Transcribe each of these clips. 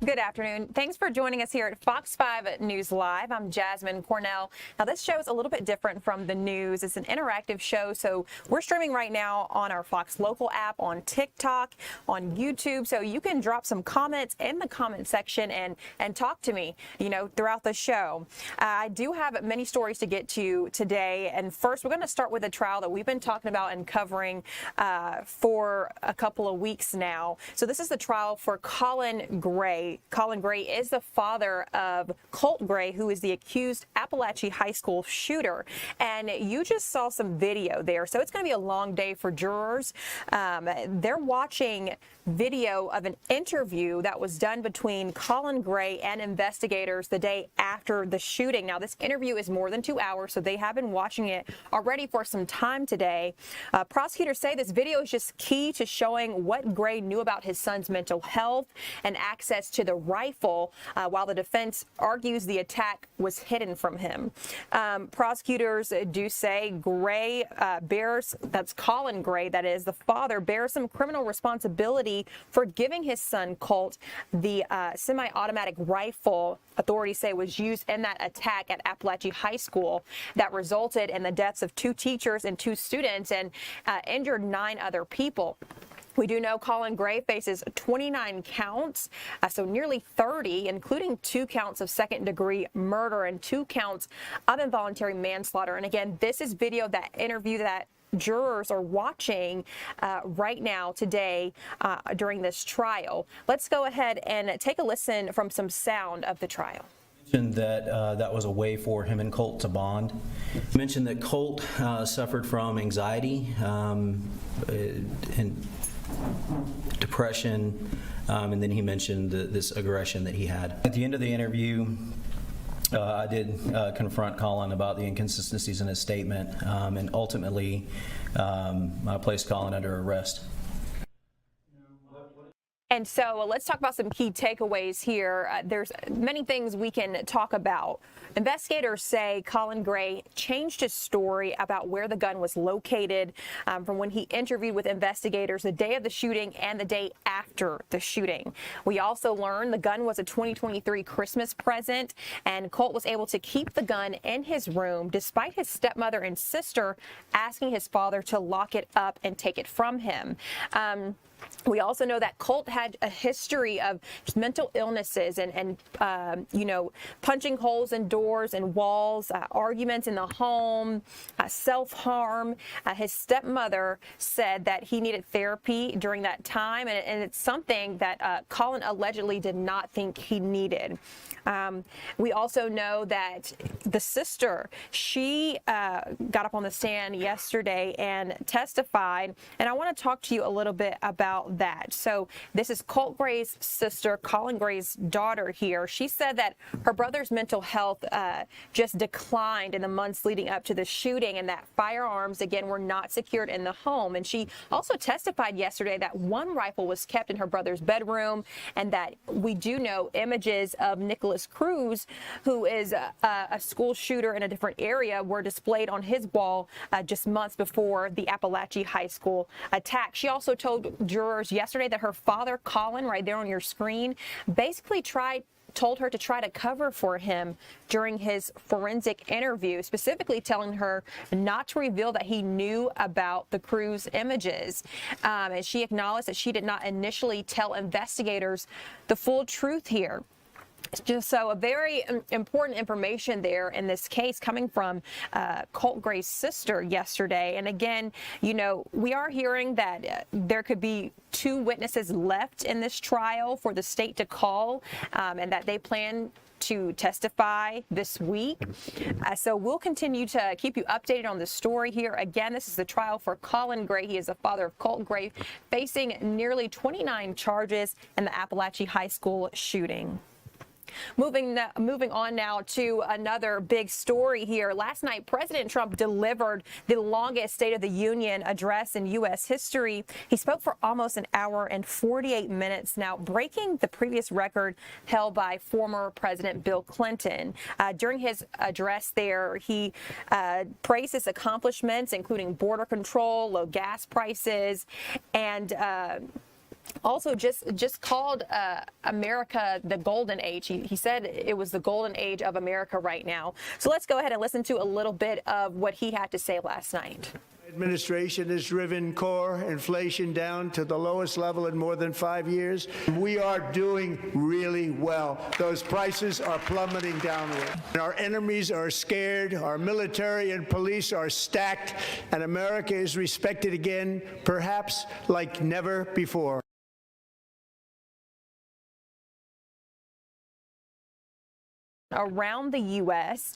Good afternoon. Thanks for joining us here at Fox 5 News Live. I'm Jasmine Cornell. Now, this show is a little bit different from the news. It's an interactive show, so we're streaming right now on our Fox Local app, on TikTok, on YouTube, so you can drop some comments in the comment section and talk to me, throughout the show. I do have many stories to get to today, and first we're going to start with a trial that we've been talking about and covering for a couple of weeks now. So this is the trial for Colin Gray. Colin Gray is the father of Colt Gray, who is the accused Apalachee High School shooter. And you just saw some video there, so it's going to be a long day for jurors. They're watching video of an interview that was done between Colin Gray and investigators the day after the shooting. Now, this interview is more than 2 hours, so they have been watching it already for some time today. Prosecutors say this video is just key to showing what Gray knew about his son's mental health and access to the rifle, while the defense argues the attack was hidden from him. Prosecutors do say Gray that's Colin Gray, that is the father, bears some criminal responsibility for giving his son Colt the semi-automatic rifle authorities say was used in that attack at Apalachee High School that resulted in the deaths of 2 teachers and 2 students and injured 9 other people. We do know Colin Gray faces 29 counts, so nearly 30, including 2 counts of second-degree murder and 2 counts of involuntary manslaughter. And again, this is video, that interview that jurors are watching right now today during this trial. Let's go ahead and take a listen from some sound of the trial. That was a way for him and Colt to bond. He mentioned that Colt suffered from anxiety and depression, and then he mentioned this aggression that he had. At the end of the interview, I did confront Colin about the inconsistencies in his statement, and ultimately I placed Colin under arrest. And so let's talk about some key takeaways here. There's many things we can talk about. Investigators say Colin Gray changed his story about where the gun was located from when he interviewed with investigators the day of the shooting and the day after the shooting. We also learned the gun was a 2023 Christmas present, and Colt was able to keep the gun in his room despite his stepmother and sister asking his father to lock it up and take it from him. We also know that Colt had a history of mental illnesses and punching holes in doors and walls, arguments in the home, self-harm. His stepmother said that he needed therapy during that time, and it's something that Colin allegedly did not think he needed. We also know that the sister, she got up on the stand yesterday and testified, and I want to talk to you a little bit about that. So this is Colt Gray's sister, Colin Gray's daughter here. She said that her brother's mental health just declined in the months leading up to the shooting, and that firearms, again, were not secured in the home. And she also testified yesterday that 1 rifle was kept in her brother's bedroom, and that we do know images of Nicholas Cruz, who is a school shooter in a different area, were displayed on his wall just months before the Apalachee High School attack. She also told jurors yesterday that her father, Colin, right there on your screen, basically told her to try to cover for him during his forensic interview, specifically telling her not to reveal that he knew about the Cruz images. And she acknowledged that she did not initially tell investigators the full truth here. Just so a very important information there in this case coming from Colt Gray's sister yesterday. And again, we are hearing that there could be 2 witnesses left in this trial for the state to call, and that they plan to testify this week. So we'll continue to keep you updated on the story here. Again, this is the trial for Colin Gray. He is the father of Colt Gray, facing nearly 29 charges in the Apalachee High School shooting. Moving on now to another big story here. Last night, President Trump delivered the longest State of the Union address in U.S. history. He spoke for almost an hour and 48 minutes, now breaking the previous record held by former President Bill Clinton. During his address there, he praised his accomplishments, including border control, low gas prices, and also just called America the golden age. He said it was the golden age of America right now. So let's go ahead and listen to a little bit of what he had to say last night. Administration has driven core inflation down to the lowest level in more than 5 years. We are doing really well. Those prices are plummeting downward. Our enemies are scared, our military and police are stacked, and America is respected again, perhaps like never before. Around the U.S.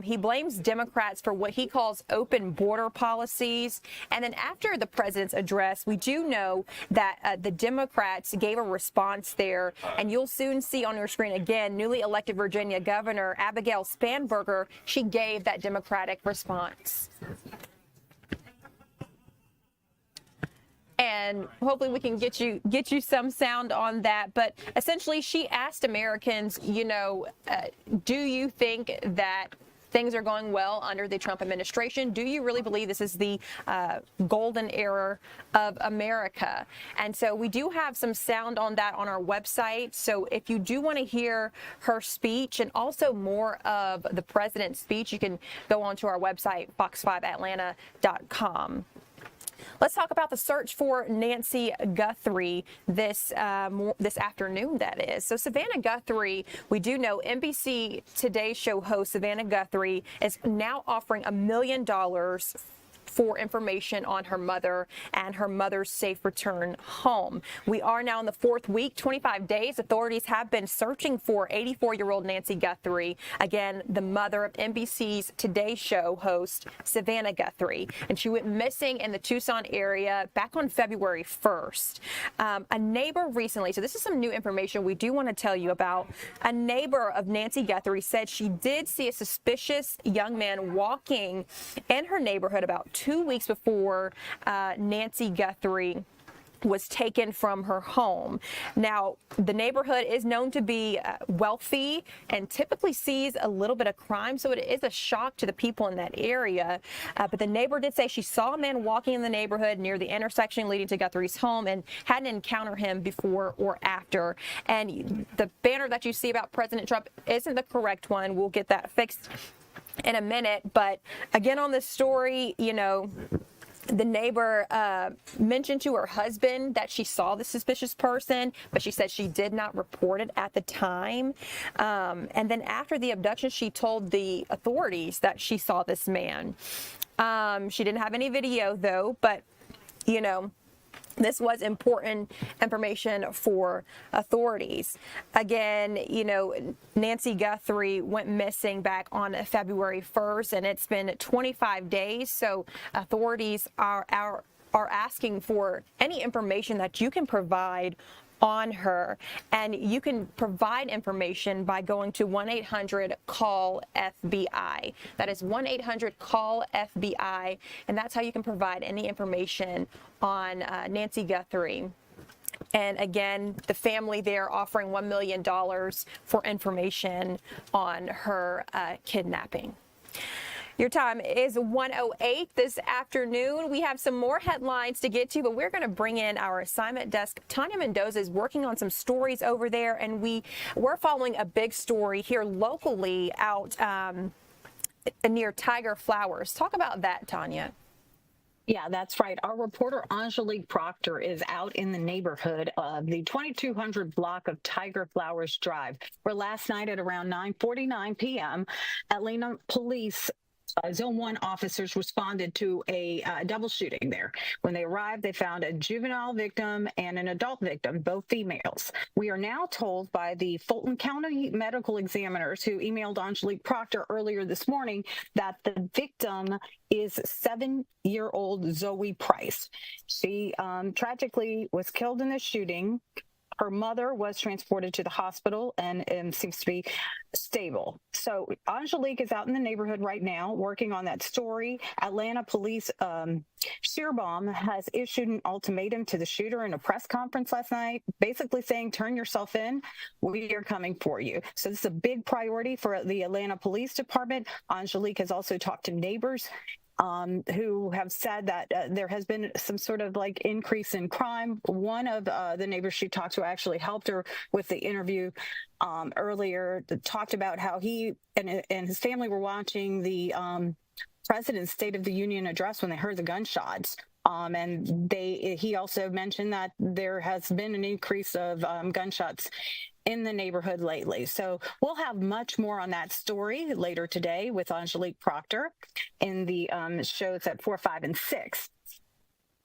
He blames Democrats for what he calls open border policies. And then after the president's address, we do know that the Democrats gave a response there. And you'll soon see on your screen again, newly elected Virginia Governor Abigail Spanberger. She gave that Democratic response. And hopefully we can get you some sound on that. But essentially, she asked Americans, do you think that things are going well under the Trump administration? Do you really believe this is the golden era of America? And so we do have some sound on that on our website. So if you do want to hear her speech and also more of the president's speech, you can go onto our website, fox5atlanta.com. Let's talk about the search for Nancy Guthrie this afternoon, that is. So Savannah Guthrie, we do know NBC Today Show host Savannah Guthrie is now offering $1 million for information on her mother and her mother's safe return home. We are now in the 4th week, 25 days. Authorities have been searching for 84-year-old Nancy Guthrie, again, the mother of NBC's Today Show host Savannah Guthrie. And she went missing in the Tucson area back on February 1st. A neighbor recently, so this is some new information we do want to tell you about. A neighbor of Nancy Guthrie said she did see a suspicious young man walking in her neighborhood about 2 weeks before Nancy Guthrie was taken from her home. Now, the neighborhood is known to be wealthy and typically sees a little bit of crime, so it is a shock to the people in that area. But the neighbor did say she saw a man walking in the neighborhood near the intersection leading to Guthrie's home and hadn't encountered him before or after. And the banner that you see about President Trump isn't the correct one. We'll get that fixed in a minute. But again, on this story, the neighbor mentioned to her husband that she saw the suspicious person, but she said she did not report it at the time. And then after the abduction, she told the authorities that she saw this man. She didn't have any video, though, but, this was important information for authorities. Again, Nancy Guthrie went missing back on February 1st, and it's been 25 days. So authorities are asking for any information that you can provide on her, and you can provide information by going to 1-800-CALL-FBI. That is 1-800-CALL-FBI, and that's how you can provide any information on Nancy Guthrie. And again, the family there offering $1 million for information on her kidnapping. Your time is 1:08 this afternoon. We have some more headlines to get to, but we're going to bring in our assignment desk. Tanya Mendoza is working on some stories over there, and we're following a big story here locally out near Tiger Flowers. Talk about that, Tanya. Yeah, that's right. Our reporter Angelique Proctor is out in the neighborhood of the 2200 block of Tiger Flowers Drive, where last night at around 9:49 p.m., Atlanta police Zone 1 officers responded to a double shooting there. When they arrived, they found a juvenile victim and an adult victim, both females. We are now told by the Fulton County medical examiners who emailed Angelique Proctor earlier this morning that the victim is 7-year-old Zoe Price. She tragically was killed in the shooting. Her mother was transported to the hospital and seems to be stable. So Angelique is out in the neighborhood right now working on that story. Atlanta police, Shearbaum has issued an ultimatum to the shooter in a press conference last night, basically saying, turn yourself in, we are coming for you. So this is a big priority for the Atlanta Police Department. Angelique has also talked to neighbors who have said that there has been some sort of like increase in crime. One of the neighbors she talked to actually helped her with the interview earlier, talked about how he and his family were watching the President's State of the Union address when they heard the gunshots. And he also mentioned that there has been an increase of gunshots in the neighborhood lately. So we'll have much more on that story later today with Angelique Proctor in the shows at 4, 5, and 6.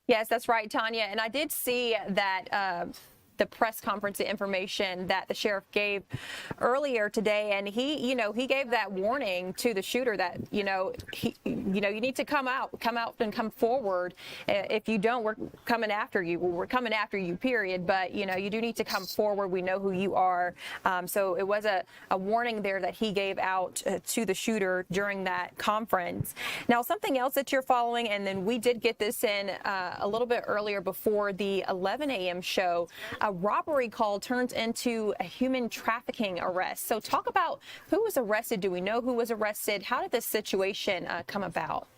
Yes, that's right, Tanya. And I did see that the press conference information that the sheriff gave earlier today, and he gave that warning to the shooter that you need to come out and come forward. If you don't, we're coming after you. Well, we're coming after you, period. But you do need to come forward. We know who you are. So it was a warning there that he gave out to the shooter during that conference. Now, something else that you're following, and then we did get this in a little bit earlier before the 11 a.m. show. A robbery call turns into a human trafficking arrest. So talk about who was arrested. Do we know who was arrested? How did this situation come about?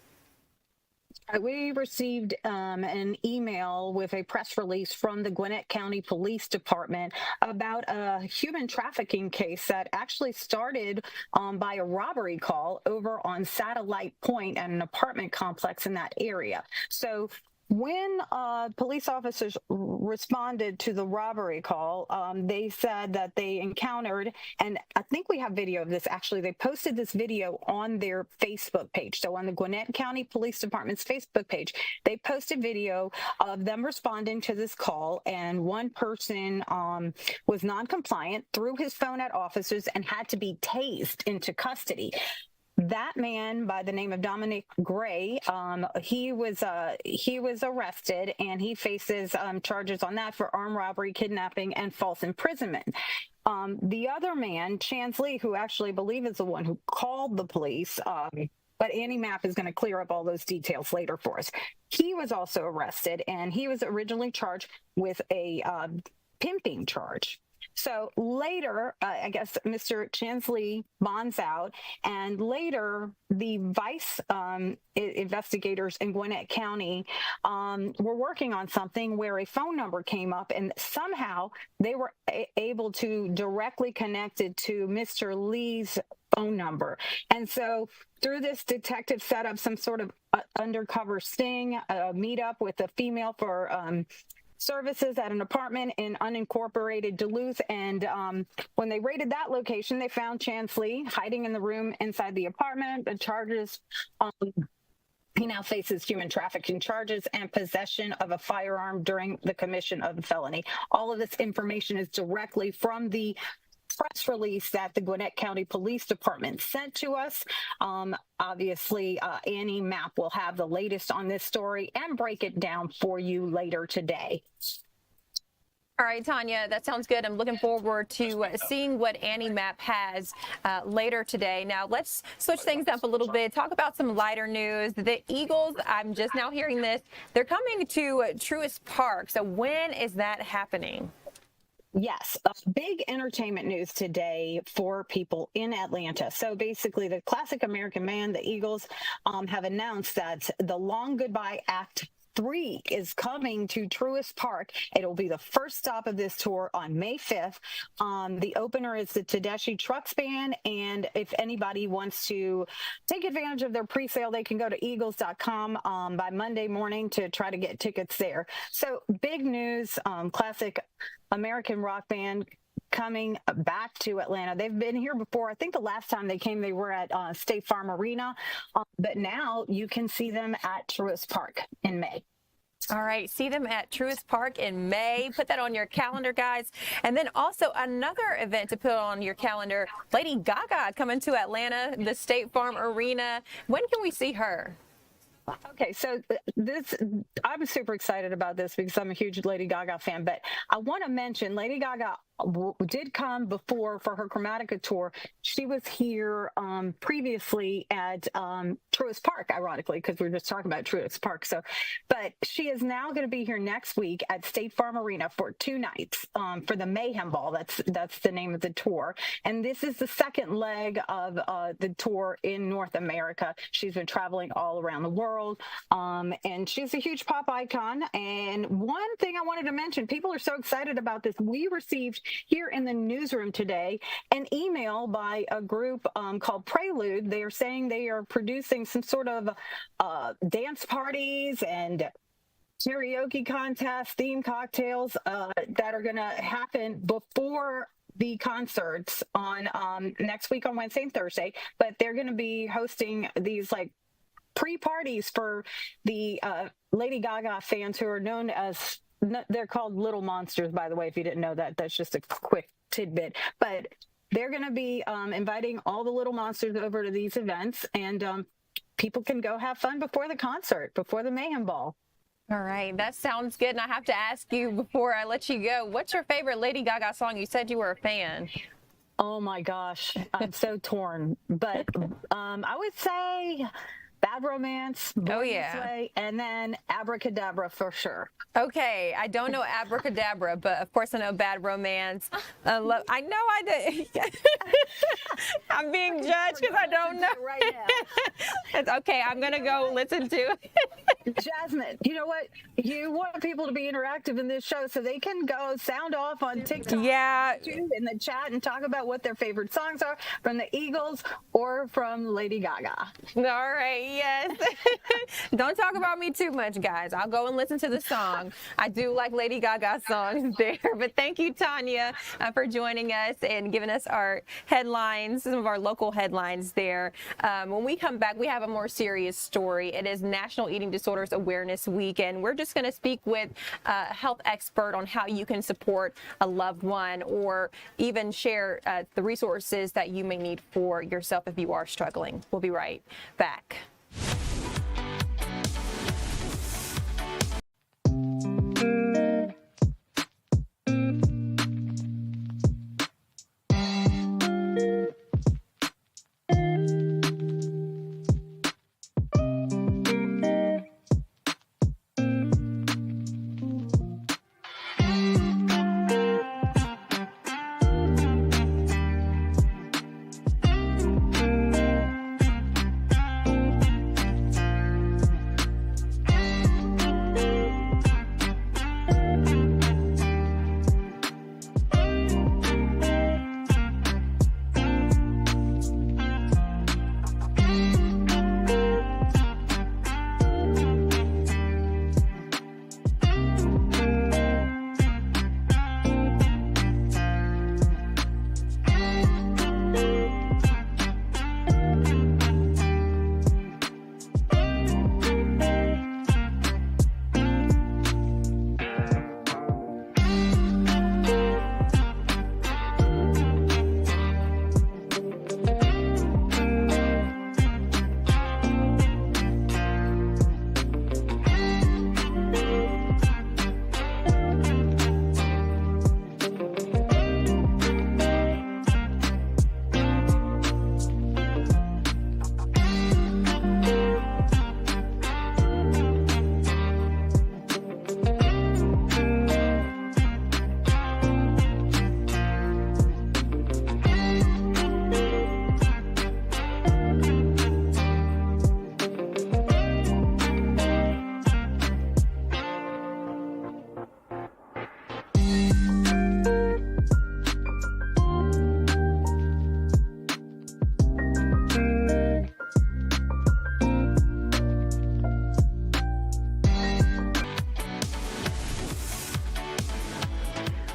We received an email with a press release from the Gwinnett County Police Department about a human trafficking case that actually started by a robbery call over on Satellite Point at an apartment complex in that area. So when police officers responded to the robbery call, they said that they encountered, and I think we have video of this actually, they posted this video on their Facebook page. So on the Gwinnett County Police Department's Facebook page, they posted video of them responding to this call, and one person was non-compliant, threw his phone at officers, and had to be tased into custody. That man by the name of Colin Gray, he was arrested, and he faces charges on that for armed robbery, kidnapping, and false imprisonment. The other man, Chance Lee, who actually I believe is the one who called the police, but Annie Mapp is going to clear up all those details later for us. He was also arrested, and he was originally charged with a pimping charge. So later, I guess Mr. Chansley bonds out, and later the vice investigators in Gwinnett County were working on something where a phone number came up, and somehow they were able to directly connect it to Mr. Lee's phone number. And so through this, detective set up some sort of undercover sting, a meetup with a female for services at an apartment in unincorporated Duluth. And when they raided that location, they found Chance Lee hiding in the room inside the apartment. The charges, he now faces human trafficking charges and possession of a firearm during the commission of the felony. All of this information is directly from the press release that the Gwinnett County Police Department sent to us. Obviously, Annie Mapp will have the latest on this story and break it down for you later today. All right, Tanya, that sounds good. I'm looking forward to seeing what Annie Mapp has later today. Now, let's switch things up a little bit. Talk about some lighter news. The Eagles, I'm just now hearing this, they're coming to Truist Park. So when is that happening? Yes, big entertainment news today for people in Atlanta. So basically, the classic American man, the Eagles, have announced that the Long Goodbye Act 3 is coming to Truist Park. It'll be the first stop of this tour on May 5th. The opener is the Tedeschi Trucks Band, and if anybody wants to take advantage of their pre-sale, they can go to eagles.com by Monday morning to try to get tickets there. So big news, classic American rock band coming back to Atlanta. They've been here before. I think the last time they came, they were at State Farm Arena, but now you can see them at Truist Park in May. All right, see them at Truist Park in May. Put that on your calendar, guys. And then also another event to put on your calendar, Lady Gaga coming to Atlanta, the State Farm Arena. When can we see her? Okay, so I'm super excited about this because I'm a huge Lady Gaga fan, but I want to mention Lady Gaga did come before for her Chromatica tour. She was here previously at Truist Park, ironically, because we were just talking about Truist Park. So, but she is now going to be here next week at State Farm Arena for 2 nights for the Mayhem Ball. That's the name of the tour, and this is the second leg of the tour in North America. She's been traveling all around the world, and she's a huge pop icon. And one thing I wanted to mention, people are so excited about this. We received here in the newsroom today an email by a group called Prelude. They are saying they are producing some sort of dance parties and karaoke contests, themed cocktails that are going to happen before the concerts on next week on Wednesday and Thursday. But they're going to be hosting these like pre-parties for the Lady Gaga fans who are known as, they're called Little Monsters, by the way, if you didn't know that. That's just a quick tidbit. But they're going to be inviting all the Little Monsters over to these events, and people can go have fun before the concert, before the Mayhem Ball. All right, that sounds good. And I have to ask you before I let you go, what's your favorite Lady Gaga song? You said you were a fan. Oh my gosh, I'm so torn. But I would say Bad Romance, oh yeah, Way, and then Abracadabra for sure. Okay, I don't know Abracadabra, but of course I know Bad Romance. I know I did. I'm being judged because I don't know. Right now. It's okay, I'm gonna go listen to it. Jasmine, you know what? You want people to be interactive in this show, so they can go sound off on TikTok, yeah, YouTube, in the chat, and talk about what their favorite songs are from the Eagles or from Lady Gaga. All right, yes. Don't talk about me too much, guys. I'll go and listen to the song. I do like Lady Gaga songs there. But thank you, Tanya, for joining us and giving us our headlines, some of our local headlines there. When we come back, we have a more serious story. It is National Eating Disorders Awareness Week, and we're just going to speak with a health expert on how you can support a loved one or even share the resources that you may need for yourself if you are struggling. We'll be right back.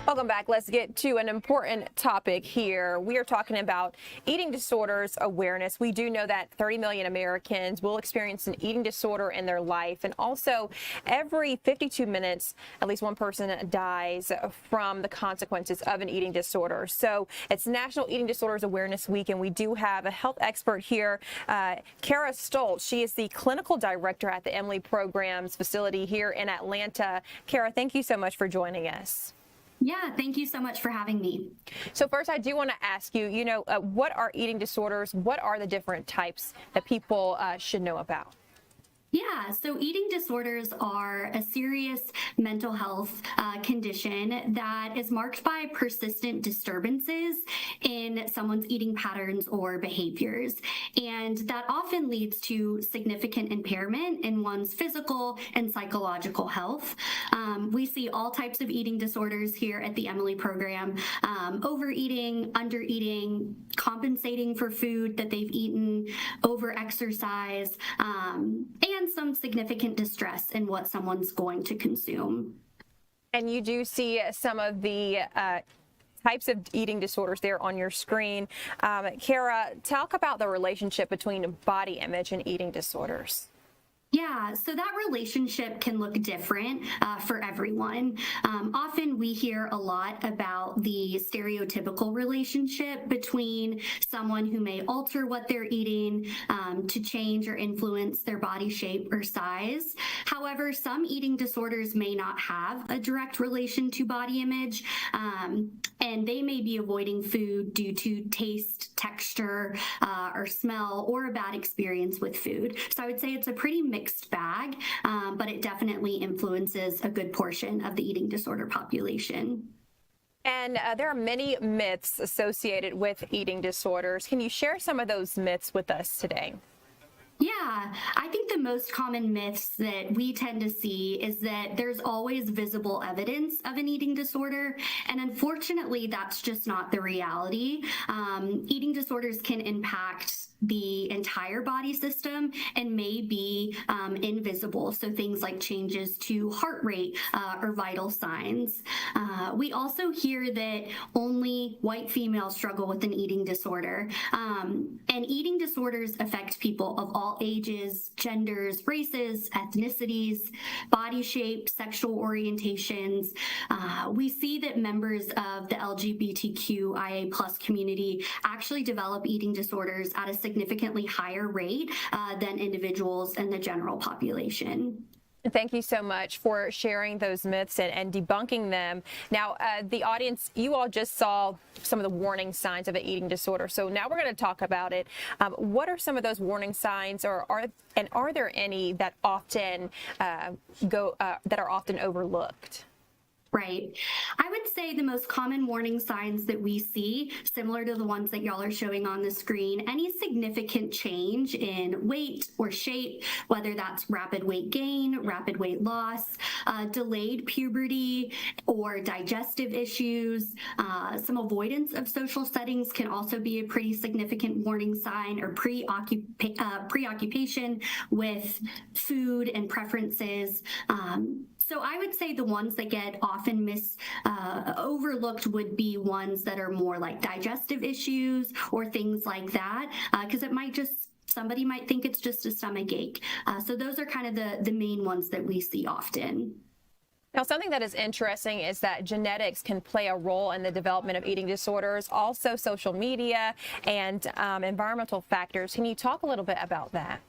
Welcome back. Let's get to an important topic here. We are talking about eating disorders awareness. We do know that 30 million Americans will experience an eating disorder in their life. And also, every 52 minutes, at least one person dies from the consequences of an eating disorder. So it's National Eating Disorders Awareness Week, and we do have a health expert here, Kara Stoltz. She is the clinical director at the Emily Programs facility here in Atlanta. Kara, thank you so much for joining us. Yeah, thank you so much for having me. So first, I do want to ask you, what are eating disorders? What are the different types that people should know about? Yeah, so eating disorders are a serious mental health condition that is marked by persistent disturbances in someone's eating patterns or behaviors. And that often leads to significant impairment in one's physical and psychological health. We see all types of eating disorders here at the Emily program: overeating, undereating, compensating for food that they've eaten, overexercise, and some significant distress in what someone's going to consume. And you do see some of the types of eating disorders there on your screen. Kara, talk about the relationship between body image and eating disorders. Yeah, so that relationship can look different for everyone. Often we hear a lot about the stereotypical relationship between someone who may alter what they're eating to change or influence their body shape or size. However, some eating disorders may not have a direct relation to body image, and they may be avoiding food due to taste, texture, or smell, or a bad experience with food. So I would say it's a pretty mixed bag, but it definitely influences a good portion of the eating disorder population. And there are many myths associated with eating disorders. Can you share some of those myths with us today? Yeah, I think the most common myths that we tend to see is that there's always visible evidence of an eating disorder. And unfortunately, that's just not the reality. Eating disorders can impact the entire body system and may be invisible. So things like changes to heart rate or vital signs. We also hear that only white females struggle with an eating disorder. And eating disorders affect people of all ages, genders, races, ethnicities, body shape, sexual orientations. We see that members of the LGBTQIA+ community actually develop eating disorders at a significantly higher rate than individuals in the general population. Thank you so much for sharing those myths and debunking them. Now, the audience, you all just saw some of the warning signs of an eating disorder. So now we're going to talk about it. What are some of those warning signs, or are there any that often that are often overlooked? Right. I would say the most common warning signs that we see, similar to the ones that y'all are showing on the screen, any significant change in weight or shape, whether that's rapid weight gain, rapid weight loss, delayed puberty, or digestive issues. Some avoidance of social settings can also be a pretty significant warning sign, or preoccupation with food and preferences. So I would say the ones that get often overlooked would be ones that are more like digestive issues or things like that, because somebody might think it's just a stomach ache. So those are kind of the main ones that we see often. Now, something that is interesting is that genetics can play a role in the development of eating disorders, also social media and environmental factors. Can you talk a little bit about that?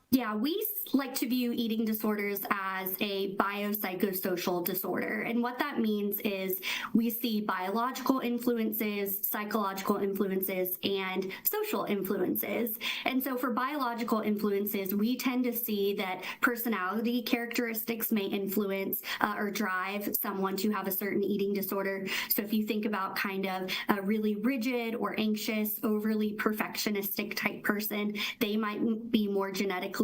Yeah, we like to view eating disorders as a biopsychosocial disorder. And what that means is we see biological influences, psychological influences, and social influences. And so for biological influences, we tend to see that personality characteristics may influence or drive someone to have a certain eating disorder. So if you think about kind of a really rigid or anxious, overly perfectionistic type person, they might be more genetically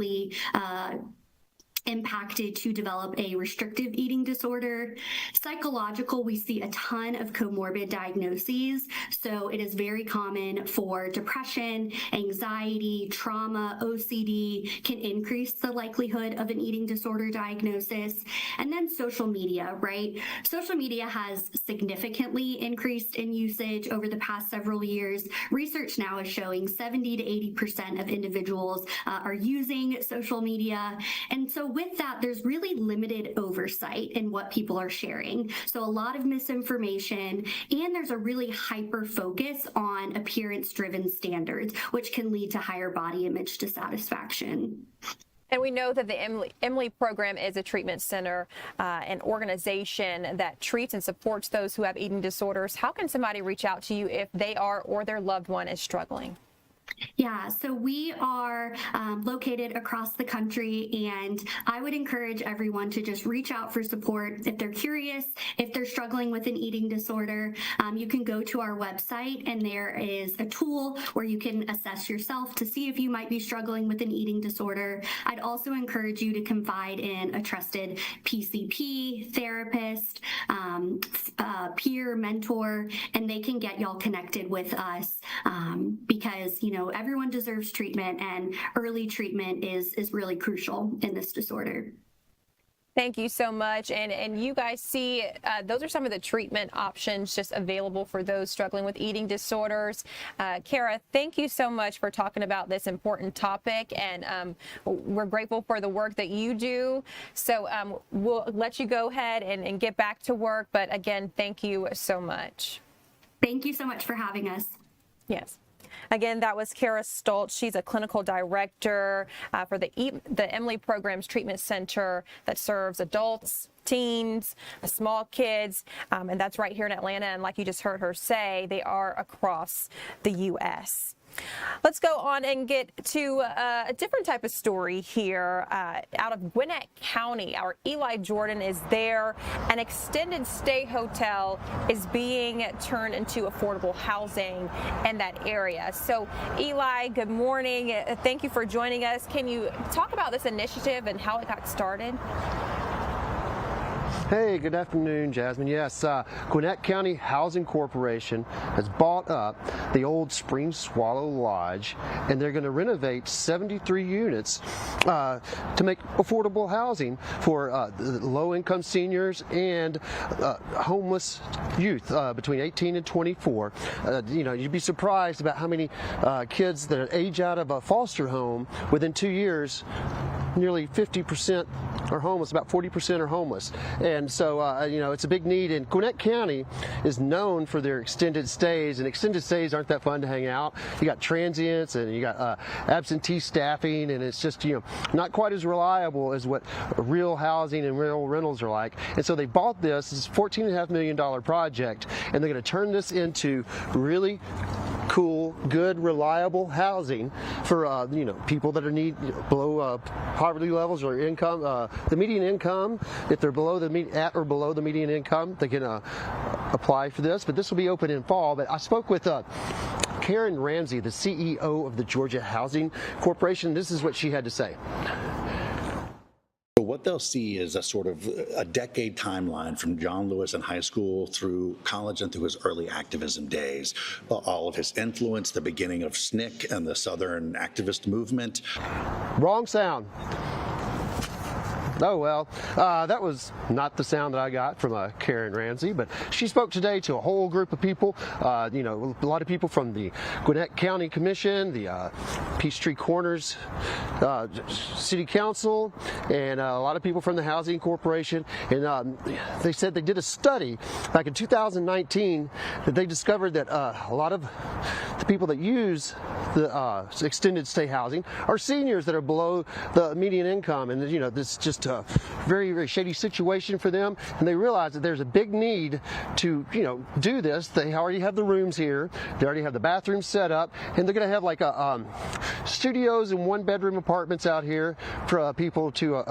impacted to develop a restrictive eating disorder. Psychological, we see a ton of comorbid diagnoses. So it is very common for depression, anxiety, trauma, OCD can increase the likelihood of an eating disorder diagnosis. And then social media, right? Social media has significantly increased in usage over the past several years. Research now is showing 70 to 80% of individuals are using social media. And so with that, there's really limited oversight in what people are sharing. So a lot of misinformation, and there's a really hyper focus on appearance-driven standards, which can lead to higher body image dissatisfaction. And we know that the Emily program is a treatment center, an organization that treats and supports those who have eating disorders. How can somebody reach out to you if they are or their loved one is struggling? Yeah, so we are located across the country, and I would encourage everyone to just reach out for support. If they're curious, if they're struggling with an eating disorder, you can go to our website, and there is a tool where you can assess yourself to see if you might be struggling with an eating disorder. I'd also encourage you to confide in a trusted PCP, therapist, peer, mentor, and they can get y'all connected with us because, everyone deserves treatment, and early treatment is really crucial in this disorder. Thank you so much. And you guys see, those are some of the treatment options just available for those struggling with eating disorders. Kara, thank you so much for talking about this important topic. And we're grateful for the work that you do. So we'll let you go ahead and get back to work. But again, thank you so much. Thank you so much for having us. Yes. Again, that was Kara Stoltz. She's a clinical director for the Emily Programs Treatment Center that serves adults, teens, small kids, and that's right here in Atlanta. And like you just heard her say, they are across the U.S. Let's go on and get to a different type of story here out of Gwinnett County. Our Eli Jordan is there. An extended stay hotel is being turned into affordable housing in that area. So Eli, good morning. Thank you for joining us. Can you talk about this initiative and how it got started? Hey, good afternoon, Jasmine. Yes, Gwinnett County Housing Corporation has bought up the old Spring Swallow Lodge, and they're going to renovate 73 units to make affordable housing for low-income seniors and homeless youth between 18 and 24. You'd be surprised about how many kids that age out of a foster home within 2 years. Nearly 50% are homeless, about 40% are homeless. And so, it's a big need. And Gwinnett County is known for their extended stays, and extended stays aren't that fun to hang out. You got transients and you got absentee staffing, and it's just, not quite as reliable as what real housing and real rentals are like. And so they bought this is a $14.5 million project, and they're going to turn this into really cool, good, reliable housing for people that are below poverty levels or income, the median income. If they're at or below the median income, they can apply for this. But this will be open in fall. But I spoke with Karen Ramsey, the CEO of the Georgia Housing Corporation. This is what she had to say. What they'll see is a sort of a decade timeline from John Lewis in high school through college and through his early activism days, all of his influence, the beginning of SNCC and the Southern activist movement. Wrong sound. Oh, well, that was not the sound that I got from Karen Ramsey, but she spoke today to a whole group of people, a lot of people from the Gwinnett County Commission, the Peachtree Corners City Council, and a lot of people from the Housing Corporation. And they said they did a study back in 2019 that they discovered that a lot of the people that use the extended stay housing are seniors that are below the median income, and this is just a very, very shady situation for them. And they realize that there's a big need to do this. They already have the rooms here, they already have the bathrooms set up, and they're going to have like studios and one-bedroom apartments out here for people to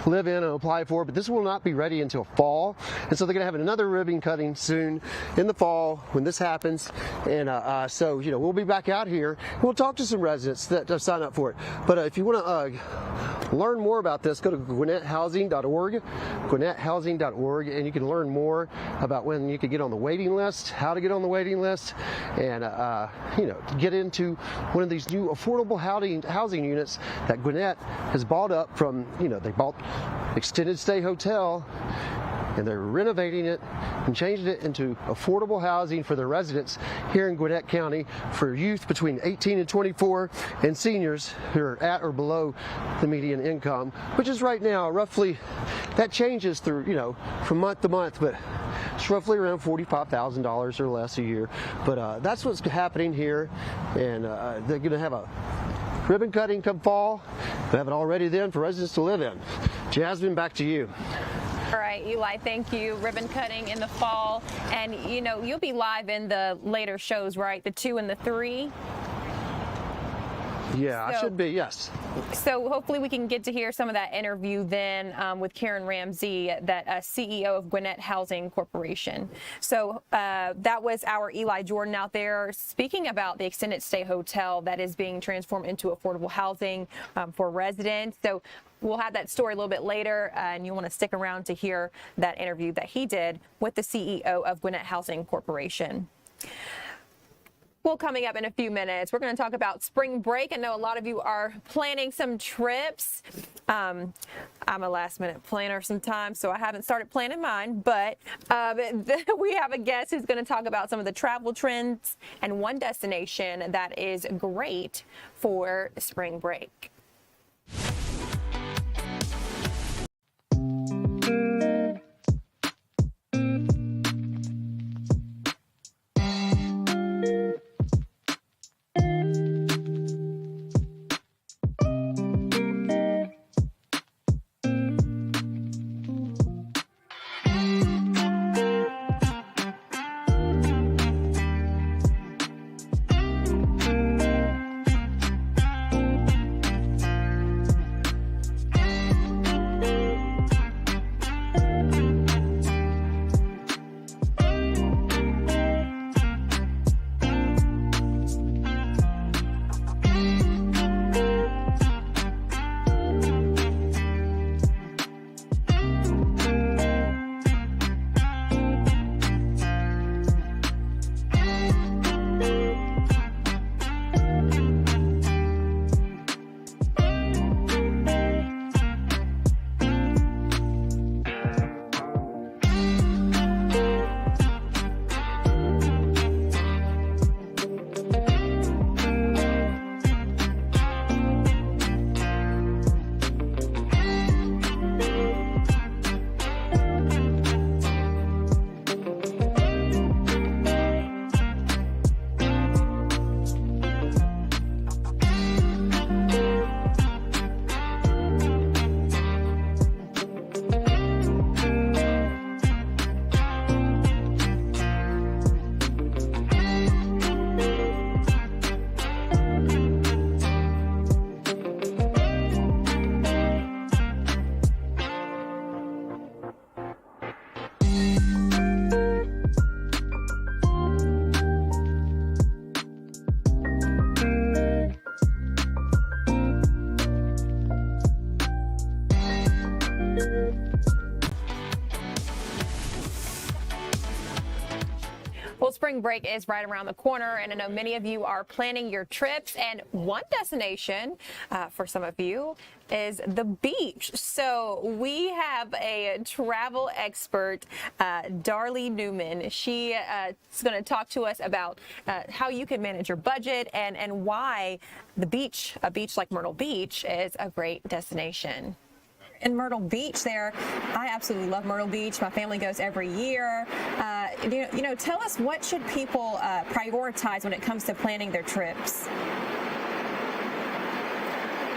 live in and apply for. But this will not be ready until fall, and so they're going to have another ribbon cutting soon in the fall when this happens. And so we'll be back out here. We'll talk to some residents that sign up for it. But if you want to learn more about this, go to GwinnettHousing.org, GwinnettHousing.org, and you can learn more about when you can get on the waiting list, how to get on the waiting list, and get into one of these new affordable housing units that Gwinnett has bought up from. They bought Extended Stay Hotel, and they're renovating it and changing it into affordable housing for their residents here in Gwinnett County for youth between 18 and 24 and seniors who are at or below the median income, which is right now roughly, that changes through, from month to month, but it's roughly around $45,000 or less a year. But that's what's happening here, and they're going to have a ribbon cutting come fall. We have it all ready then for residents to live in. Jasmine, back to you. All right, Eli, thank you. Ribbon cutting in the fall. And, you know, you'll be live in the later shows, right? The 2 and the 3? Yeah, I should be, yes. So hopefully we can get to hear some of that interview then with Karen Ramsey, that CEO of Gwinnett Housing Corporation. So that was our Eli Jordan out there speaking about the extended stay hotel that is being transformed into affordable housing for residents. So we'll have that story a little bit later, and you want to stick around to hear that interview that he did with the CEO of Gwinnett Housing Corporation. Well, coming up in a few minutes, we're going to talk about spring break. I know a lot of you are planning some trips. I'm a last-minute planner sometimes, so I haven't started planning mine. But we have a guest who's going to talk about some of the travel trends and one destination that is great for spring break. Well, spring break is right around the corner, and I know many of you are planning your trips, and one destination for some of you is the beach. So we have a travel expert, Darley Newman. She is going to talk to us about how you can manage your budget and why the beach, a beach like Myrtle Beach, is a great destination. In Myrtle Beach there, I absolutely love Myrtle Beach. My family goes every year. You know, tell us, what should people prioritize when it comes to planning their trips?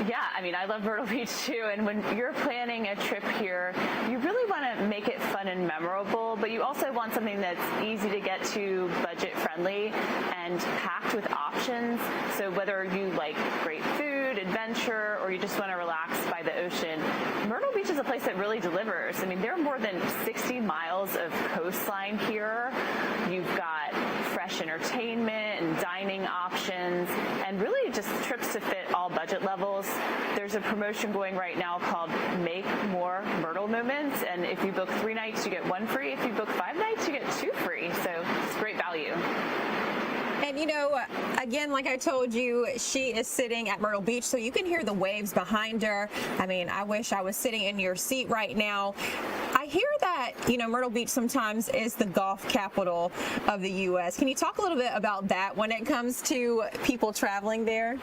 Yeah, I mean, I love Myrtle Beach too, and when you're planning a trip here, you really want to make it fun and memorable, but you also want something that's easy to get to, budget friendly, and packed with options. So whether you like great food, adventure, or you just want to relax by the ocean, Myrtle Beach is a place that really delivers. I mean, there are more than 60 miles of coastline here. You've got fresh entertainment and dining options, and really just trips to fit all budget levels. There's a promotion going right now called Make More Myrtle Moments, and if you book 3 nights, you get 1 free. If you book 5 nights, you get 2 free. So it's great value. And you know, again, like I told you, she is sitting at Myrtle Beach, so you can hear the waves behind her. I mean, I wish I was sitting in your seat right now. I hear that, you know, Myrtle Beach sometimes is the golf capital of the U.S. Can you talk a little bit about that when it comes to people traveling there?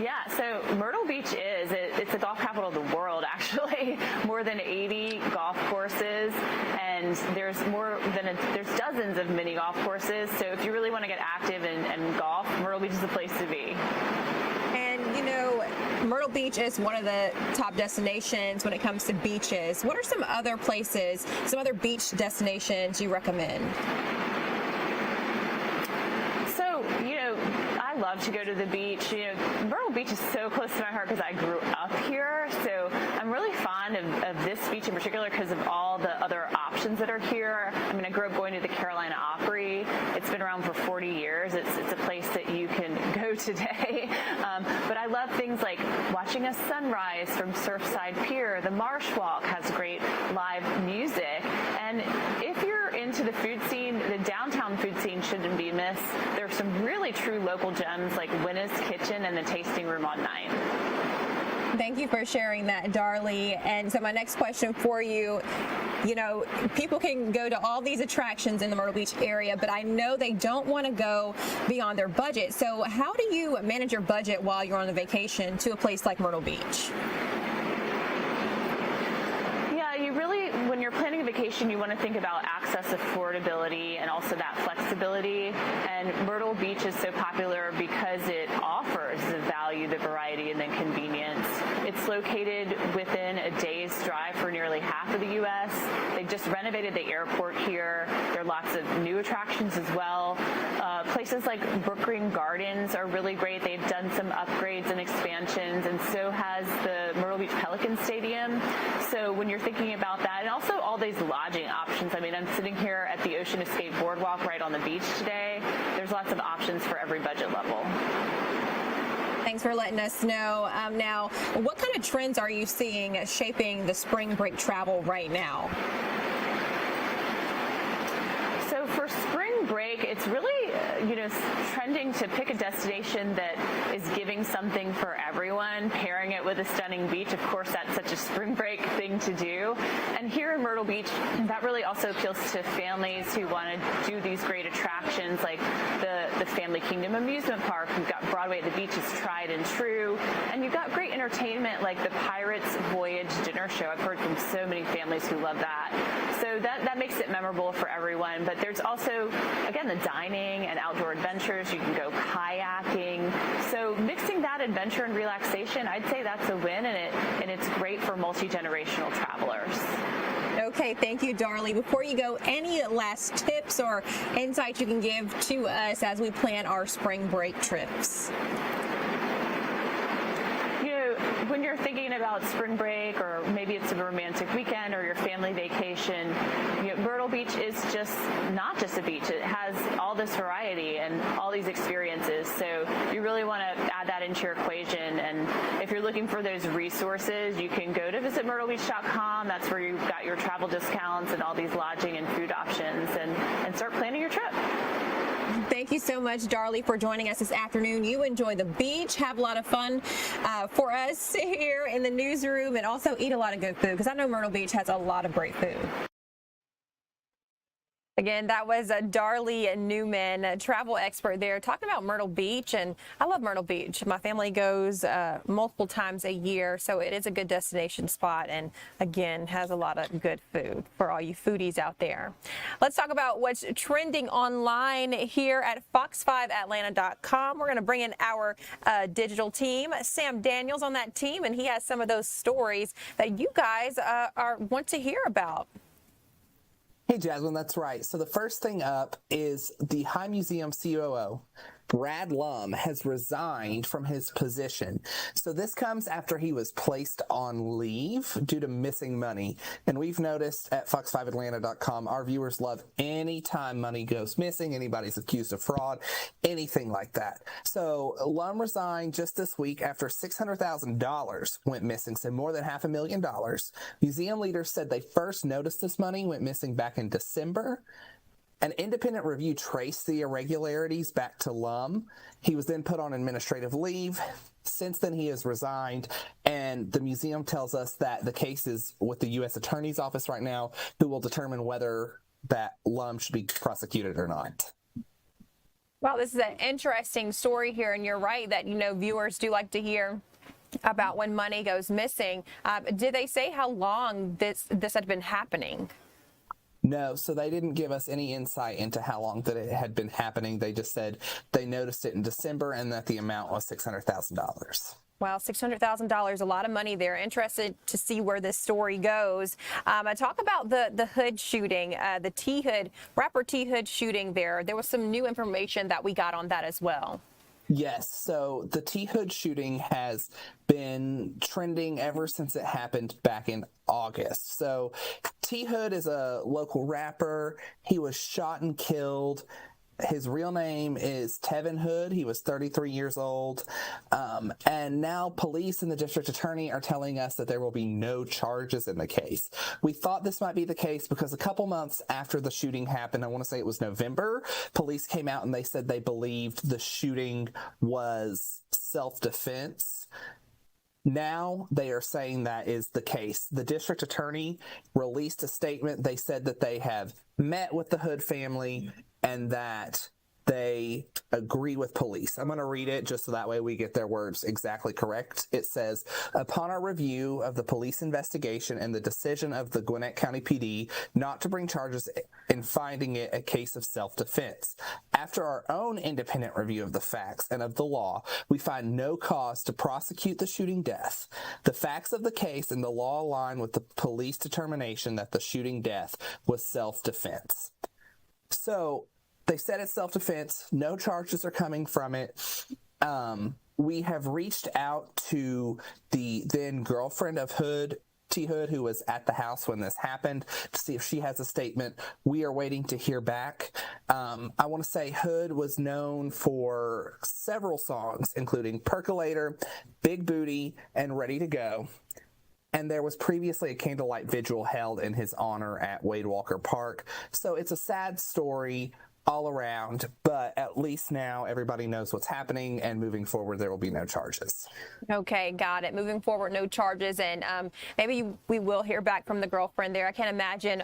Yeah, so Myrtle Beach it's the golf capital of the world, actually. More than 80 golf courses, and and there's there's dozens of mini golf courses. So if you really want to get active and golf, Myrtle Beach is the place to be. And, you know, Myrtle Beach is one of the top destinations when it comes to beaches. What are some other places, some other beach destinations you recommend? So, you know, I love to go to the beach. You know, Myrtle Beach is so close to my heart because I grew up here. So I'm really fond of this beach in particular because of all the other options that are here. I mean, I grew up going to the Carolina Opry. It's been around for 40 years. It's a place that you can go today. But I love things like watching a sunrise from Surfside Pier. The Marsh Walk has great live music. And if you're into the food scene, the downtown food scene shouldn't be missed. There are some really true local gems like Winna's Kitchen and the Tasting Room on 9. Thank you for sharing that, Darlie. And so my next question for you, you know, people can go to all these attractions in the Myrtle Beach area, but I know they don't want to go beyond their budget. So how do you manage your budget while you're on a vacation to a place like Myrtle Beach? You really, when you're planning a vacation, you want to think about access, affordability, and also that flexibility. And Myrtle Beach is so popular because it offers the value, the variety, and the convenience. It's located within a day's drive for nearly half of the U.S. They just renovated the airport here. There are lots of new attractions as well. Places like Brookgreen Gardens are really great. They've done some upgrades and expansions, and so has the Myrtle Beach Pelican Stadium. So when you're thinking about that, and also all these lodging options. I mean, I'm sitting here at the Ocean Escape Boardwalk right on the beach today. There's lots of options for every budget level. Thanks for letting us know. Now, what kind of trends are you seeing shaping the spring break travel right now? So for spring break, it's really, trending to pick a destination that is giving something for everyone, pairing it with a stunning beach. Of course, that's such a spring break thing to do. And here in Myrtle Beach, that really also appeals to families who want to do these great attractions like the Family Kingdom Amusement Park. You've got Broadway at the Beach is tried and true. And you've got great entertainment like the Pirates Voyage dinner show. I've heard from so many families who love that. So that makes it memorable for everyone. But there's also, again, the dining and outdoor adventures. You can go kayaking. So mixing that adventure and relaxation, I'd say that's a win, and it's great for multi-generational travelers. Okay, thank you, Darlie. Before you go, any last tips or insights you can give to us as we plan our spring break trips? When you're thinking about spring break, or maybe it's a romantic weekend or your family vacation, Myrtle Beach is just not just a beach. It has all this variety and all these experiences. So you really want to add that into your equation. And if you're looking for those resources, you can go to visitmyrtlebeach.com. That's where you've got your travel discounts and all these lodging and food options, and start planning your trip. Thank you so much, Darlie, for joining us this afternoon. You enjoy the beach, have a lot of fun for us here in the newsroom, and also eat a lot of good food, because I know Myrtle Beach has a lot of great food. Again, that was Darlie Newman, a travel expert there, talking about Myrtle Beach. And I love Myrtle Beach. My family goes multiple times a year, so it is a good destination spot, and again, has a lot of good food for all you foodies out there. Let's talk about what's trending online here at fox5atlanta.com. We're going to bring in our digital team. Sam Daniels on that team, and he has some of those stories that you guys want to hear about. Hey, Jasmine, that's right. So the first thing up is the High Museum COO, Brad Lum, has resigned from his position. So this comes after he was placed on leave due to missing money. And we've noticed at fox5atlanta.com, our viewers love any time money goes missing, anybody's accused of fraud, anything like that. So Lum resigned just this week after $600,000 went missing, so more than $500,000. Museum leaders said they first noticed this money went missing back in December. An independent review traced the irregularities back to Lum. He was then put on administrative leave. Since then, he has resigned, and the museum tells us that the case is with the U.S. Attorney's Office right now, who will determine whether that Lum should be prosecuted or not. Well, this is an interesting story here, and you're right that, viewers do like to hear about when money goes missing. Did they say how long this had been happening? No, so they didn't give us any insight into how long that it had been happening. They just said they noticed it in December and that the amount was $600,000. Well, $600,000, a lot of money there. Interested to see where this story goes. Talk about the Hood shooting, the T Hood, rapper T Hood shooting there. There was some new information that we got on that as well. Yes, so the T Hood shooting has been trending ever since it happened back in August. So T Hood is a local rapper. He was shot and killed. His real name is Tevin Hood. He was 33 years old. And now police and the district attorney are telling us that there will be no charges in the case. We thought this might be the case because a couple months after the shooting happened, I want to say it was November, police came out and they said they believed the shooting was self-defense. Now they are saying that is the case. The district attorney released a statement. They said that they have met with the Hood family and that they agree with police. I'm going to read it just so that way we get their words exactly correct. It says, upon our review of the police investigation and the decision of the Gwinnett County PD not to bring charges in finding it a case of self-defense, after our own independent review of the facts and of the law, we find no cause to prosecute the shooting death. The facts of the case and the law align with the police determination that the shooting death was self-defense. So they said it's self-defense. No charges are coming from it. We have reached out to the then girlfriend of Hood, T. Hood, who was at the house when this happened, to see if she has a statement. We are waiting to hear back. I want to say Hood was known for several songs, including Percolator, Big Booty, and Ready to Go. And there was previously a candlelight vigil held in his honor at Wade Walker Park. So it's a sad story all around, but at least now everybody knows what's happening, and moving forward there will be no charges. Okay, got it. Moving forward, no charges, and maybe we will hear back from the girlfriend there. I can't imagine,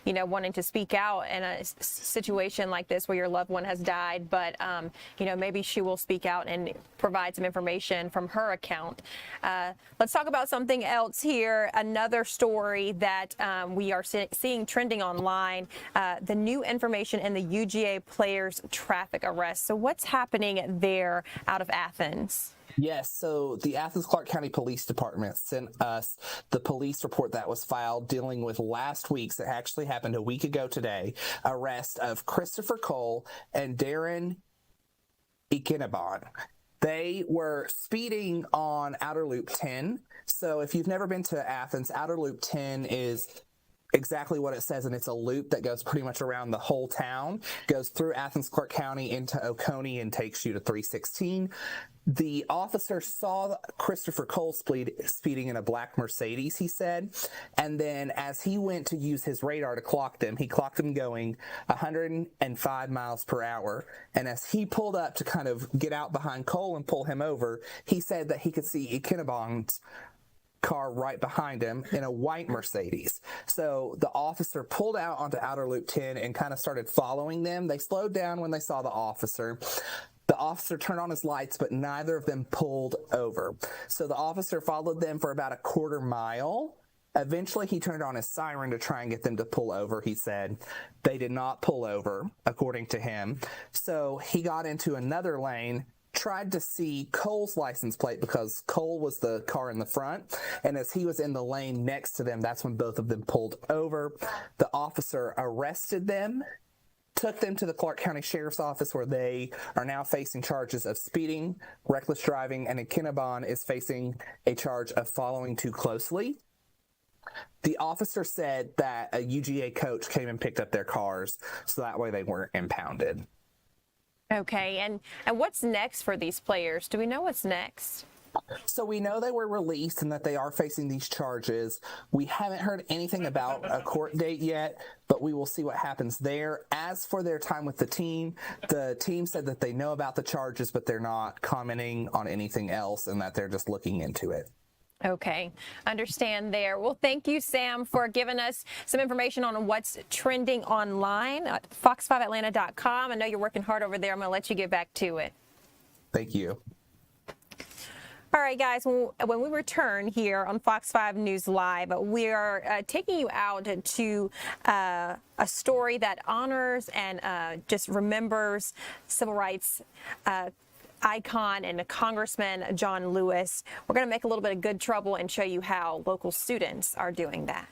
wanting to speak out in a situation like this where your loved one has died, but maybe she will speak out and provide some information from her account. Let's talk about something else here. Another story that we are seeing trending online, the new information in the UGA players' traffic arrest. So what's happening there out of Athens? Yes, so the Athens-Clarke County Police Department sent us the police report that was filed dealing with last week's, it actually happened a week ago today, arrest of Christopher Cole and Darren Ekinabon. They were speeding on Outer Loop 10. So if you've never been to Athens, Outer Loop 10 is exactly what it says, and it's a loop that goes pretty much around the whole town, goes through Athens-Clarke County into Oconee and takes you to 316. The officer saw Christopher Cole speeding in a black Mercedes, he said, and then as he went to use his radar to clock them, he clocked him going 105 miles per hour, and as he pulled up to kind of get out behind Cole and pull him over, he said that he could see Ekinabon's car right behind him in a white Mercedes. So the officer pulled out onto Outer Loop 10 and kind of started following them. They slowed down when they saw the officer. The officer turned on his lights, but neither of them pulled over. So the officer followed them for about a quarter mile. Eventually, he turned on his siren to try and get them to pull over. He said they did not pull over, according to him. So he got into another lane, tried to see Cole's license plate because Cole was the car in the front, and as he was in the lane next to them, that's when both of them pulled over. The officer arrested them, took them to the Clarke County Sheriff's Office, where they are now facing charges of speeding, reckless driving, and Ekinabon is facing a charge of following too closely. The officer said that a UGA coach came and picked up their cars, so that way they weren't impounded. Okay, and what's next for these players? Do we know what's next? So we know they were released and that they are facing these charges. We haven't heard anything about a court date yet, but we will see what happens there. As for their time with the team said that they know about the charges, but they're not commenting on anything else and that they're just looking into it. Okay, understand there. Well, thank you, Sam, for giving us some information on what's trending online at fox5atlanta.com. I know you're working hard over there. I'm going to let you get back to it. Thank you. All right, guys, when we return here on Fox 5 News Live, we are taking you out to a story that honors and just remembers civil rights icon and Congressman John Lewis. We're going to make a little bit of good trouble and show you how local students are doing that.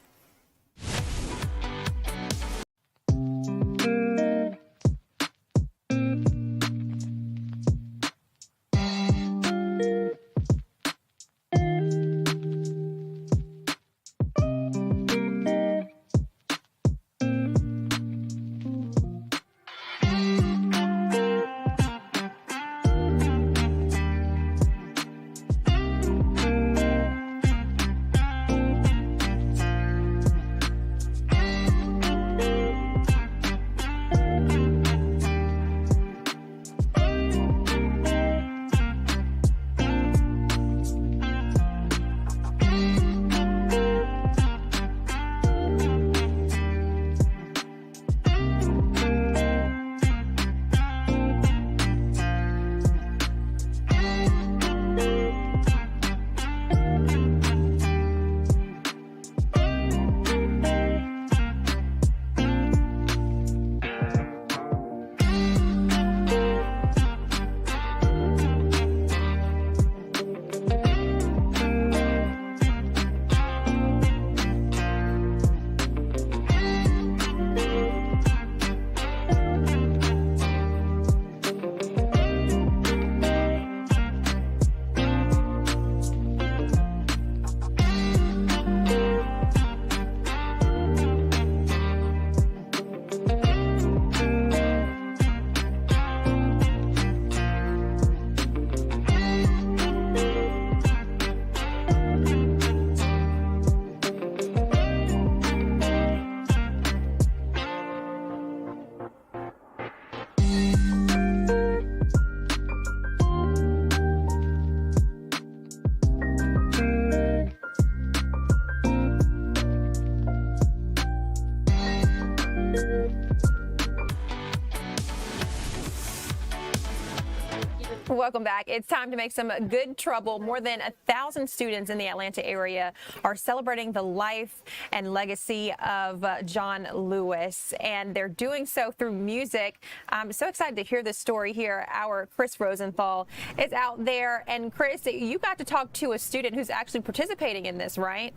Welcome back. It's time to make some good trouble. More than 1,000 students in the Atlanta area are celebrating the life and legacy of John Lewis, and they're doing so through music. I'm so excited to hear this story here. Our Chris Rosenthal is out there. And Chris, you got to talk to a student who's actually participating in this, right?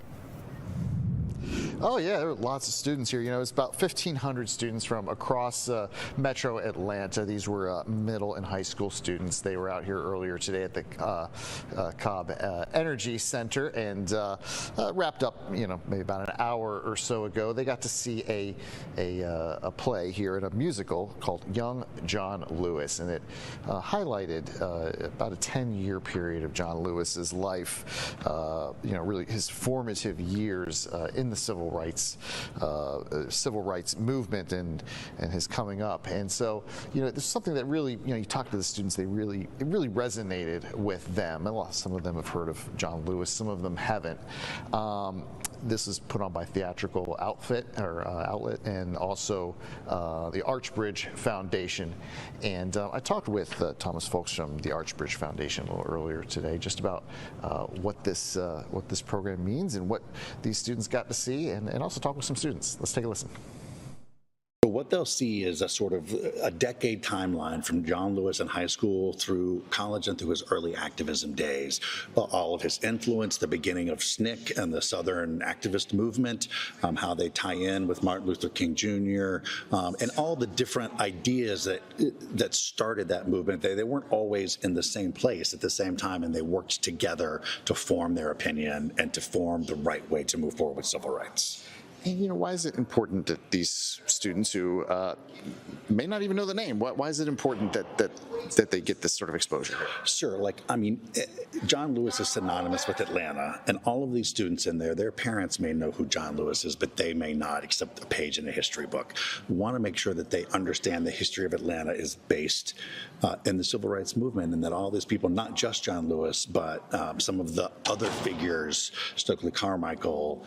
Oh, yeah, there are lots of students here. You know, it's about 1,500 students from across metro Atlanta. These were middle and high school students. They were out here earlier today at the Cobb Energy Center and wrapped up, you know, maybe about an hour or so ago. They got to see a play here in a musical called Young John Lewis, and it highlighted about a 10-year period of John Lewis's life, you know, really his formative years in the civil rights movement and his coming up. And so, you know, there's something that really, you know, you talk to the students, it really resonated with them. And some of them have heard of John Lewis, some of them haven't. This is put on by Theatrical Outlet and also the Archbridge Foundation. And I talked with Thomas Folks from the Archbridge Foundation a little earlier today just about what this program means and what these students got to see, and also talk with some students. Let's take a listen. What they'll see is a sort of a decade timeline from John Lewis in high school through college and through his early activism days. All of his influence, the beginning of SNCC and the Southern activist movement, how they tie in with Martin Luther King Jr., and all the different ideas that started that movement. They weren't always in the same place at the same time, and they worked together to form their opinion and to form the right way to move forward with civil rights. And, you know, why is it important that these students who may not even know the name, why is it important that they get this sort of exposure? Sure. Like, I mean, John Lewis is synonymous with Atlanta, and all of these students in there, their parents may know who John Lewis is, but they may not, except a page in a history book. We want to make sure that they understand the history of Atlanta is based in the civil rights movement, and that all these people, not just John Lewis, but some of the other figures, Stokely Carmichael,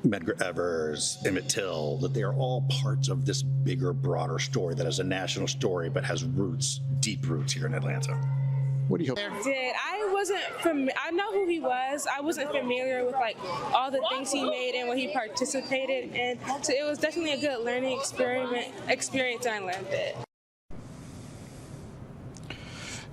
Medgar Evers, Emmett Till, that they are all parts of this bigger, broader story that is a national story but has roots, deep roots here in Atlanta. What do you hope? I I know who he was. I wasn't familiar with like all the things he made and what he participated in. So it was definitely a good learning experience, and I learned it.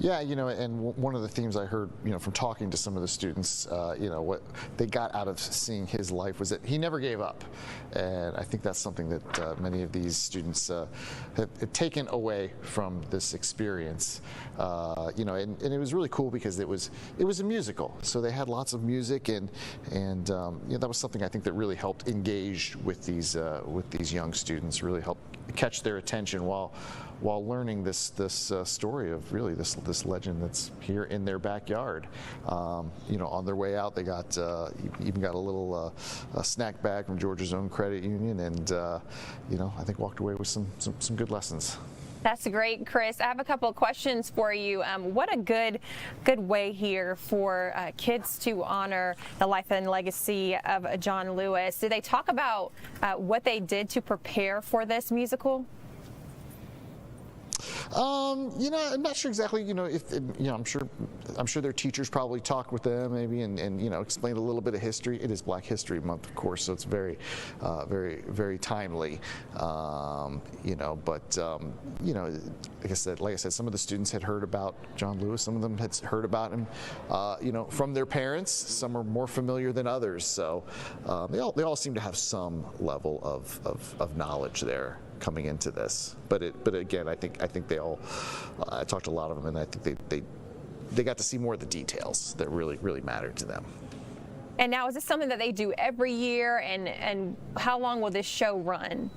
Yeah, and one of the themes I heard, from talking to some of the students, what they got out of seeing his life was that he never gave up. And I think that's something that many of these students have taken away from this experience. And it was really cool because it was a musical. So they had lots of music, and that was something I think that really helped engage with these young students, really helped catch their attention while learning this story of really this legend that's here in their backyard. On their way out, they got even got a little snack bag from Georgia's own credit union, and I think walked away with some good lessons. That's great, Chris. I have a couple of questions for you. What a good way here for kids to honor the life and legacy of John Lewis. Did they talk about what they did to prepare for this musical? I'm not sure exactly. If I'm sure their teachers probably talked with them maybe and explained a little bit of history. It is Black History Month, of course, so it's very, very timely. But like I said, some of the students had heard about John Lewis. Some of them had heard about him, from their parents. Some are more familiar than others. So they all seem to have some level of knowledge there coming into this, but again, I think they all. I talked to a lot of them, and I think they got to see more of the details that really mattered to them. And now, is this something that they do every year? And how long will this show run?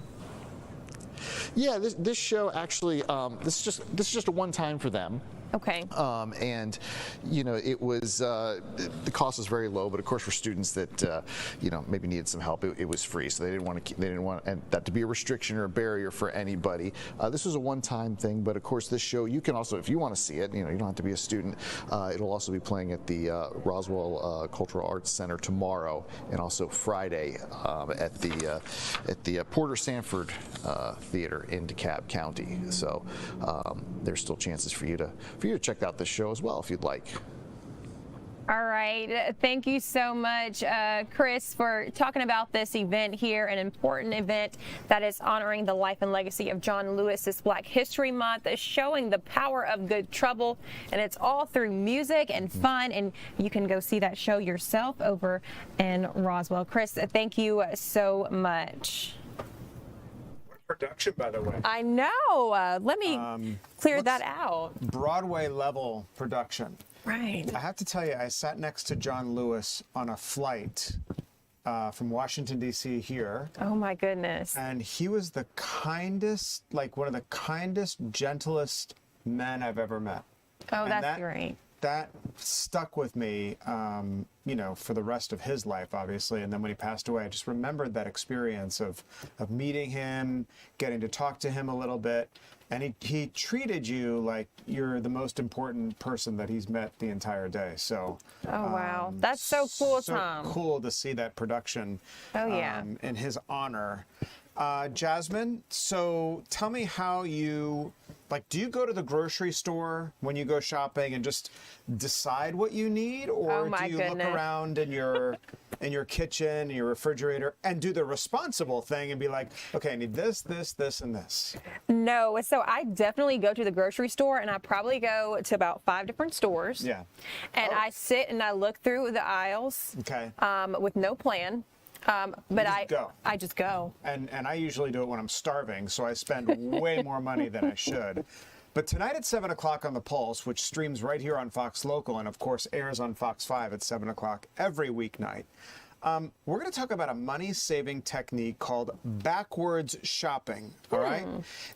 Yeah, this show actually, this is just a one time for them. Okay. And it was the cost was very low, but of course for students that maybe needed some help, it was free. So they didn't want that to be a restriction or a barrier for anybody. This was a one-time thing, but of course this show you can also, if you want to see it, you don't have to be a student. It'll also be playing at the Roswell Cultural Arts Center tomorrow, and also Friday at the Porter Sanford Theater in DeKalb County. So there's still chances for you to check out this show as well if you'd like. All right. Thank you so much, Chris, for talking about this event here, an important event that is honoring the life and legacy of John Lewis. This Black History Month is showing the power of good trouble, and it's all through music and fun, and you can go see that show yourself over in Roswell. Chris, thank you so much. Production, by the way. I know. Let me clear that out. Broadway level production. Right. I have to tell you, I sat next to John Lewis on a flight from Washington, D.C. here. Oh, my goodness. And he was the kindest, one of the kindest, gentlest men I've ever met. Oh, that's great. That stuck with me, for the rest of his life, obviously. And then when he passed away, I just remembered that experience of meeting him, getting to talk to him a little bit. And he treated you like you're the most important person that he's met the entire day. So, oh, wow. That's so cool, Tom. So cool to see that production in his honor. Jasmine, so tell me how you, do you go to the grocery store when you go shopping and just decide what you need? Or do you look around in your kitchen, your refrigerator, and do the responsible thing and be like, okay, I need this, this, this, and this? No, so I definitely go to the grocery store, and I probably go to about 5 different stores. Yeah. And I sit and I look through the aisles. Okay. With no plan. But I just go. And I usually do it when I'm starving, so I spend way more money than I should. But tonight at 7 o'clock on The Pulse, which streams right here on Fox Local and, of course, airs on Fox 5 at 7 o'clock every weeknight, we're going to talk about a money-saving technique called backwards shopping, all right?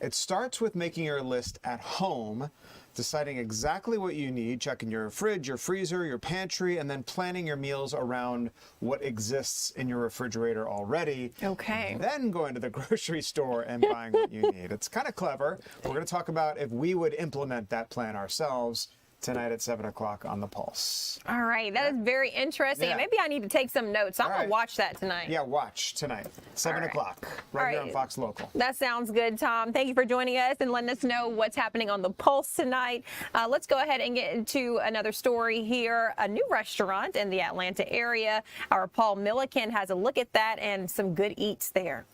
It starts with making your list at home, deciding exactly what you need, checking your fridge, your freezer, your pantry, and then planning your meals around what exists in your refrigerator already. Okay. Then going to the grocery store and buying what you need. It's kind of clever. We're going to talk about if we would implement that plan ourselves tonight at 7 o'clock on the Pulse. All right, that is very interesting. Yeah. Maybe I need to take some notes. I'm going to watch that tonight. Yeah, watch tonight, 7 o'clock, right here on Fox Local. That sounds good, Tom. Thank you for joining us and letting us know what's happening on the Pulse tonight. Let's go ahead and get into another story here. A new restaurant in the Atlanta area. Our Paul Milliken has a look at that and some good eats there.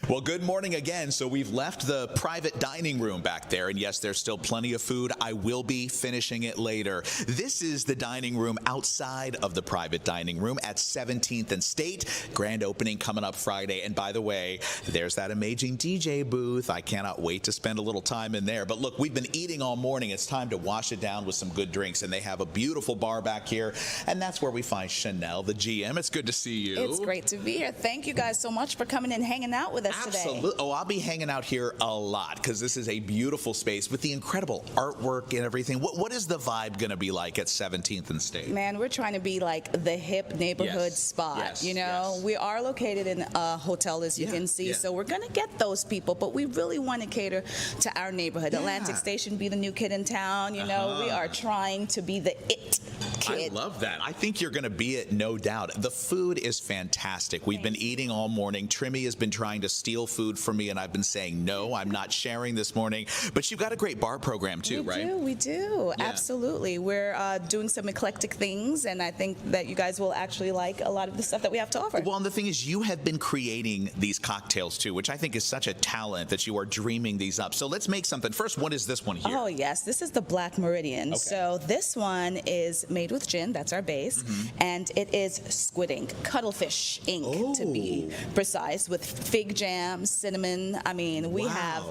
Well, good morning again. So we've left the private dining room back there, and yes, there's still plenty of food. I will be finishing it later. This is the dining room outside of the private dining room at 17th and State. Grand opening coming up Friday. And by the way, there's that amazing DJ booth. I cannot wait to spend a little time in there. But look, we've been eating all morning. It's time to wash it down with some good drinks, and they have a beautiful bar back here, and that's where we find Chanel, the GM. It's good to see you. It's great to be here. Thank you guys so much for coming and hanging out with us today. Absolutely. Oh, I'll be hanging out here a lot because this is a beautiful space with the incredible artwork and everything. What is the vibe going to be like at 17th and State? Man, we're trying to be like the hip neighborhood spot. Yes, you know, we are located in a hotel, as you can see, so we're going to get those people, but we really want to cater to our neighborhood. Atlantic Station be the new kid in town. You know, we are trying to be the it kid. I love that. I think you're going to be it, no doubt. The food is fantastic. We've been eating all morning. Trimmy has been trying to steal food from me, and I've been saying, no, I'm not sharing this morning. But you've got a great bar program, too, right? We do. Yeah. Absolutely. We're doing some eclectic things, and I think that you guys will actually like a lot of the stuff that we have to offer. Well, and the thing is, you have been creating these cocktails, too, which I think is such a talent that you are dreaming these up. So let's make something. First, what is this one here? Oh, yes. This is the Black Meridian. Okay. So this one is made with gin. That's our base. And it is squid ink, cuttlefish ink, to be precise, with fig jam, cinnamon. I mean, we have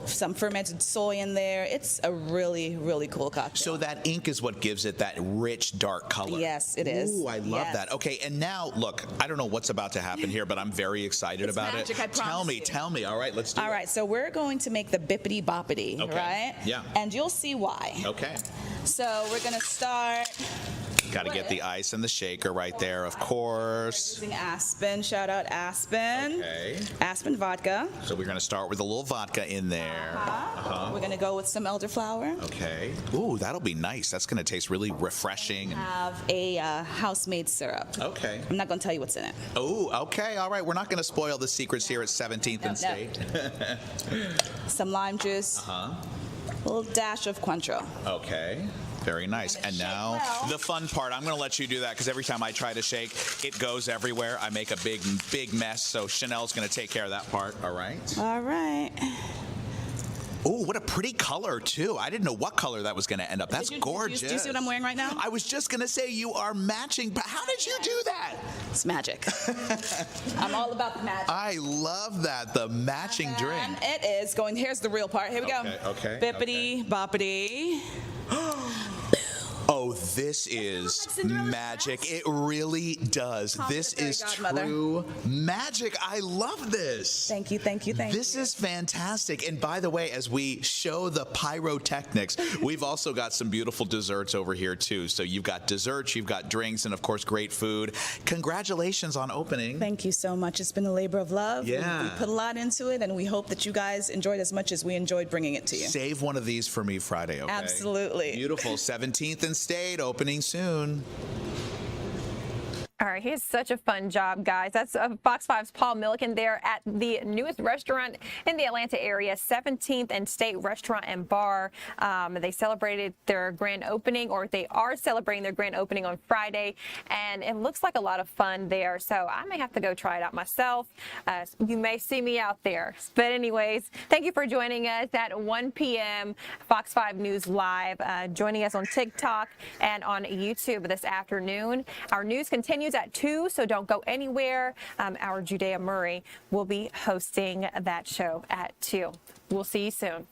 some fermented soy in there. It's a really, really cool cocktail. So that ink is what gives it that rich, dark color. Yes, it is. Ooh, I love that. Okay, and now, look, I don't know what's about to happen here, but I'm very excited about magic, it. I promise Tell me. All right, let's do it. All right, so we're going to make the bippity boppity, right? Yeah. And you'll see why. Okay. So we're going to start. Got to get the ice and the shaker right there, of course. Using Aspen. Shout out Aspen. Okay. Aspen vodka. So we're going to start with a little vodka in there. We're going to go with some elderflower. Okay. Ooh, that'll be nice. That's going to taste really refreshing. Have a house-made syrup. Okay. I'm not going to tell you what's in it. Oh, okay. All right. We're not going to spoil the secrets here at 17th and State. Some lime juice. A little dash of Cointreau. Okay. Very nice. And now the fun part. I'm going to let you do that because every time I try to shake, it goes everywhere. I make a big mess. So Chanel's going to take care of that part. All right. All right. Oh, what a pretty color, too. I didn't know what color that was going to end up. That's gorgeous. Do you see what I'm wearing right now? I was just going to say you are matching, but how did you do that? It's magic. I'm all about the magic. I love that, the matching drink. And it is going, here's the real part. Here we go. Okay. Bippity boppity. Oh, this is magic. It really does. This is true magic. I love this. Thank you. This is fantastic. And by the way, as we show the pyrotechnics, we've also got some beautiful desserts over here, too. So you've got desserts, you've got drinks, and, of course, great food. Congratulations on opening. Thank you so much. It's been a labor of love. Yeah. We put a lot into it, and we hope that you guys enjoyed as much as we enjoyed bringing it to you. Save one of these for me Friday, okay? Absolutely. Beautiful. 17th and State, opening soon. All right, he has such a fun job, guys. That's Fox 5's Paul Milliken there at the newest restaurant in the Atlanta area, 17th and State Restaurant and Bar. They celebrated their grand opening, or they are celebrating their grand opening on Friday, and it looks like a lot of fun there. So I may have to go try it out myself. You may see me out there. But anyways, thank you for joining us at 1 p.m. Fox 5 News Live, joining us on TikTok and on YouTube this afternoon. Our news continues at 2, so don't go anywhere. Our Judea Murray will be hosting that show at 2. We'll see you soon.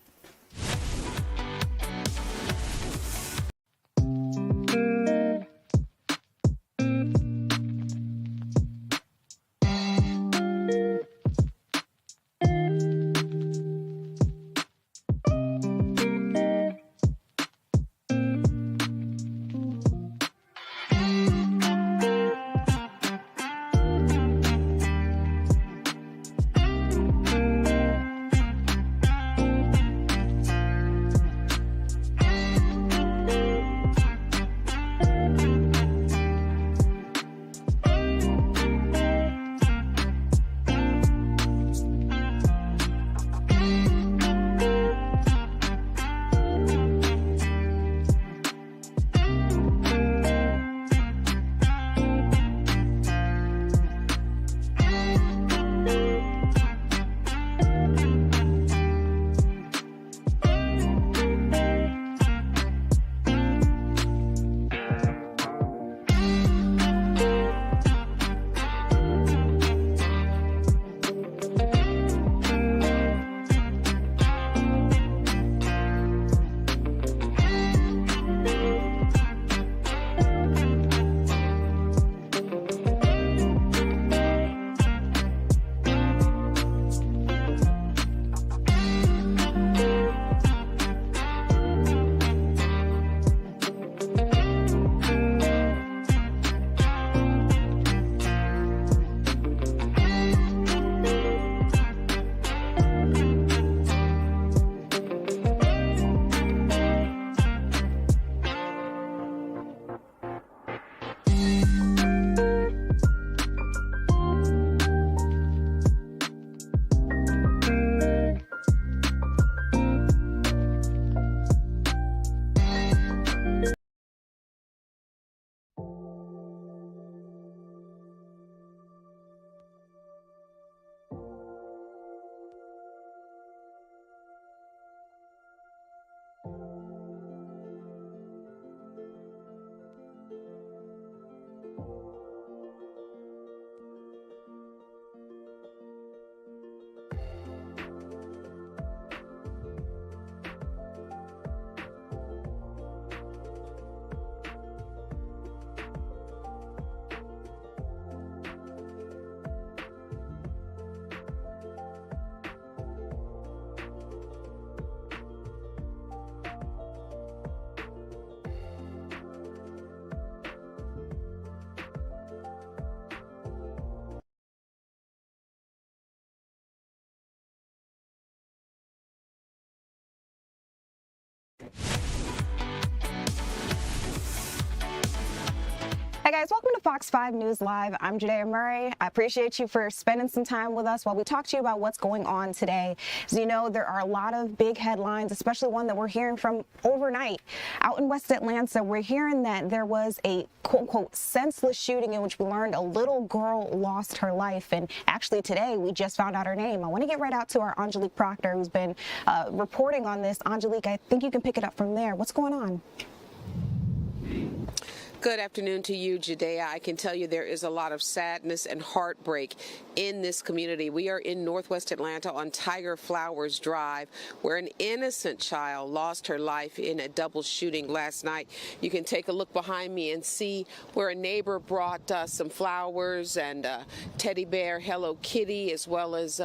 Hey guys, welcome to Fox 5 News Live. I'm Judea Murray. I appreciate you for spending some time with us while we talk to you about what's going on today. As you know, there are a lot of big headlines, especially one that we're hearing from overnight. Out in West Atlanta, we're hearing that there was a quote-unquote senseless shooting in which we learned a little girl lost her life. And actually today, we just found out her name. I want to get right out to our Angelique Proctor, who's been reporting on this. Angelique, I think you can pick it up from there. What's going on? Good afternoon to you, Judea. I can tell you there is a lot of sadness and heartbreak in this community. We are in Northwest Atlanta on Tiger Flowers Drive, where an innocent child lost her life in a double shooting last night. You can take a look behind me and see where a neighbor brought some flowers and teddy bear Hello Kitty, as well as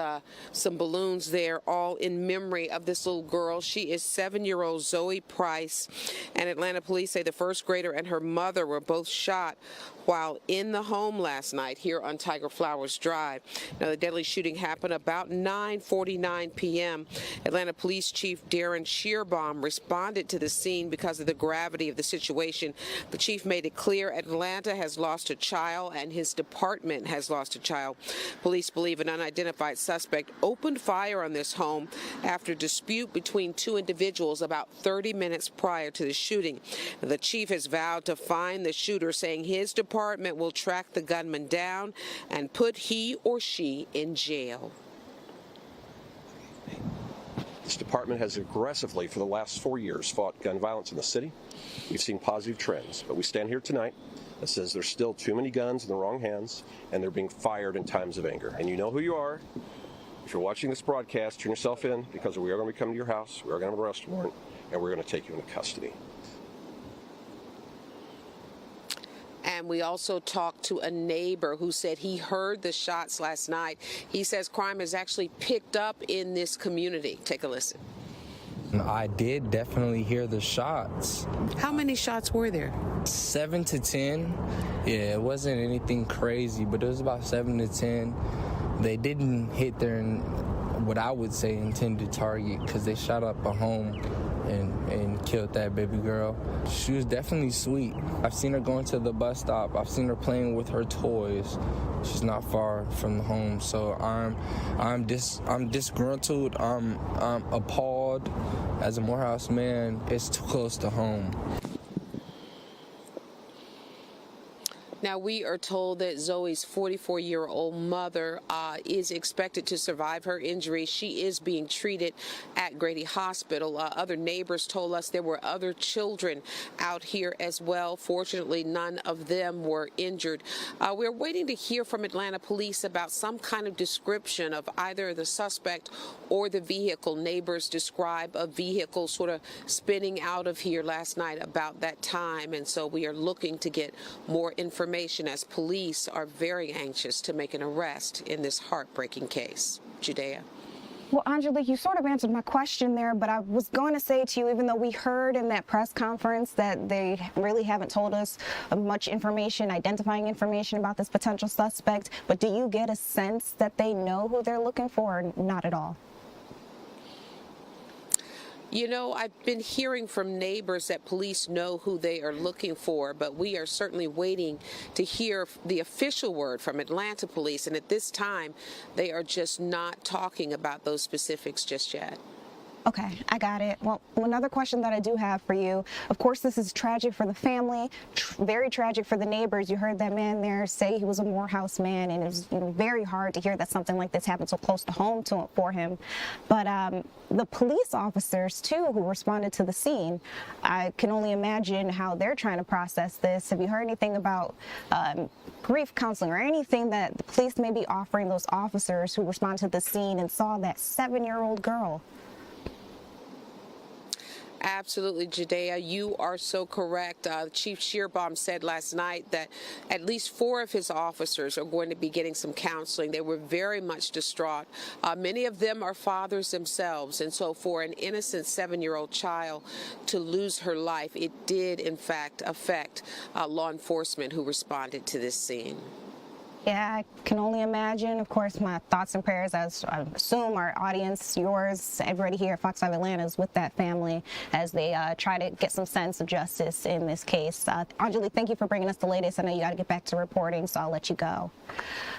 some balloons there, all in memory of this little girl. She is 7-year-old Zoe Price, and Atlanta police say the first grader and her mother were both shot while in the home last night here on Tiger Flowers Drive. Now, the deadly shooting happened about 9:49 p.m. Atlanta Police Chief Darren Shearbaum responded to the scene because of the gravity of the situation. The chief made it clear Atlanta has lost a child and his department has lost a child. Police believe an unidentified suspect opened fire on this home after a dispute between two individuals about 30 minutes prior to the shooting. The chief has vowed to find the shooter, saying his department will track the gunman down and put he or she in jail. This department has aggressively, for the last 4 years, fought gun violence in the city. We've seen positive trends, but we stand here tonight that says there's still too many guns in the wrong hands, and they're being fired in times of anger. And you know who you are. If you're watching this broadcast, turn yourself in, because we are going to be coming to your house, we are going to have an arrest warrant, and we're going to take you into custody. And we also talked to a neighbor who said he heard the shots last night. He says crime has actually picked up in this community. Take a listen. I did definitely hear the shots. How many shots were there? 7 to 10. Yeah, it wasn't anything crazy, but it was about 7 to 10. They didn't hit their, what I would say, intended target, because they shot up a home and killed that baby girl. She was definitely sweet. I've seen her going to the bus stop. I've seen her playing with her toys. She's not far from the home, so I'm disgruntled. I'm appalled. As a Morehouse man, it's too close to home. Now, we are told that Zoe's 44-year-old mother is expected to survive her injuries. She is being treated at Grady Hospital. Other neighbors told us there were other children out here as well. Fortunately, none of them were injured. We're waiting to hear from Atlanta police about some kind of description of either the suspect or the vehicle. Neighbors describe a vehicle sort of spinning out of here last night about that time, and so we are looking to get more information as police are very anxious to make an arrest in this heartbreaking case. Judea. Well, Angelique, you sort of answered my question there, but I was going to say to you, even though we heard in that press conference that they really haven't told us much information, identifying information about this potential suspect, but do you get a sense that they know who they're looking for, or not at all? You know, I've been hearing from neighbors that police know who they are looking for, but we are certainly waiting to hear the official word from Atlanta police. And at this time, they are just not talking about those specifics just yet. Okay, I got it. Well, another question that I do have for you, of course, this is tragic for the family, very tragic for the neighbors. You heard that man there say he was a Morehouse man, and it was very hard to hear that something like this happened so close to home for him. But the police officers, too, who responded to the scene, I can only imagine how they're trying to process this. Have you heard anything about grief counseling or anything that the police may be offering those officers who responded to the scene and saw that 7-year-old girl? Absolutely, Judea. You are so correct. Chief Shearbaum said last night that at least 4 of his officers are going to be getting some counseling. They were very much distraught. Many of them are fathers themselves. And so for an innocent 7-year-old child to lose her life, it did, in fact, affect law enforcement who responded to this scene. Yeah, I can only imagine. Of course, my thoughts and prayers, as I assume our audience, yours, everybody here at Fox 5 Atlanta is with that family as they try to get some sense of justice in this case. Anjali, thank you for bringing us the latest. I know you got to get back to reporting, so I'll let you go.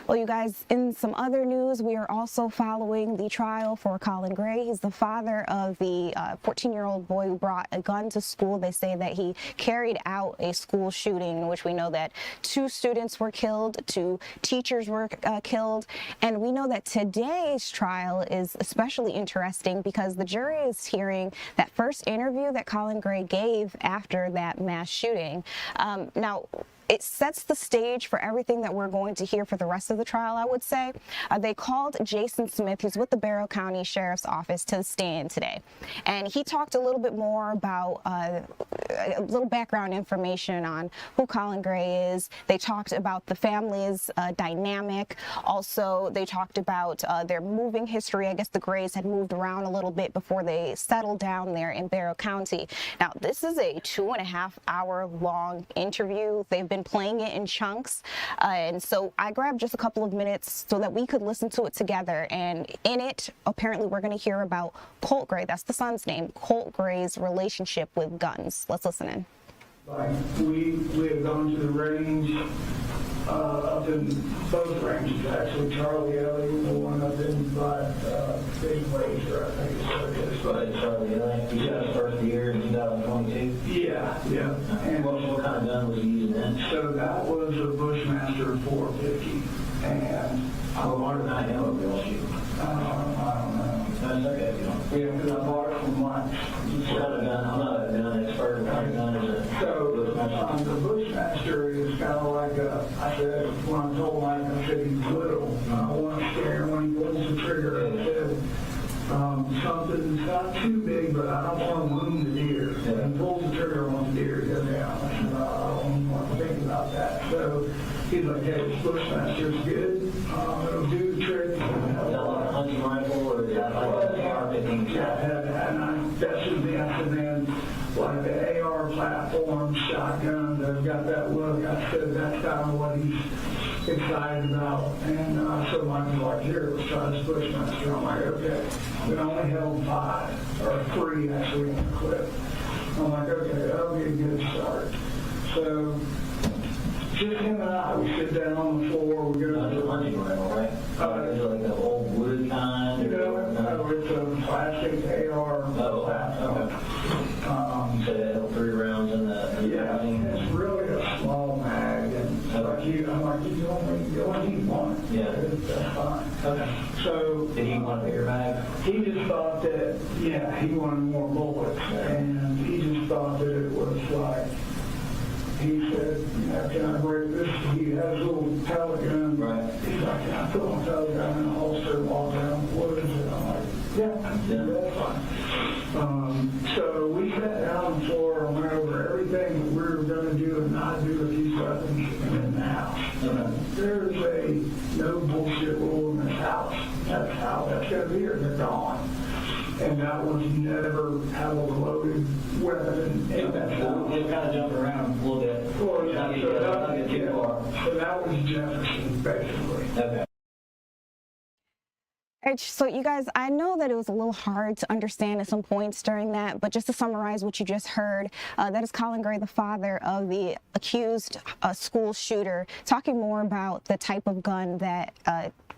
Well, you guys, in some other news, we are also following the trial for Colin Gray. He's the father of the 14-year-old boy who brought a gun to school. They say that he carried out a school shooting in which we know that 2 students were killed, 2 teachers were killed. And we know that today's trial is especially interesting because the jury is hearing that first interview that Colin Gray gave after that mass shooting. Now, it sets the stage for everything that we're going to hear for the rest of the trial, I would say. They called Jason Smith, who's with the Barrow County Sheriff's Office, to the stand today. And he talked a little bit more about a little background information on who Colin Gray is. They talked about the family's dynamic. Also, they talked about their moving history. I guess the Grays had moved around a little bit before they settled down there in Barrow County. Now, this is a 2.5-hour long interview. They've been playing it in chunks, and so I grabbed just a couple of minutes so that we could listen to it together. And in it, apparently, we're going to hear about Colt Gray, that's the son's name, Colt Gray's relationship with guns. Let's listen in. We have gone to the range, up in both ranges actually, Charlie Ellie, the one up in by Big Wazer, I think it's what it is. Charlie Ellie, you got his first year in 2022? Yeah. And what kind of gun was he using then? So that was a Bushmaster 450, and how hard did I know it will shoot? I don't know. That's okay if you don't. Yeah, because I bought it from Mike. What kind of gun? I'm not a gun expert. What kind of gun is it? So the Bushmaster is kind of like I said, when I told Mike, I said he's little. I want to scare him when he pulls the trigger. I said something that's not too big, but I don't want to wound the deer. When he pulls the trigger, I want the deer to go down. I said, I don't want to think about that. So he's like, hey, this Bushmaster's good. It'll do the trick. Is that like a hunting rifle or is that like an AR-15? Yeah, and that's just me. I said, man, like the AR platform, shotgun, they've got that look. I said, that's kind of what he's excited about. And so Mike was like, here, let's try this Bushmaster. I'm like, okay. We only held 5, or 3 actually in the clip. I'm like, okay, that'll be a good start. So just him and I, we sit down on the floor, we go to the hunting rifle, right? Is it like an old wood kind? No, it's a plastic AR platform. So they have 3 rounds in the yeah, it's really a small mag, and I'm like, you only need 1. Yeah. That's fine. Okay. So did he want a bigger mag? He just thought that, yeah, he wanted more bullets, and he just thought that it was like, he said, can I break this? He has a little pellet gun. Right. He's like, can I put my pellet gun in a holster and walk around the woods? And I'm like, yeah, that's fine. So we sat down on the floor and went over everything that we were going to do and not do with these weapons in the house. There's a no bullshit rule in this house. That's how that's going to be, or they're gone. And that was never have a loaded weapon in that house. We're kind of jumping around a little bit. Well, yeah, so that was Jefferson, basically. Okay. All right, so you guys, I know that it was a little hard to understand at some points during that, but just to summarize what you just heard, that is Colin Gray, the father of the accused school shooter, talking more about the type of gun that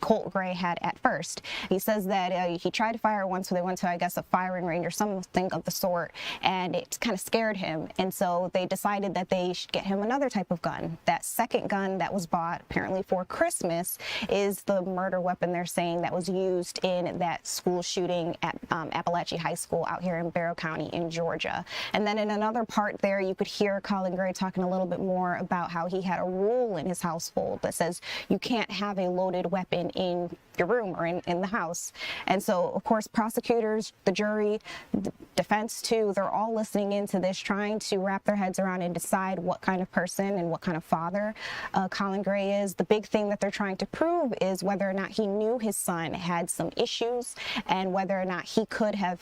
Colt Gray had at first. He says that he tried to fire once, so they went to, I guess, a firing range or something of the sort, and it kind of scared him. And so they decided that they should get him another type of gun. That second gun that was bought apparently for Christmas is the murder weapon they're saying that was used in that school shooting at Apalachee High School out here in Barrow County in Georgia. And then in another part there, you could hear Colin Gray talking a little bit more about how he had a rule in his household that says you can't have a loaded weapon in your room or in the house. And so, of course, prosecutors, the jury, the defense too, they're all listening into this, trying to wrap their heads around and decide what kind of person and what kind of father Colin Gray is. The big thing that they're trying to prove is whether or not he knew his son had some issues and whether or not he could have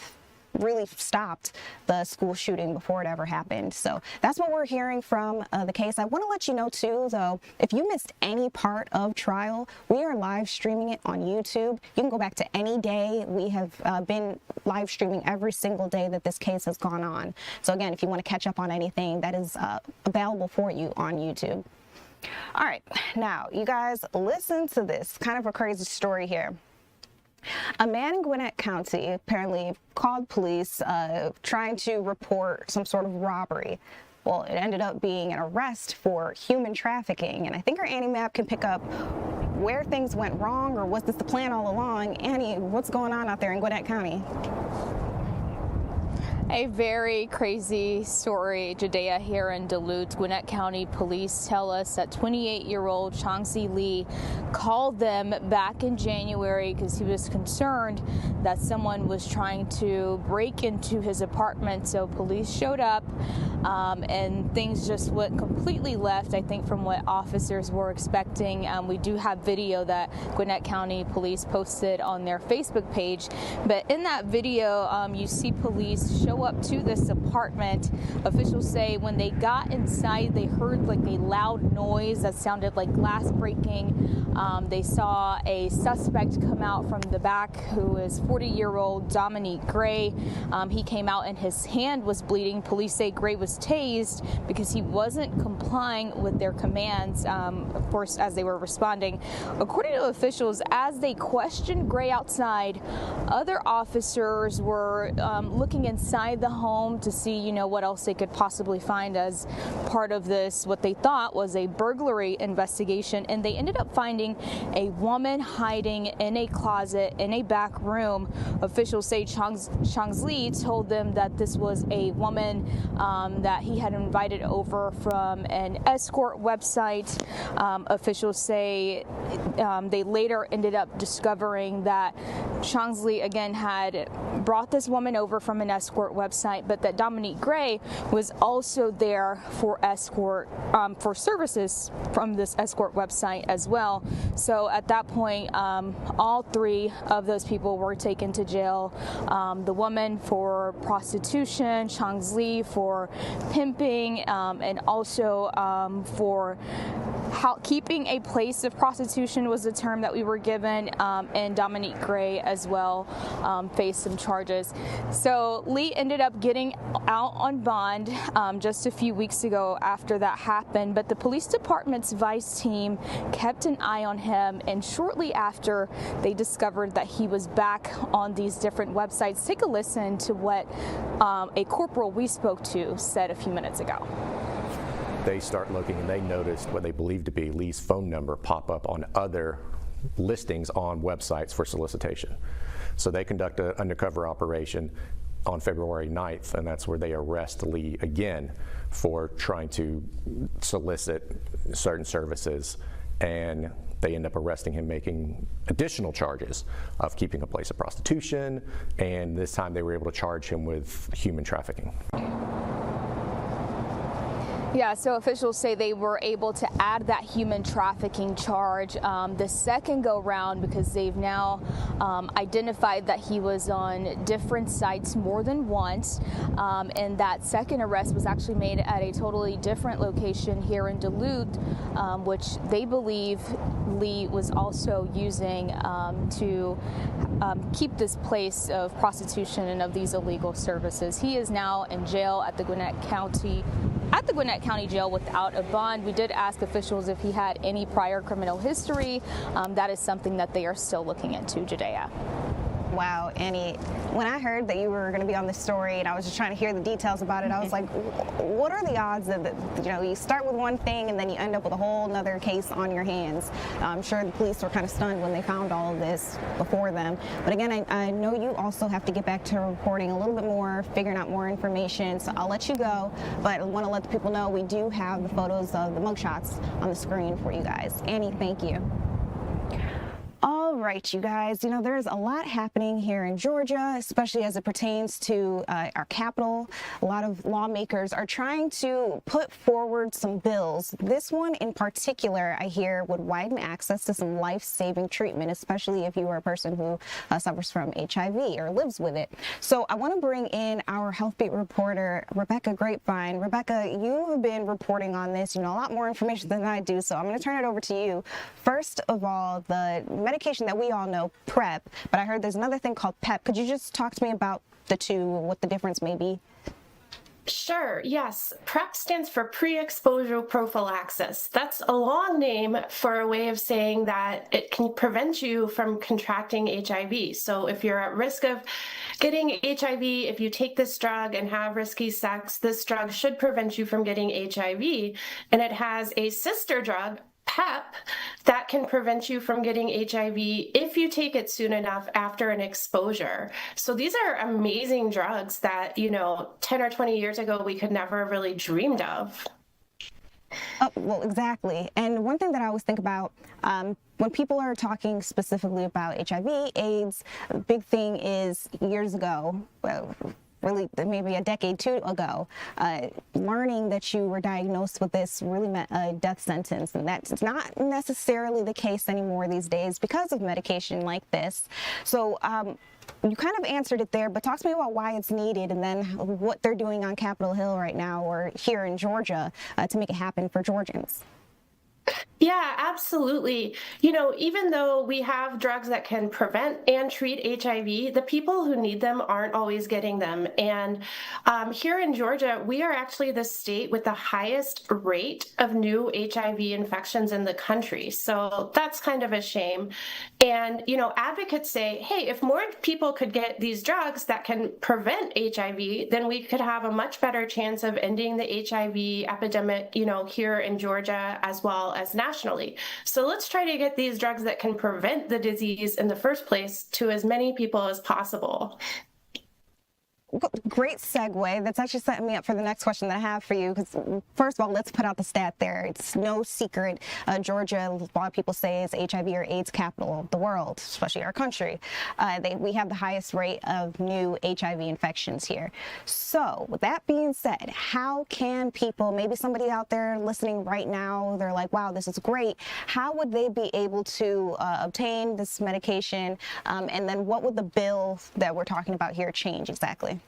really stopped the school shooting before it ever happened. So that's what we're hearing from the case. I want to let you know too, though, if you missed any part of trial, we are live streaming it on YouTube. You can go back to any day. We have been live streaming every single day that this case has gone on. So again, if you want to catch up on anything, that is available for you on YouTube. All right, now you guys listen to this, kind of a crazy story here. A man in Gwinnett County apparently called police trying to report some sort of robbery. Well, it ended up being an arrest for human trafficking. And I think our Annie Map can pick up where things went wrong, or was this the plan all along? Annie, what's going on out there in Gwinnett County? A very crazy story, Judea, here in Duluth. Gwinnett County police tell us that 28-year-old Changzi Lee called them back in January because he was concerned that someone was trying to break into his apartment. So police showed up and things just went completely left, I think, from what officers were expecting. We do have video that Gwinnett County police posted on their Facebook page. But in that video, you see police show up to this apartment. Officials say when they got inside, they heard like a loud noise that sounded like glass breaking. They saw a suspect come out from the back who is 40-year-old Dominique Gray. He came out and his hand was bleeding. Police say Gray was tased because he wasn't complying with their commands, of course, as they were responding. According to officials, as they questioned Gray outside, other officers were looking inside the home to see, you know, what else they could possibly find as part of this, what they thought was a burglary investigation. And they ended up finding a woman hiding in a closet in a back room. Officials say Changzi Lee told them that this was a woman that he had invited over from an escort website. Officials say they later ended up discovering that Changzi Lee again had brought this woman over from an escort website, but that Dominique Gray was also there for escort for services from this escort website as well. So at that point, all three of those people were taken to jail. The woman for prostitution, Changzi Lee for pimping, and also for keeping a place of prostitution was the term that we were given, and Dominique Gray as well faced some charges. So Lee ended up getting out on bond just a few weeks ago after that happened, but the police department's vice team kept an eye on him, and shortly after they discovered that he was back on these different websites. Take a listen to what a corporal we spoke to said a few minutes ago. They start looking and they noticed what they believed to be Lee's phone number pop up on other listings on websites for solicitation. So they conduct an undercover operation on February 9th, and that's where they arrest Lee again for trying to solicit certain services, and they end up arresting him, making additional charges of keeping a place of prostitution, and this time they were able to charge him with human trafficking. Yeah, so officials say they were able to add that human trafficking charge the second go round because they've now identified that he was on different sites more than once, and that second arrest was actually made at a totally different location here in Duluth, which they believe Lee was also using to keep this place of prostitution and of these illegal services. He is now in jail at the Gwinnett Gwinnett County Jail without a bond. We did ask officials if he had any prior criminal history. That is something that they are still looking into, Judea. Wow, Annie, when I heard that you were going to be on this story and I was just trying to hear the details about it, I was like, what are the odds that, you start with one thing and then you end up with a whole nother case on your hands? I'm sure the police were kind of stunned when they found all of this before them. But again, I know you also have to get back to reporting a little bit more, figuring out more information, so I'll let you go. But I want to let the people know we do have the photos of the mugshots on the screen for you guys. Annie, thank you. All right, you guys, there's a lot happening here in Georgia, especially as it pertains to our capital. A lot of lawmakers are trying to put forward some bills. This one in particular, I hear, would widen access to some life-saving treatment, especially if you are a person who suffers from HIV or lives with it. So I want to bring in our Health Beat reporter, Rebecca Grapevine. Rebecca, you have been reporting on this, a lot more information than I do, so I'm going to turn it over to you. First of all, the medication that we all know, PrEP, but I heard there's another thing called PEP. Could you just talk to me about the two, what the difference may be? Sure, yes. PrEP stands for pre-exposure prophylaxis. That's a long name for a way of saying that it can prevent you from contracting HIV. So if you're at risk of getting HIV, if you take this drug and have risky sex, this drug should prevent you from getting HIV. And it has a sister drug, PEP, that can prevent you from getting HIV if you take it soon enough after an exposure. So these are amazing drugs that, 10 or 20 years ago, we could never really dreamed of. Oh, well, exactly. And one thing that I always think about when people are talking specifically about HIV, AIDS, a big thing is years ago, really maybe a decade, two ago, learning that you were diagnosed with this really meant a death sentence. And that's not necessarily the case anymore these days because of medication like this. So you kind of answered it there, but talk to me about why it's needed and then what they're doing on Capitol Hill right now or here in Georgia to make it happen for Georgians. Yeah, absolutely. Even though we have drugs that can prevent and treat HIV, the people who need them aren't always getting them. And here in Georgia, we are actually the state with the highest rate of new HIV infections in the country. So that's kind of a shame. And, advocates say, hey, if more people could get these drugs that can prevent HIV, then we could have a much better chance of ending the HIV epidemic, here in Georgia as well as nationally. So let's try to get these drugs that can prevent the disease in the first place to as many people as possible. Great segue. That's actually setting me up for the next question that I have for you. Because first of all, let's put out the stat there. It's no secret. Georgia, a lot of people say, is HIV or AIDS capital of the world, especially our country. We have the highest rate of new HIV infections here. So with that being said, how can people, maybe somebody out there listening right now, they're like, wow, this is great. How would they be able to obtain this medication? And then what would the bill that we're talking about here change exactly?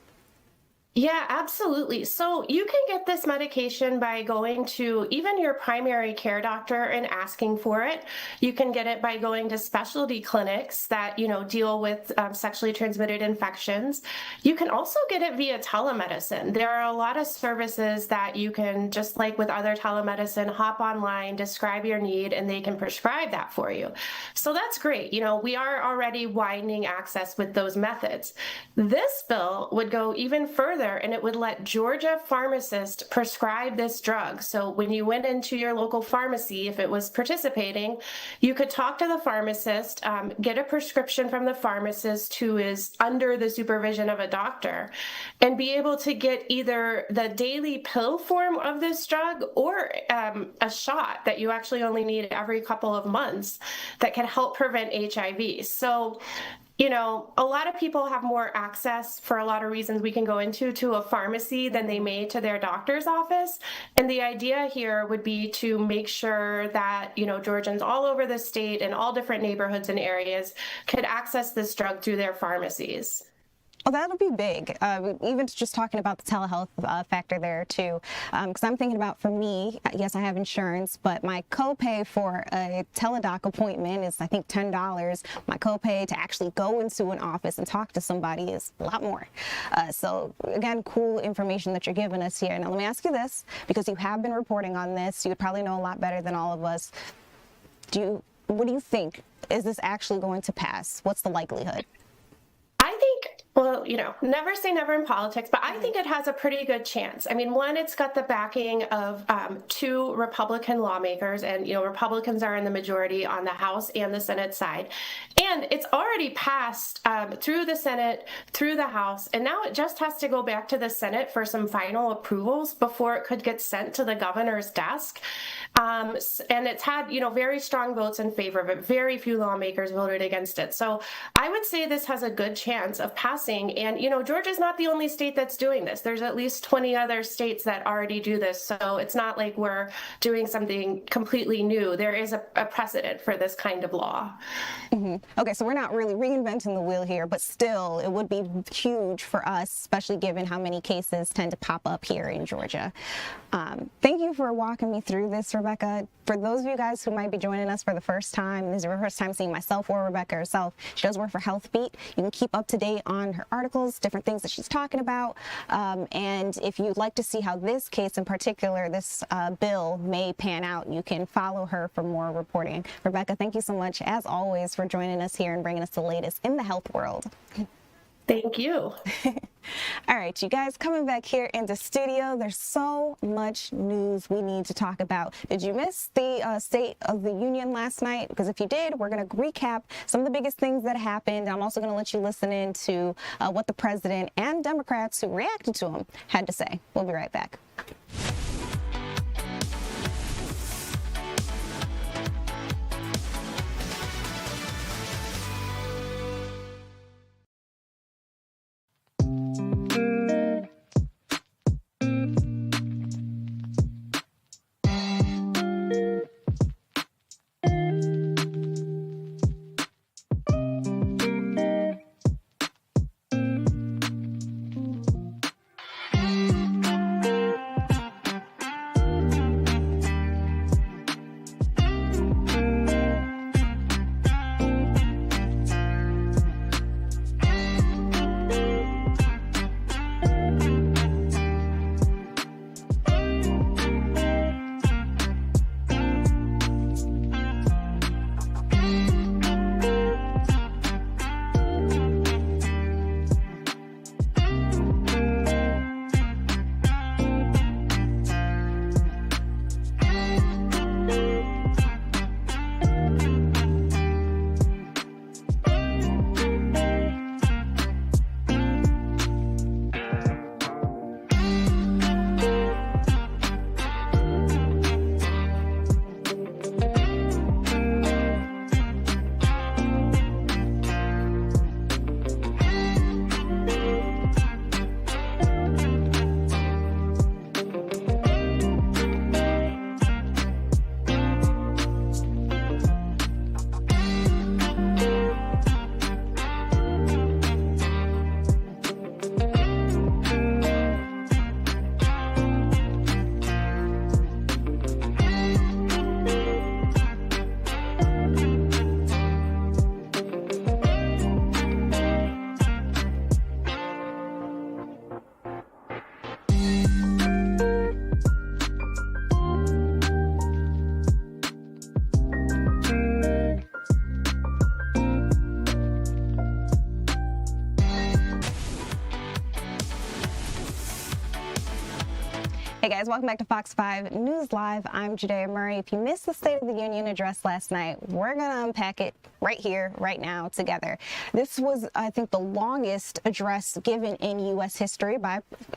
Yeah, absolutely. So you can get this medication by going to even your primary care doctor and asking for it. You can get it by going to specialty clinics that, deal with sexually transmitted infections. You can also get it via telemedicine. There are a lot of services that you can, just like with other telemedicine, hop online, describe your need, and they can prescribe that for you. So that's great. We are already widening access with those methods. This bill would go even further, and it would let Georgia pharmacists prescribe this drug. So when you went into your local pharmacy, if it was participating, you could talk to the pharmacist, get a prescription from the pharmacist who is under the supervision of a doctor, and be able to get either the daily pill form of this drug or a shot that you actually only need every couple of months that can help prevent HIV. So a lot of people have more access, for a lot of reasons we can go into, to a pharmacy than they may to their doctor's office. And the idea here would be to make sure that, Georgians all over the state and all different neighborhoods and areas could access this drug through their pharmacies. Oh, that'll be big. Even just talking about the telehealth factor there too, because I'm thinking about, for me, yes, I have insurance, but my copay for a teledoc appointment is, I think, $10. My copay to actually go into an office and talk to somebody is a lot more. So again, cool information that you're giving us here. Now let me ask you this, because you have been reporting on this, you would probably know a lot better than all of us. What do you think? Is this actually going to pass? What's the likelihood? I think, well, never say never in politics, but I think it has a pretty good chance. I mean, one, it's got the backing of 2 Republican lawmakers, and, Republicans are in the majority on the House and the Senate side. And it's already passed through the Senate, through the House, and now it just has to go back to the Senate for some final approvals before it could get sent to the governor's desk. And it's had, very strong votes in favor of it. Very few lawmakers voted against it. So I would say this has a good chance of passing. And, Georgia's not the only state that's doing this. There's at least 20 other states that already do this. So it's not like we're doing something completely new. There is a precedent for this kind of law. Mm-hmm. Okay, so we're not really reinventing the wheel here, but still it would be huge for us, especially given how many cases tend to pop up here in Georgia. Thank you for walking me through this, Rebecca. For those of you guys who might be joining us for the first time, this is your first time seeing myself or Rebecca herself. She does work for Health Beat. You can keep up to date on her articles, different things that she's talking about. And if you'd like to see how this case in particular, this bill may pan out, you can follow her for more reporting. Rebecca, thank you so much, as always, for joining us here and bringing us the latest in the health world. Thank you. All right, you guys, coming back here in the studio, there's so much news we need to talk about. Did you miss the State of the Union last night? Because if you did, we're going to recap some of the biggest things that happened. I'm also going to let you listen in to what the president and Democrats who reacted to him had to say. We'll be right back. Hey guys, welcome back to Fox 5 News Live. I'm Judea Murray. If you missed the State of the Union address last night, we're going to unpack it right here, right now, together. This was, I think, the longest address given in U.S. history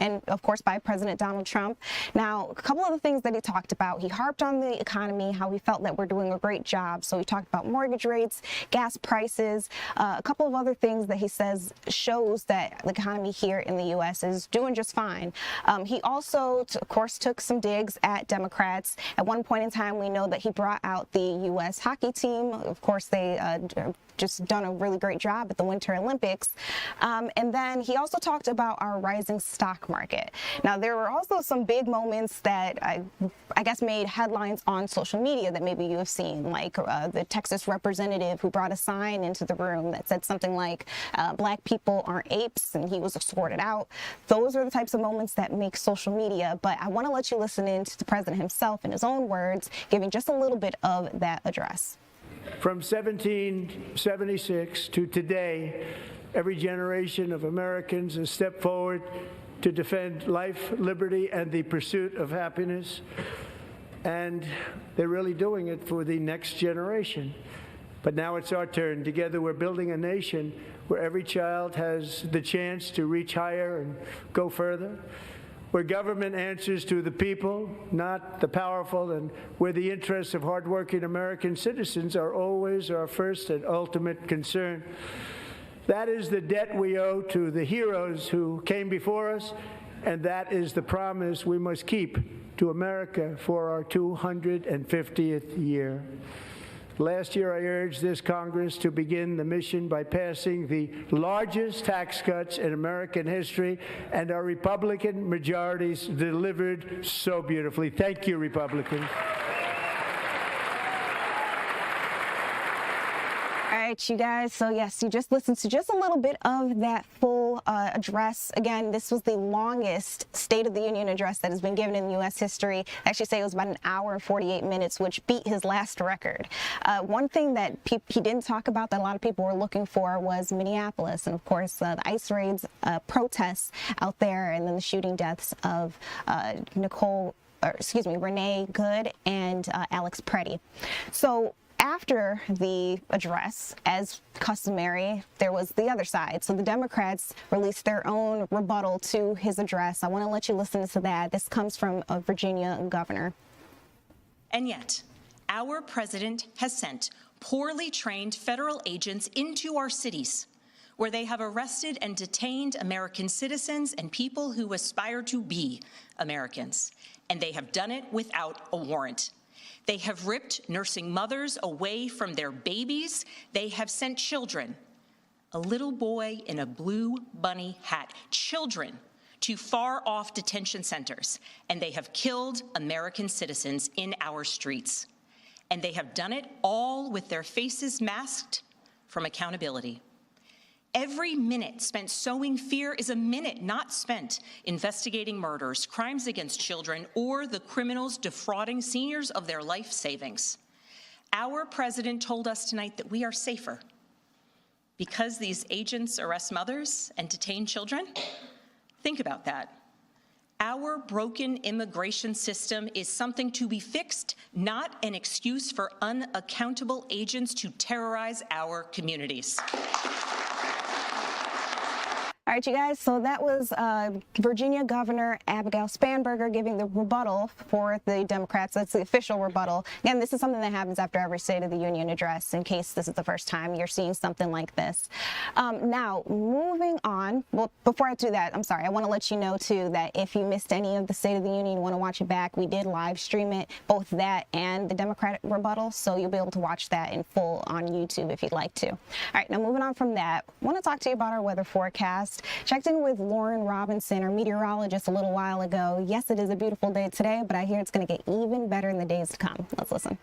and of course, by President Donald Trump. Now, a couple of the things that he talked about, he harped on the economy, how he felt that we're doing a great job. So he talked about mortgage rates, gas prices, a couple of other things that he says shows that the economy here in the U.S. is doing just fine. He also, course, took some digs at Democrats. At one point in time, we know that he brought out the U.S. hockey team. Of course, they just done a really great job at the Winter Olympics. And then he also talked about our rising stock market. Now, there were also some big moments that I guess made headlines on social media that maybe you have seen, like the Texas representative who brought a sign into the room that said something like, black people aren't apes, and he was escorted out. Those are the types of moments that make social media. But I want to let you listen in to the president himself in his own words, giving just a little bit of that address. From 1776 to today, every generation of Americans has stepped forward to defend life, liberty, and the pursuit of happiness. And they're really doing it for the next generation. But now it's our turn. Together we're building a nation where every child has the chance to reach higher and go further, where government answers to the people, not the powerful, and where the interests of hardworking American citizens are always our first and ultimate concern. That is the debt we owe to the heroes who came before us, and that is the promise we must keep to America for our 250th year. Last year, I urged this Congress to begin the mission by passing the largest tax cuts in American history, and our Republican majorities delivered so beautifully. Thank you, Republicans. All right, you guys. So yes, you just listened to just a little bit of that full address. Again, this was the longest State of the Union address that has been given in U.S. history. I actually say it was about an hour and 48 minutes, which beat his last record. One thing that he didn't talk about that a lot of people were looking for was Minneapolis, and of course the ICE raids, protests out there, and then the shooting deaths of Renee Good and Alex Preddy. So after the address, as customary, there was the other side. So the Democrats released their own rebuttal to his address. I want to let you listen to that. This comes from a Virginia governor. And yet, our president has sent poorly trained federal agents into our cities, where they have arrested and detained American citizens and people who aspire to be Americans. And they have done it without a warrant. They have ripped nursing mothers away from their babies. They have sent children, a little boy in a blue bunny hat, children to far-off detention centers, and they have killed American citizens in our streets. And they have done it all with their faces masked from accountability. Every minute spent sowing fear is a minute not spent investigating murders, crimes against children, or the criminals defrauding seniors of their life savings. Our president told us tonight that we are safer because these agents arrest mothers and detain children. Think about that. Our broken immigration system is something to be fixed, not an excuse for unaccountable agents to terrorize our communities. All right, you guys, so that was Virginia Governor Abigail Spanberger giving the rebuttal for the Democrats. That's the official rebuttal. Again, this is something that happens after every State of the Union address, in case this is the first time you're seeing something like this. Now, moving on, well, before I do that, I'm sorry, I want to let you know, too, that if you missed any of the State of the Union, you want to watch it back, we did live stream it, both that and the Democratic rebuttal, so you'll be able to watch that in full on YouTube if you'd like to. All right, now moving on from that, I want to talk to you about our weather forecast. Checked in with Lauren Robinson, our meteorologist, a little while ago. Yes, it is a beautiful day today, but I hear it's going to get even better in the days to come. Let's listen.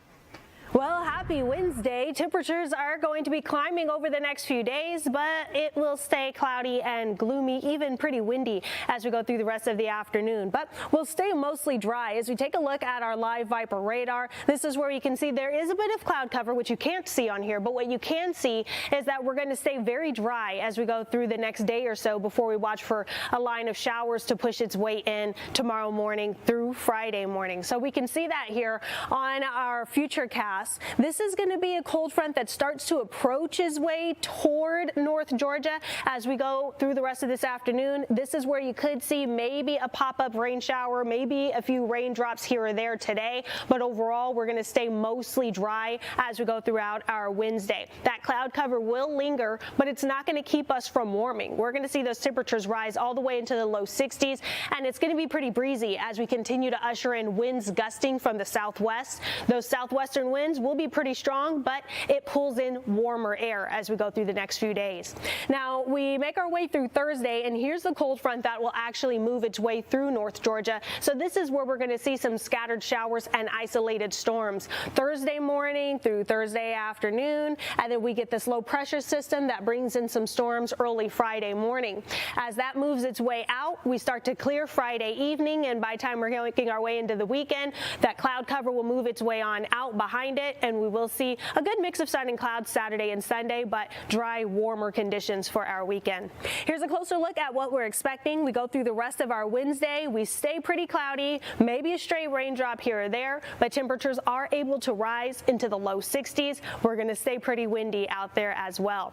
Well, happy Wednesday. Temperatures are going to be climbing over the next few days, but it will stay cloudy and gloomy, even pretty windy as we go through the rest of the afternoon. But we'll stay mostly dry. As we take a look at our live Viper radar, this is where you can see there is a bit of cloud cover, which you can't see on here, but what you can see is that we're going to stay very dry as we go through the next day or so before we watch for a line of showers to push its way in tomorrow morning through Friday morning. So we can see that here on our future cast. forecast, this is going to be a cold front that starts to approach its way toward North Georgia as we go through the rest of this afternoon. This is where you could see maybe a pop-up rain shower, maybe a few raindrops here or there today, but overall we're going to stay mostly dry as we go throughout our Wednesday. That cloud cover will linger, but it's not going to keep us from warming. We're going to see those temperatures rise all the way into the low 60s, and it's going to be pretty breezy as we continue to usher in winds gusting from the southwest. Those southwestern winds will be pretty strong, but it pulls in warmer air as we go through the next few days. Now, we make our way through Thursday, and here's the cold front that will actually move its way through North Georgia. So this is where we're going to see some scattered showers and isolated storms Thursday morning through Thursday afternoon, and then we get this low pressure system that brings in some storms early Friday morning. As that moves its way out, we start to clear Friday evening, and by the time we're making our way into the weekend, that cloud cover will move its way on out behind it, and we will see a good mix of sun and clouds Saturday and Sunday, but dry, warmer conditions for our weekend. Here's a closer look at what we're expecting. We go through the rest of our Wednesday. We stay pretty cloudy, maybe a stray raindrop here or there, but temperatures are able to rise into the low 60s. We're going to stay pretty windy out there as well.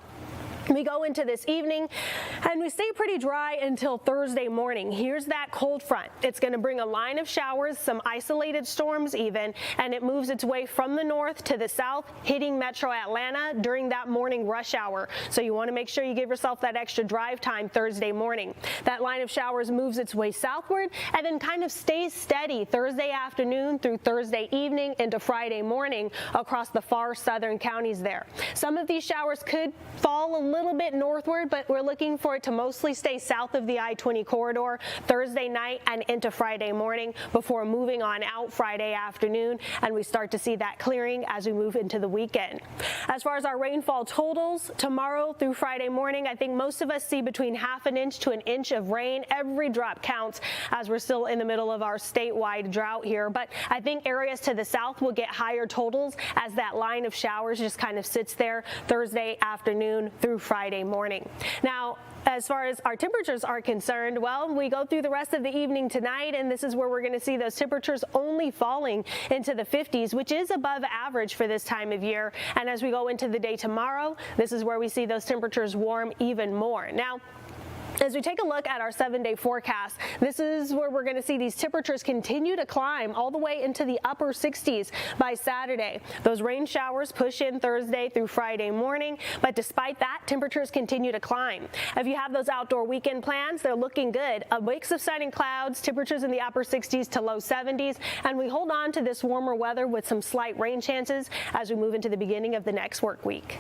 We go into this evening and we stay pretty dry until Thursday morning. Here's that cold front. It's going to bring a line of showers, some isolated storms even, and it moves its way from the north to the south, hitting metro Atlanta during that morning rush hour. So you want to make sure you give yourself that extra drive time Thursday morning. That line of showers moves its way southward and then kind of stays steady Thursday afternoon through Thursday evening into Friday morning across the far southern counties there. Some of these showers could fall a little bit northward, but we're looking for it to mostly stay south of the I-20 corridor Thursday night and into Friday morning before moving on out Friday afternoon, and we start to see that clearing as we move into the weekend. As far as our rainfall totals, tomorrow through Friday morning, I think most of us see between ½ an inch to an inch of rain. Every drop counts as we're still in the middle of our statewide drought here, but I think areas to the south will get higher totals as that line of showers just kind of sits there Thursday afternoon through Friday morning. Now, as far as our temperatures are concerned, well, we go through the rest of the evening tonight, and this is where we're going to see those temperatures only falling into the 50s, which is above average for this time of year. And as we go into the day tomorrow, this is where we see those temperatures warm even more. Now, as we take a look at our 7-day forecast, this is where we're going to see these temperatures continue to climb all the way into the upper 60s by Saturday. Those rain showers push in Thursday through Friday morning, but despite that, temperatures continue to climb. If you have those outdoor weekend plans, they're looking good. A mix of sun and clouds, temperatures in the upper 60s to low 70s, and we hold on to this warmer weather with some slight rain chances as we move into the beginning of the next work week.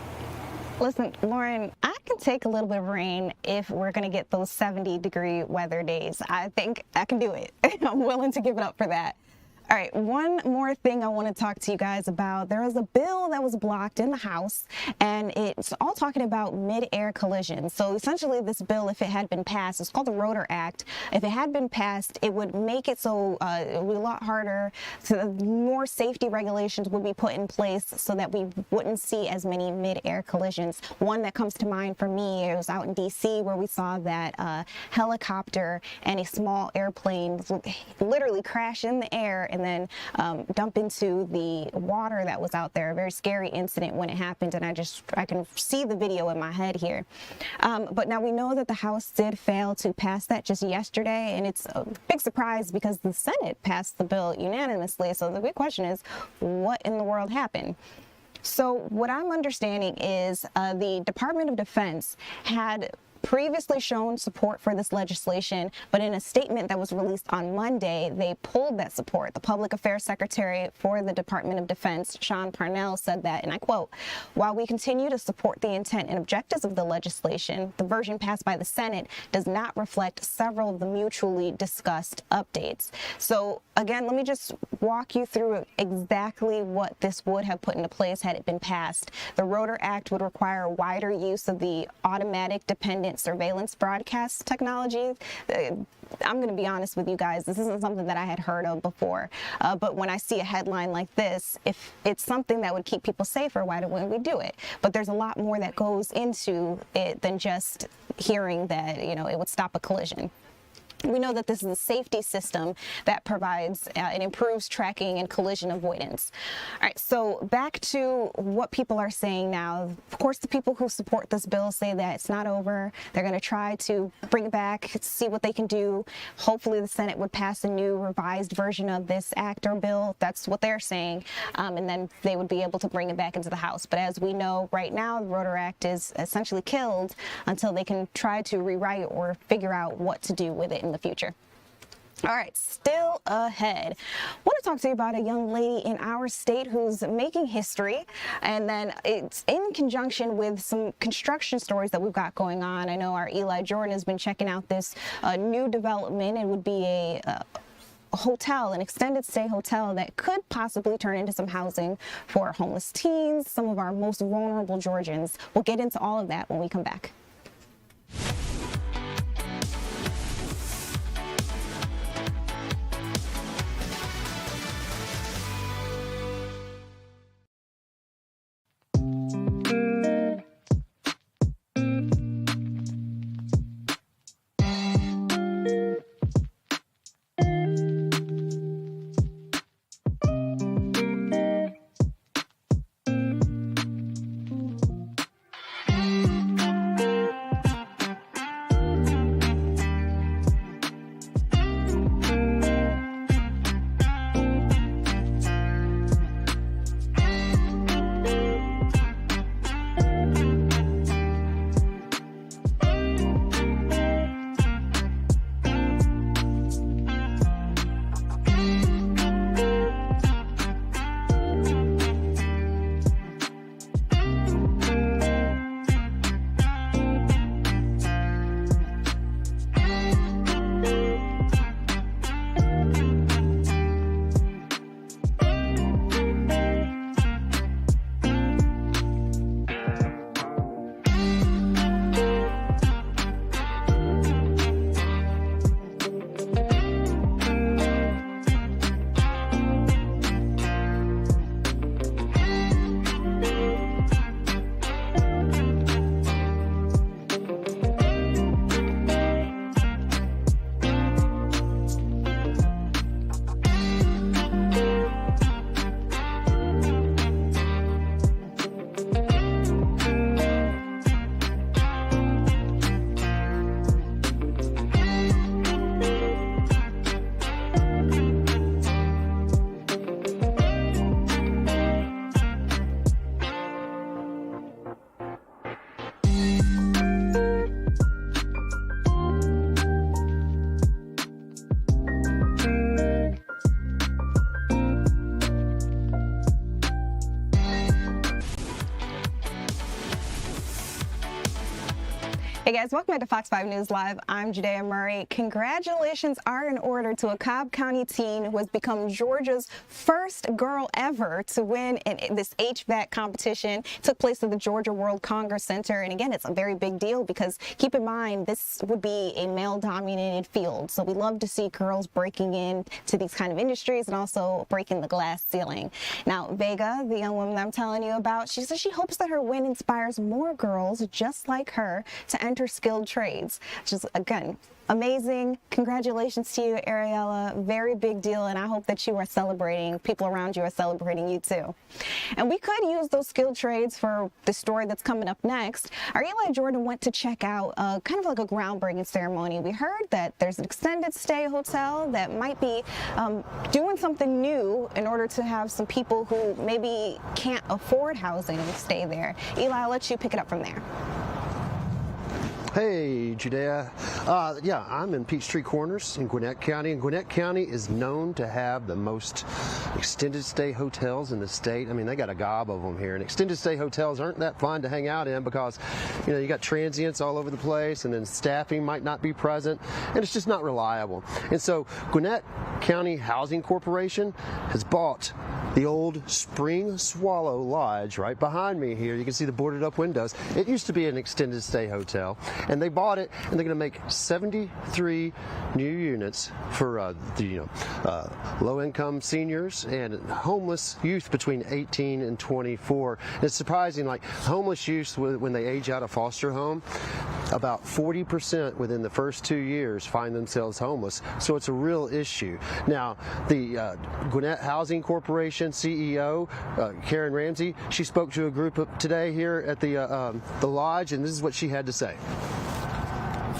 Listen, Lauren, I can take a little bit of rain if we're going to get those 70-degree weather days. I think I can do it. I'm willing to give it up for that. All right, one more thing I want to talk to you guys about. There was a bill that was blocked in the House, and it's all talking about mid-air collisions. So essentially this bill, if it had been passed, it's called the Rotor Act. If it had been passed, it would make it so it would be a lot harder, so more safety regulations would be put in place so that we wouldn't see as many mid-air collisions. One that comes to mind for me, it was out in D.C. where we saw that helicopter and a small airplane literally crash in the air and then dump into the water that was out there. A very scary incident when it happened, and I can see the video in my head here. But now we know that the House did fail to pass that just yesterday, and it's a big surprise because the Senate passed the bill unanimously. So the big question is, what in the world happened? So what I'm understanding is the Department of Defense had previously shown support for this legislation, but in a statement that was released on Monday, they pulled that support. The Public Affairs Secretary for the Department of Defense, Sean Parnell, said that, and I quote, "While we continue to support the intent and objectives of the legislation, the version passed by the Senate does not reflect several of the mutually discussed updates." So again, let me just walk you through exactly what this would have put into place had it been passed. The Rotor Act would require wider use of the automatic dependent surveillance broadcast technology. I'm going to be honest with you guys, this isn't something that I had heard of before. But when I see a headline like this, if it's something that would keep people safer, why wouldn't we do it? But there's a lot more that goes into it than just hearing that, you know, it would stop a collision. We know that this is a safety system that provides and improves tracking and collision avoidance. All right, so back to what people are saying now. Of course, the people who support this bill say that it's not over. They're going to try to bring it back, see what they can do. Hopefully the Senate would pass a new revised version of this act or bill. That's what they're saying. And then they would be able to bring it back into the House. But as we know right now, the Rotor Act is essentially killed until they can try to rewrite or figure out what to do with it in the future. All right, still ahead. I want to talk to you about a young lady in our state who's making history, and then it's in conjunction with some construction stories that we've got going on. I know our Eli Jordan has been checking out this new development. It would be a hotel, an extended stay hotel that could possibly turn into some housing for homeless teens, some of our most vulnerable Georgians. We'll get into all of that when we come back. Hey guys, welcome back to Fox 5 News Live. I'm Judea Murray. Congratulations are in order to a Cobb County teen who has become Georgia's first girl ever to win in this HVAC competition. It took place at the Georgia World Congress Center. And again, it's a very big deal because keep in mind, this would be a male-dominated field. So we love to see girls breaking into these kind of industries and also breaking the glass ceiling. Now, Vega, the young woman I'm telling you about, she says she hopes that her win inspires more girls just like her to enter skilled trades, which is, again, amazing. Congratulations to you, Ariella. Very big deal, and I hope that you are celebrating, people around you are celebrating you too. And we could use those skilled trades for the story that's coming up next. Our Eli Jordan went to check out kind of like a groundbreaking ceremony. We heard that there's an extended stay hotel that might be doing something new in order to have some people who maybe can't afford housing stay there. Eli, I'll let you pick it up from there. Hey, Judea. Yeah, I'm in Peachtree Corners in Gwinnett County, and Gwinnett County is known to have the most extended stay hotels in the state. I mean, they got a gob of them here, and extended stay hotels aren't that fun to hang out in because, you know, you got transients all over the place, and then staffing might not be present, and it's just not reliable. And so Gwinnett County Housing Corporation has bought the old Spring Swallow Lodge right behind me here. You can see the boarded up windows. It used to be an extended stay hotel, and they bought it, and they're going to make 73 new units for low-income seniors and homeless youth between 18 and 24. And it's surprising, like homeless youth when they age out of foster home, about 40% within the first 2 years find themselves homeless. So it's a real issue. Now, the Gwinnett Housing Corporation CEO, Karen Ramsey, she spoke to a group today here at the lodge, and this is what she had to say.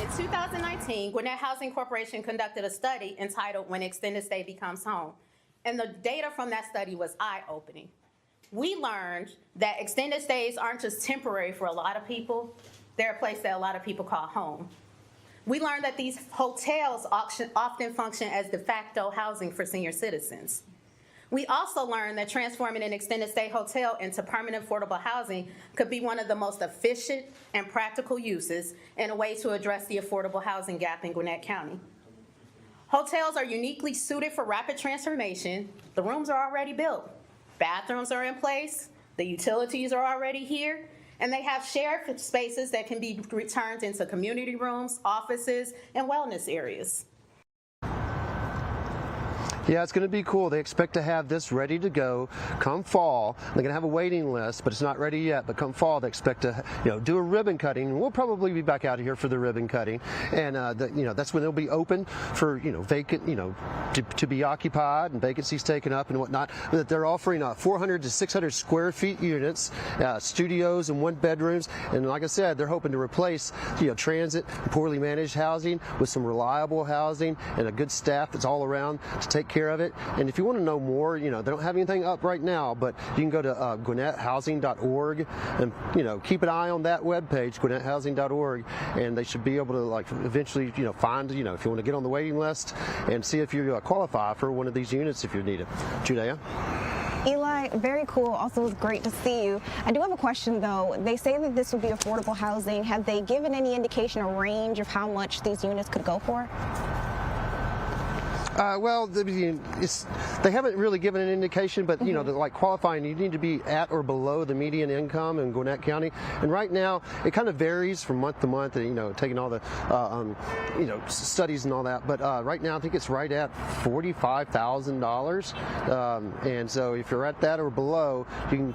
In 2019, Gwinnett Housing Corporation conducted a study entitled When Extended Stay Becomes Home. And the data from that study was eye-opening. We learned that extended stays aren't just temporary for a lot of people. They're a place that a lot of people call home. We learned that these hotels often function as de facto housing for senior citizens. We also learned that transforming an extended stay hotel into permanent affordable housing could be one of the most efficient and practical uses and a way to address the affordable housing gap in Gwinnett County. Hotels are uniquely suited for rapid transformation. The rooms are already built. Bathrooms are in place. The utilities are already here. And they have shared spaces that can be returned into community rooms, offices, and wellness areas. Yeah, it's going to be cool. They expect to have this ready to go come fall. They're going to have a waiting list, but it's not ready yet. But come fall, they expect to, do a ribbon cutting. We'll probably be back out here for the ribbon cutting, and that's when they'll be open for vacant, to be occupied and vacancies taken up and whatnot. That they're offering 400 to 600 square feet units, studios and one bedrooms, and like I said, they're hoping to replace transit, poorly managed housing with some reliable housing and a good staff that's all around to take care of it. And if you want to know more, they don't have anything up right now, but you can go to GwinnettHousing.org and keep an eye on that webpage, GwinnettHousing.org, and they should be able to eventually find if you want to get on the waiting list and see if you qualify for one of these units if you need it. Judea? Eli, very cool. Also, it's great to see you. I do have a question, though. They say that this would be affordable housing. Have they given any indication or range of how much these units could go for? Well, they haven't really given an indication, but like qualifying, you need to be at or below the median income in Gwinnett County. And right now, it kind of varies from month to month. Taking all the studies and all that. But right now, I think it's right at $45,000. And so, if you're at that or below, you can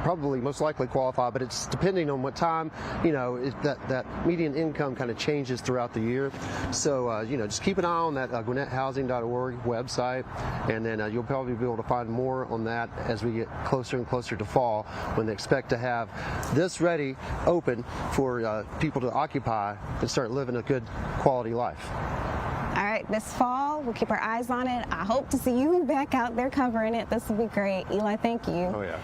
probably most likely qualify. But it's depending on what time. That median income kind of changes throughout the year. So just keep an eye on that GwinnettHousing.org website, and then you'll probably be able to find more on that as we get closer and closer to fall, when they expect to have this ready, open for people to occupy and start living a good quality life. All right, this fall, we'll keep our eyes on it. I hope to see you back out there covering it. This will be great. Eli, thank you. Oh, yeah.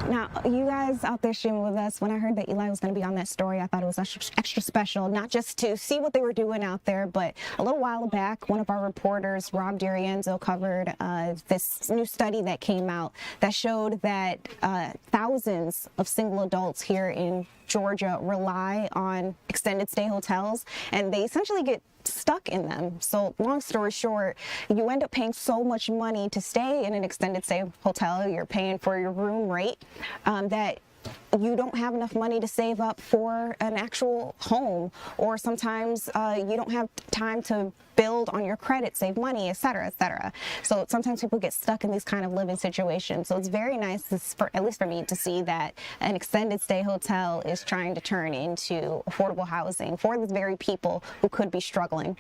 Now, you guys out there streaming with us, when I heard that Eli was going to be on that story, I thought it was extra special, not just to see what they were doing out there, but a little while back, one of our reporters, Rob D'Arienzo, covered this new study that came out that showed that thousands of single adults here in Georgia rely on extended stay hotels, and they essentially get stuck in them. So long story short, you end up paying so much money to stay in an extended stay hotel. You're paying for your room rate that you don't have enough money to save up for an actual home, or sometimes you don't have time to build on your credit, save money, et cetera, et cetera. So sometimes people get stuck in these kind of living situations. So it's very nice, at least for me, to see that an extended stay hotel is trying to turn into affordable housing for the very people who could be struggling.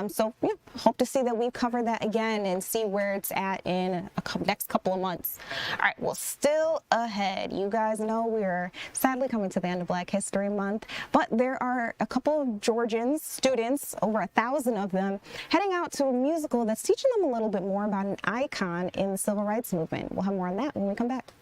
So yeah, hope to see that we cover that again and see where it's at in next couple of months. All right, well, still ahead. You guys know we're sadly coming to the end of Black History Month, but there are a couple of Georgians, students, over 1,000 of them, heading out to a musical that's teaching them a little bit more about an icon in the civil rights movement. We'll have more on that when we come back.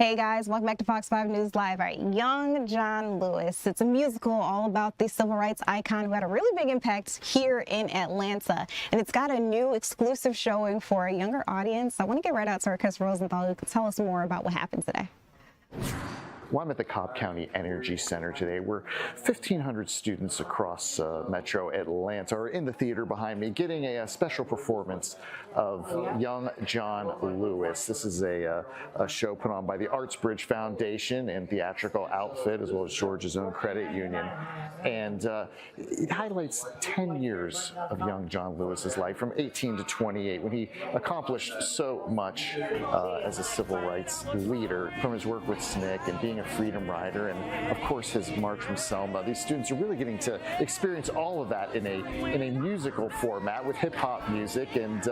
Hey guys, welcome back to Fox 5 News Live. All right, Young John Lewis. It's a musical all about the civil rights icon who had a really big impact here in Atlanta. And it's got a new exclusive showing for a younger audience. I want to get right out to our Chris Rosenthal, who can tell us more about what happened today. Well, I'm at the Cobb County Energy Center today, where 1,500 students across Metro Atlanta are in the theater behind me, getting a special performance of Young John Lewis. This is a show put on by the Artsbridge Foundation and Theatrical Outfit, as well as Georgia's own credit union. And it highlights 10 years of young John Lewis's life, from 18 to 28, when he accomplished so much as a civil rights leader, from his work with SNCC and being a freedom rider, and of course his March from Selma. These students are really getting to experience all of that in a musical format with hip-hop music, and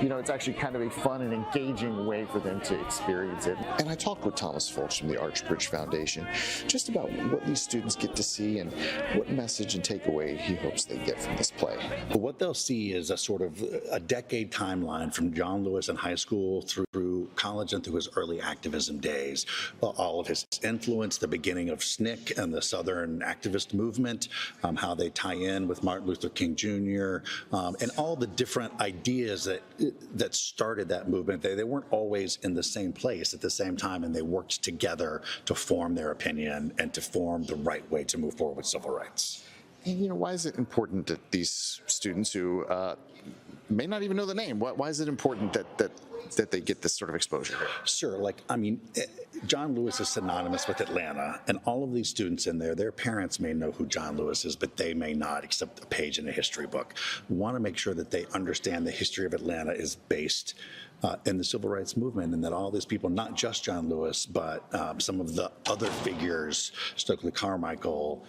you know, it's actually kind of a fun and engaging way for them to experience it. And I talked with Thomas Fulch from the Artsbridge Foundation just about what these students get to see and what message and takeaway he hopes they get from this play. But what they'll see is a sort of a decade timeline from John Lewis in high school through college and through his early activism days. All of his influence, the beginning of SNCC and the Southern activist movement, how they tie in with Martin Luther King Jr., and all the different ideas that started that movement. They weren't always in the same place at the same time, and they worked together to form their opinion and to form the right way to move forward with civil rights. And, you know, why is it important that these students who may not even know the name, why is it important that they get this sort of exposure? Sure. Like, I mean, John Lewis is synonymous with Atlanta, and all of these students in there, their parents may know who John Lewis is, but they may not, except a page in a history book. We want to make sure that they understand the history of Atlanta is based in the civil rights movement, and that all these people, not just John Lewis, but some of the other figures, Stokely Carmichael,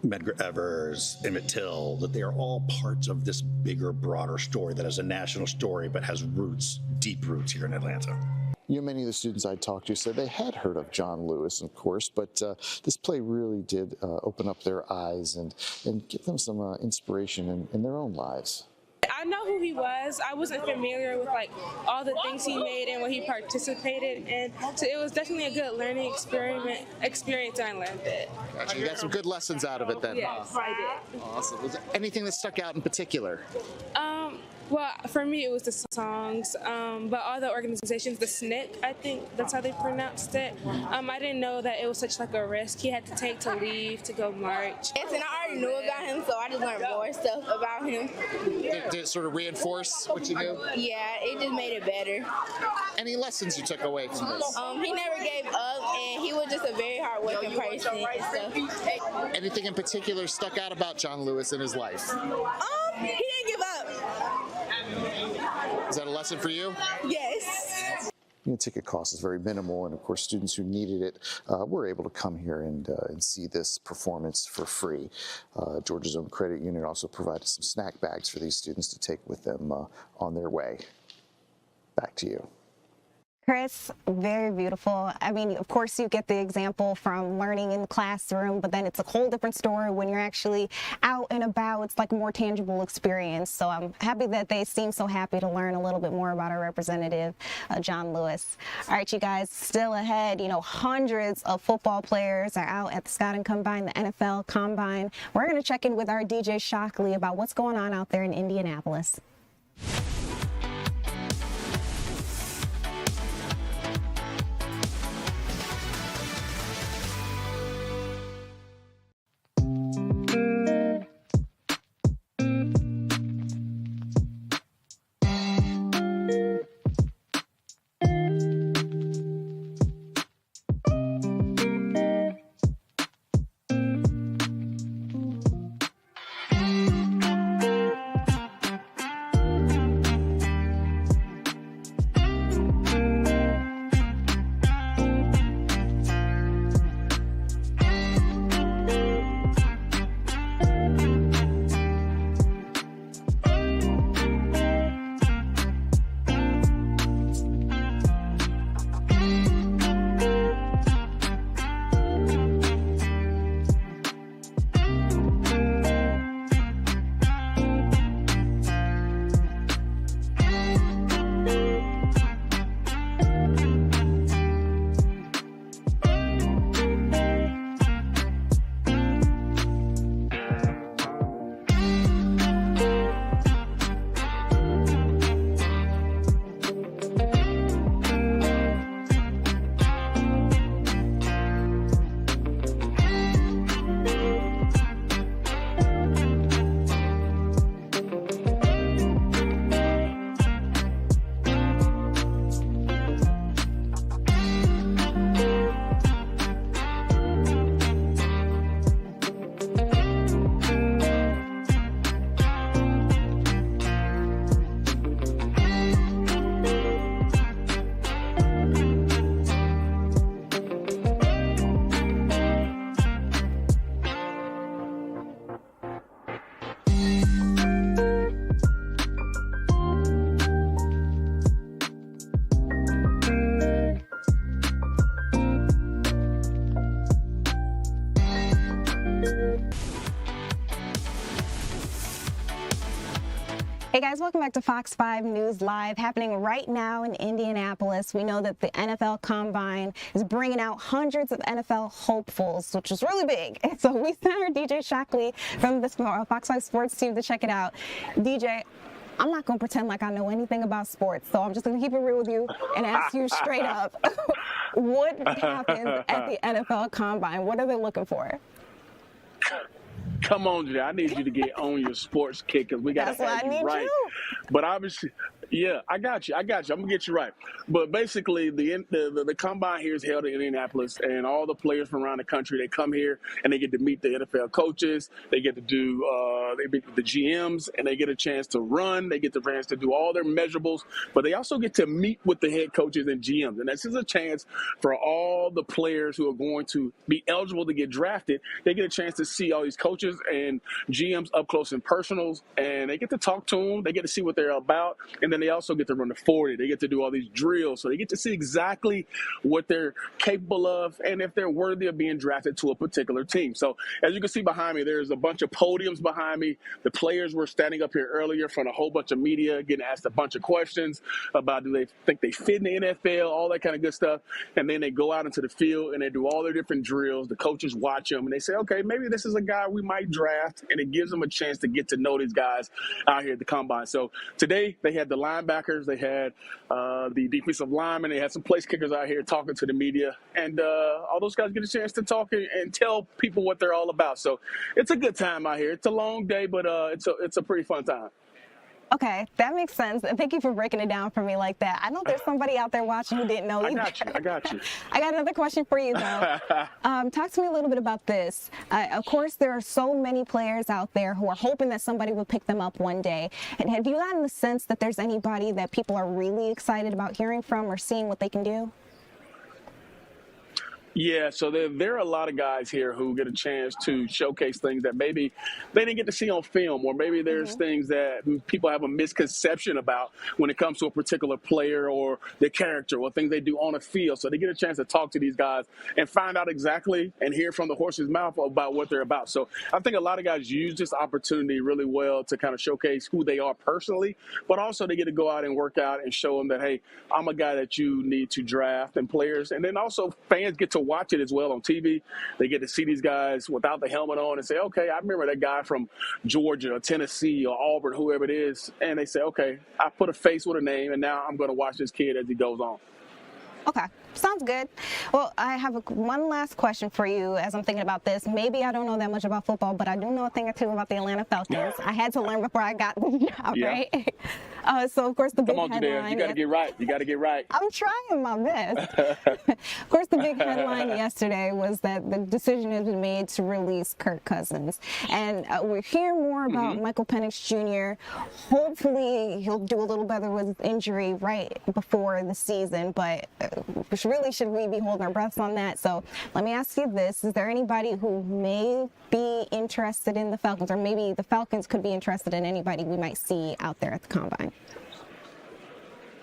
Medgar Evers, Emmett Till, that they are all parts of this bigger, broader story that is a national story but has roots, deep roots here in Atlanta. You know, many of the students I talked to said they had heard of John Lewis, of course, but this play really did open up their eyes and give them some inspiration in their own lives. I know who he was. I wasn't familiar with like all the things he made and what he participated in. So it was definitely a good learning experience, and I learned it. Gotcha. You got some good lessons out of it then. Yes, I did. Awesome. Was there anything that stuck out in particular? Well, for me, it was the songs, but all the organizations, the SNCC, I think that's how they pronounced it. I didn't know that it was such like a risk he had to take to leave to go march. Yes, and I already knew about him, so I just learned more stuff about him. Did it sort of reinforce what you knew? Yeah, it just made it better. Any lessons you took away from this? He never gave up, and he was just a very hard-working person and stuff. Anything in particular stuck out about John Lewis in his life? He didn't give up. Is that a lesson for you? Yes. You know, ticket cost is very minimal, and of course students who needed it were able to come here and see this performance for free. Georgia's own credit union also provided some snack bags for these students to take with them on their way. Back to you. Chris, very beautiful. I mean, of course, you get the example from learning in the classroom, but then it's a whole different story when you're actually out and about. It's like a more tangible experience. So I'm happy that they seem so happy to learn a little bit more about our representative, John Lewis. All right, you guys, still ahead. You know, hundreds of football players are out at the Scouting Combine, the NFL Combine. We're going to check in with our DJ Shockley about what's going on out there in Indianapolis. Hey guys, welcome back to Fox 5 News Live, happening right now in Indianapolis. We know that the NFL Combine is bringing out hundreds of NFL hopefuls, which is really big. And so we sent our DJ Shockley from the Fox 5 Sports team to check it out. DJ, I'm not going to pretend like I know anything about sports, so I'm just going to keep it real with you and ask you straight up, what happens at the NFL Combine? What are they looking for? Come on, Jay. I need you to get on your sports kick because we got to have you right. But obviously, yeah, I got you. I'm going to get you right. But basically, the combine here is held in Indianapolis, and all the players from around the country, they come here and they get to meet the NFL coaches. They get to do they meet the GMs, and they get a chance to run. They get the chance to do all their measurables, but they also get to meet with the head coaches and GMs. And this is a chance for all the players who are going to be eligible to get drafted. They get a chance to see all these coaches and GMs up close and personals, and they get to talk to them. They get to see what they're about, and then they also get to run the 40. They get to do all these drills, so they get to see exactly what they're capable of and if they're worthy of being drafted to a particular team. So as you can see behind me, there's a bunch of podiums behind me. The players were standing up here earlier in front of a whole bunch of media, getting asked a bunch of questions about do they think they fit in the NFL, all that kind of good stuff. And then they go out into the field and they do all their different drills. The coaches watch them and they say, okay, maybe this is a guy we might draft, and it gives them a chance to get to know these guys out here at the combine. So today they had the linebackers, they had the defensive linemen, they had some place kickers out here talking to the media, and all those guys get a chance to talk and tell people what they're all about. So it's a good time out here. It's a long day, but it's a pretty fun time. Okay, that makes sense. And thank you for breaking it down for me like that. I know there's somebody out there watching who didn't know either. I got you. I got another question for you, though. Talk to me a little bit about this. Of course, there are so many players out there who are hoping that somebody will pick them up one day. And have you gotten the sense that there's anybody that people are really excited about hearing from or seeing what they can do? Yeah, so there are a lot of guys here who get a chance to showcase things that maybe they didn't get to see on film, or maybe there's things that people have a misconception about when it comes to a particular player or their character or things they do on the field. So they get a chance to talk to these guys and find out exactly and hear from the horse's mouth about what they're about. So I think a lot of guys use this opportunity really well to kind of showcase who they are personally, but also they get to go out and work out and show them that, hey, I'm a guy that you need to draft, and players. And then also fans get to watch it as well on TV. They get to see these guys without the helmet on and say, okay, I remember that guy from Georgia or Tennessee or Auburn, whoever it is. And they say, okay, I put a face with a name, and now I'm going to watch this kid as he goes on. Okay, sounds good. Well, I have one last question for you as I'm thinking about this. Maybe I don't know that much about football, but I do know a thing or two about the Atlanta Falcons. I had to learn before I got the job, right? So, of course, the big headline. You got to get right. You got to get right. I'm trying my best. Of course, the big headline yesterday was that the decision has been made to release Kirk Cousins. And we're hearing more about Michael Penix Jr. Hopefully, he'll do a little better with his injury right before the season, but really, should we be holding our breaths on that? So let me ask you this. Is there anybody who may be interested in the Falcons, or maybe the Falcons could be interested in anybody we might see out there at the Combine?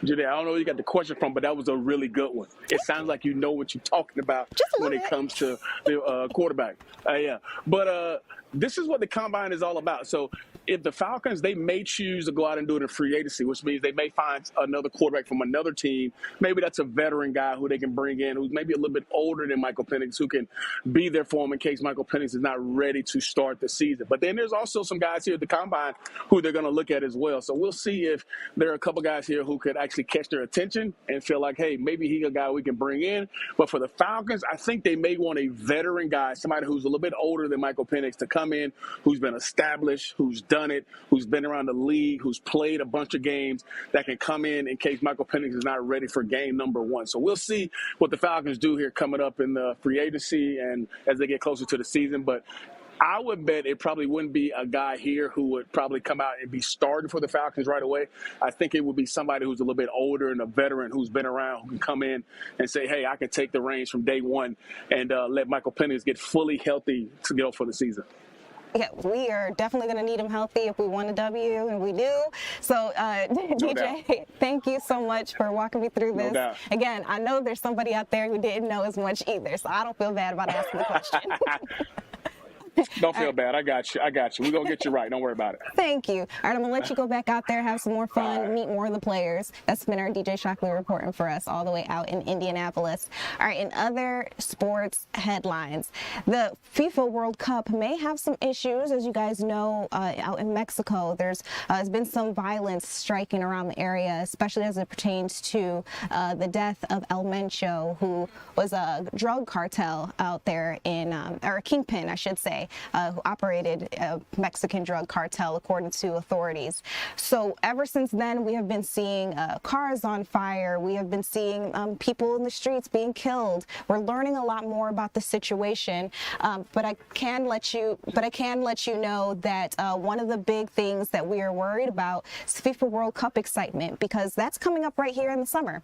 Judy, I don't know where you got the question from, but that was a really good one. It sounds like you know what you're talking about when it comes to the quarterback. Yeah. But this is what the Combine is all about. So if the Falcons, they may choose to go out and do it in free agency, which means they may find another quarterback from another team. Maybe that's a veteran guy who they can bring in who's maybe a little bit older than Michael Penix, who can be there for him in case Michael Penix is not ready to start the season. But then there's also some guys here at the Combine who they're going to look at as well. So we'll see if there are a couple guys here who could actually catch their attention and feel like, hey, maybe he's a guy we can bring in. But for the Falcons, I think they may want a veteran guy, somebody who's a little bit older than Michael Penix, to come in, who's been established, who's done it, who's been around the league, who's played a bunch of games, that can come in case Michael Penix is not ready for game number one. So we'll see what the Falcons do here coming up in the free agency and as they get closer to the season. But I would bet it probably wouldn't be a guy here who would probably come out and be started for the Falcons right away. I think it would be somebody who's a little bit older and a veteran who's been around, who can come in and say, hey, I can take the reins from day one and let Michael Penix get fully healthy to go for the season. Yeah, we are definitely going to need him healthy if we want a W, and we do. So, DJ, thank you so much for walking me through this. Again, I know there's somebody out there who didn't know as much either, so I don't feel bad about asking the question. Don't feel bad. I got you. We're going to get you right. Don't worry about it. Thank you. All right, I'm going to let you go back out there, have some more fun, meet more of the players. That's been our DJ Shockley reporting for us all the way out in Indianapolis. All right, in other sports headlines, the FIFA World Cup may have some issues. As you guys know, out in Mexico, there's been some violence striking around the area, especially as it pertains to the death of El Mencho, who was a drug cartel out there or a kingpin, I should say, who operated a Mexican drug cartel, according to authorities. So ever since then, we have been seeing cars on fire. We have been seeing people in the streets being killed. We're learning a lot more about the situation, but I can let you know that one of the big things that we are worried about is FIFA World Cup excitement, because that's coming up right here in the summer.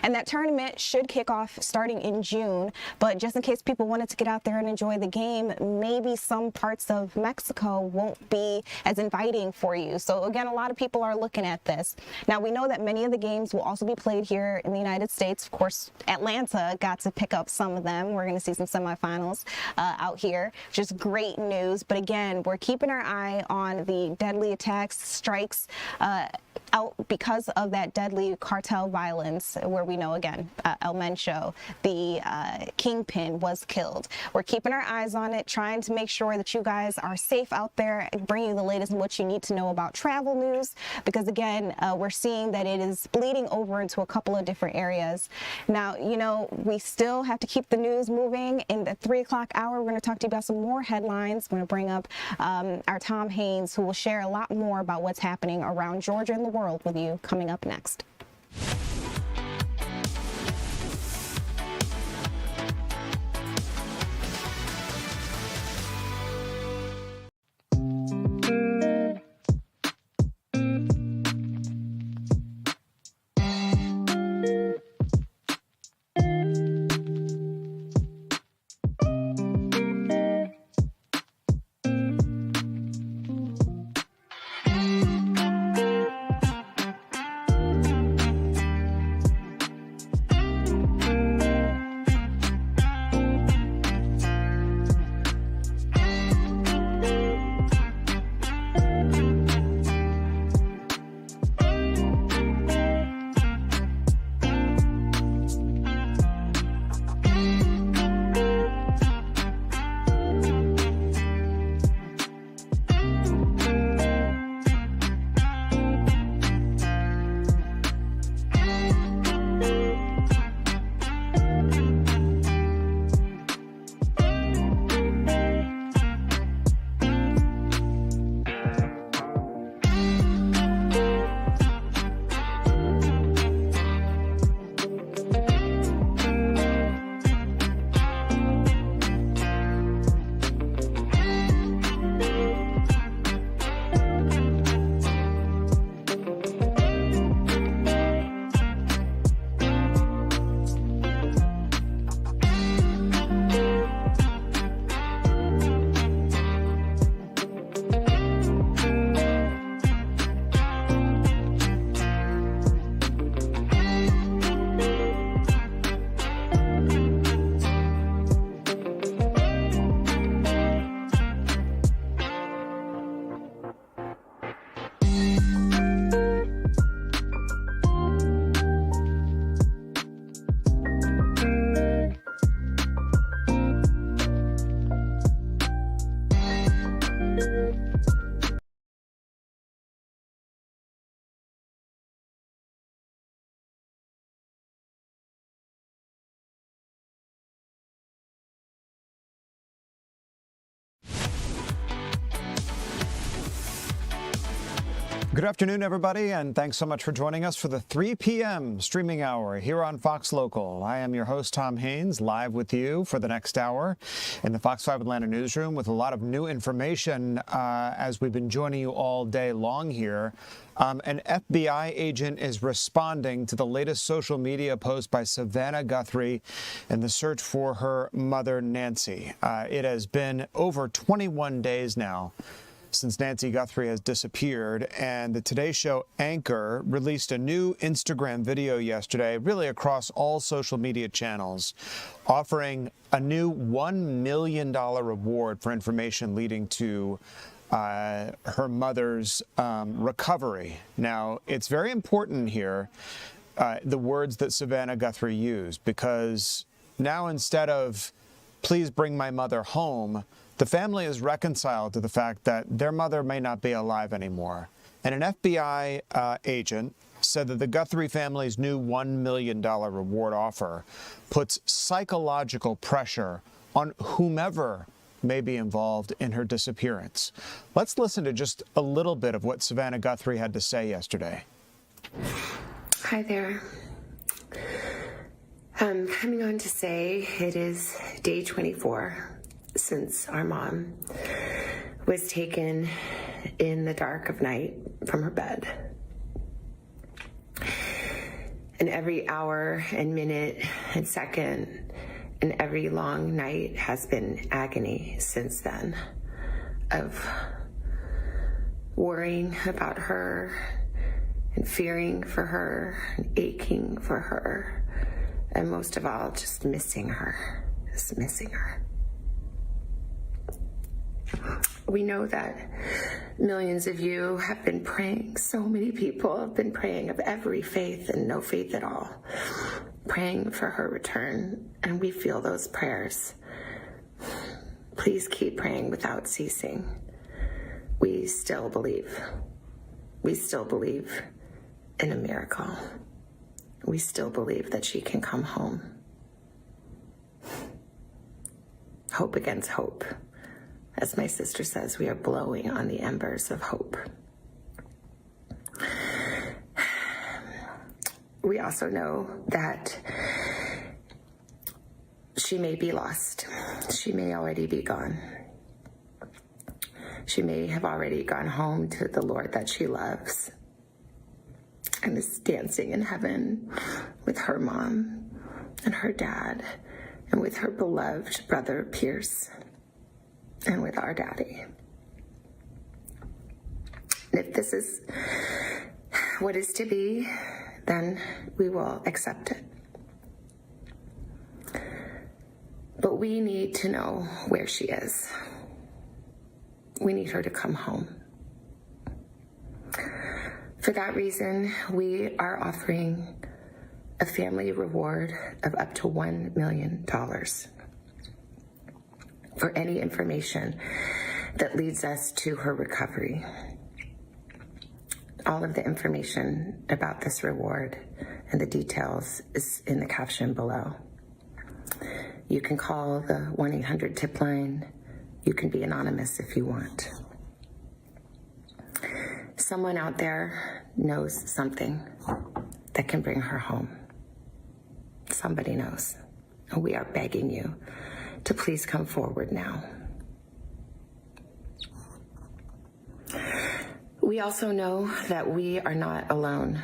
And that tournament should kick off starting in June, but just in case people wanted to get out there and enjoy the game, maybe some parts of Mexico won't be as inviting for you. So again, a lot of people are looking at this. Now, we know that many of the games will also be played here in the United States. Of course, Atlanta got to pick up some of them. We're going to see some semifinals out here, which is great news. But again, we're keeping our eye on the deadly attacks, strikes, out because of that deadly cartel violence, where we know, again, El Mencho, the kingpin, was killed. We're keeping our eyes on it, trying to make sure that you guys are safe out there, bringing you the latest and what you need to know about travel news, because again, we're seeing that it is bleeding over into a couple of different areas. Now, you know, we still have to keep the news moving. In the 3 o'clock hour, we're going to talk to you about some more headlines. We're going to bring up our Tom Haynes, who will share a lot more about what's happening around Georgia and the world with you, coming up next. Good afternoon, everybody, and thanks so much for joining us for the 3 p.m. streaming hour here on Fox Local. I am your host, Tom Haynes, live with you for the next hour in the Fox 5 Atlanta newsroom with a lot of new information as we've been joining you all day long here. An FBI agent is responding to the latest social media post by Savannah Guthrie in the search for her mother, Nancy. It has been over 21 days now since Nancy Guthrie has disappeared, and the Today Show anchor released a new Instagram video yesterday, really across all social media channels, offering a new $1 million reward for information leading to her mother's recovery. Now, it's very important here, the words that Savannah Guthrie used, because now instead of "please bring my mother home," the family is reconciled to the fact that their mother may not be alive anymore. And an FBI agent said that the Guthrie family's new $1 million reward offer puts psychological pressure on whomever may be involved in her disappearance. Let's listen to just a little bit of what Savannah Guthrie had to say yesterday. Hi there. I'm coming on to say it is day 24 since our mom was taken in the dark of night from her bed. And every hour and minute and second and every long night has been agony since then, of worrying about her and fearing for her and aching for her, and most of all, just missing her, just missing her. We know that millions of you have been praying. So many people have been praying, of every faith and no faith at all, praying for her return, and we feel those prayers. Please keep praying without ceasing. We still believe. We still believe in a miracle. We still believe that she can come home. Hope against hope. As my sister says, we are blowing on the embers of hope. We also know that she may be lost. She may already be gone. She may have already gone home to the Lord that she loves and is dancing in heaven with her mom and her dad and with her beloved brother Pierce and with our daddy. And if this is what is to be, then we will accept it. But we need to know where she is. We need her to come home. For that reason, we are offering a family reward of up to $1 million for any information that leads us to her recovery. All of the information about this reward and the details is in the caption below. You can call the 1-800-TIP line. You can be anonymous if you want. Someone out there knows something that can bring her home. Somebody knows. And we are begging you to please come forward now. We also know that we are not alone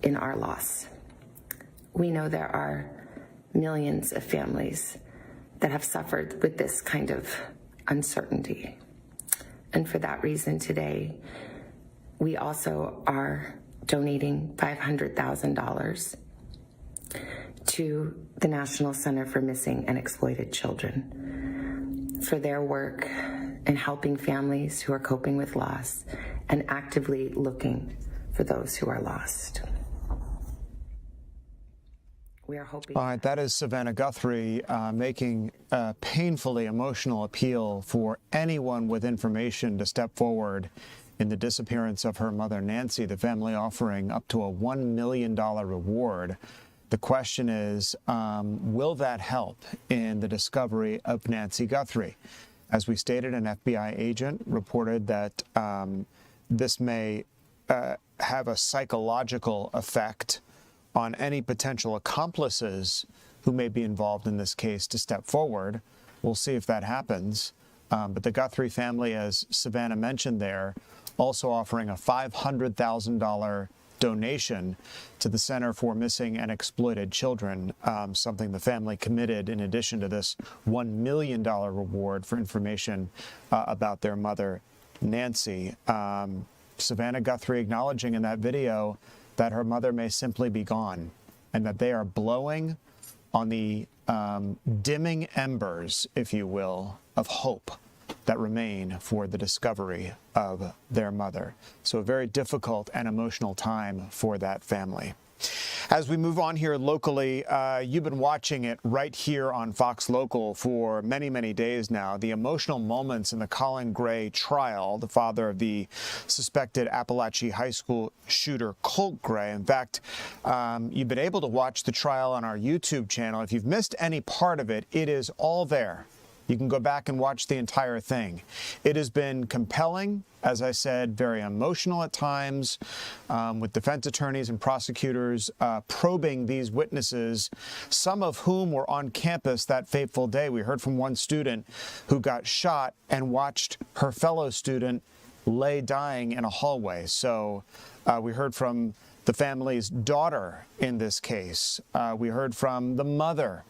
in our loss. We know there are millions of families that have suffered with this kind of uncertainty. And for that reason today, we also are donating $500,000 to the National Center for Missing and Exploited Children for their work in helping families who are coping with loss and actively looking for those who are lost. We are hoping. All right, that is Savannah Guthrie making a painfully emotional appeal for anyone with information to step forward in the disappearance of her mother, Nancy, the family offering up to a $1 million reward. The question is, will that help in the discovery of Nancy Guthrie? As we stated, an FBI agent reported that this may have a psychological effect on any potential accomplices who may be involved in this case to step forward. We'll see if that happens. But the Guthrie family, as Savannah mentioned there, also offering a $500,000 donation to the Center for Missing and Exploited Children, something the family committed in addition to this $1 million reward for information about their mother, Nancy. Savannah Guthrie acknowledging in that video that her mother may simply be gone and that they are blowing on the dimming embers, if you will, of hope that remain for the discovery of their mother. So a very difficult and emotional time for that family. As we move on here locally, you've been watching it right here on Fox Local for many, many days now. The emotional moments in the Colin Gray trial, the father of the suspected Apalachee High School shooter, Colt Gray. In fact, you've been able to watch the trial on our YouTube channel. If you've missed any part of it, it is all there. You can go back and watch the entire thing. It has been compelling, as I said, very emotional at times, with defense attorneys and prosecutors probing these witnesses, some of whom were on campus that fateful day. We heard from one student who got shot and watched her fellow student lay dying in a hallway. So we heard from the family's daughter in this case. We heard from the mother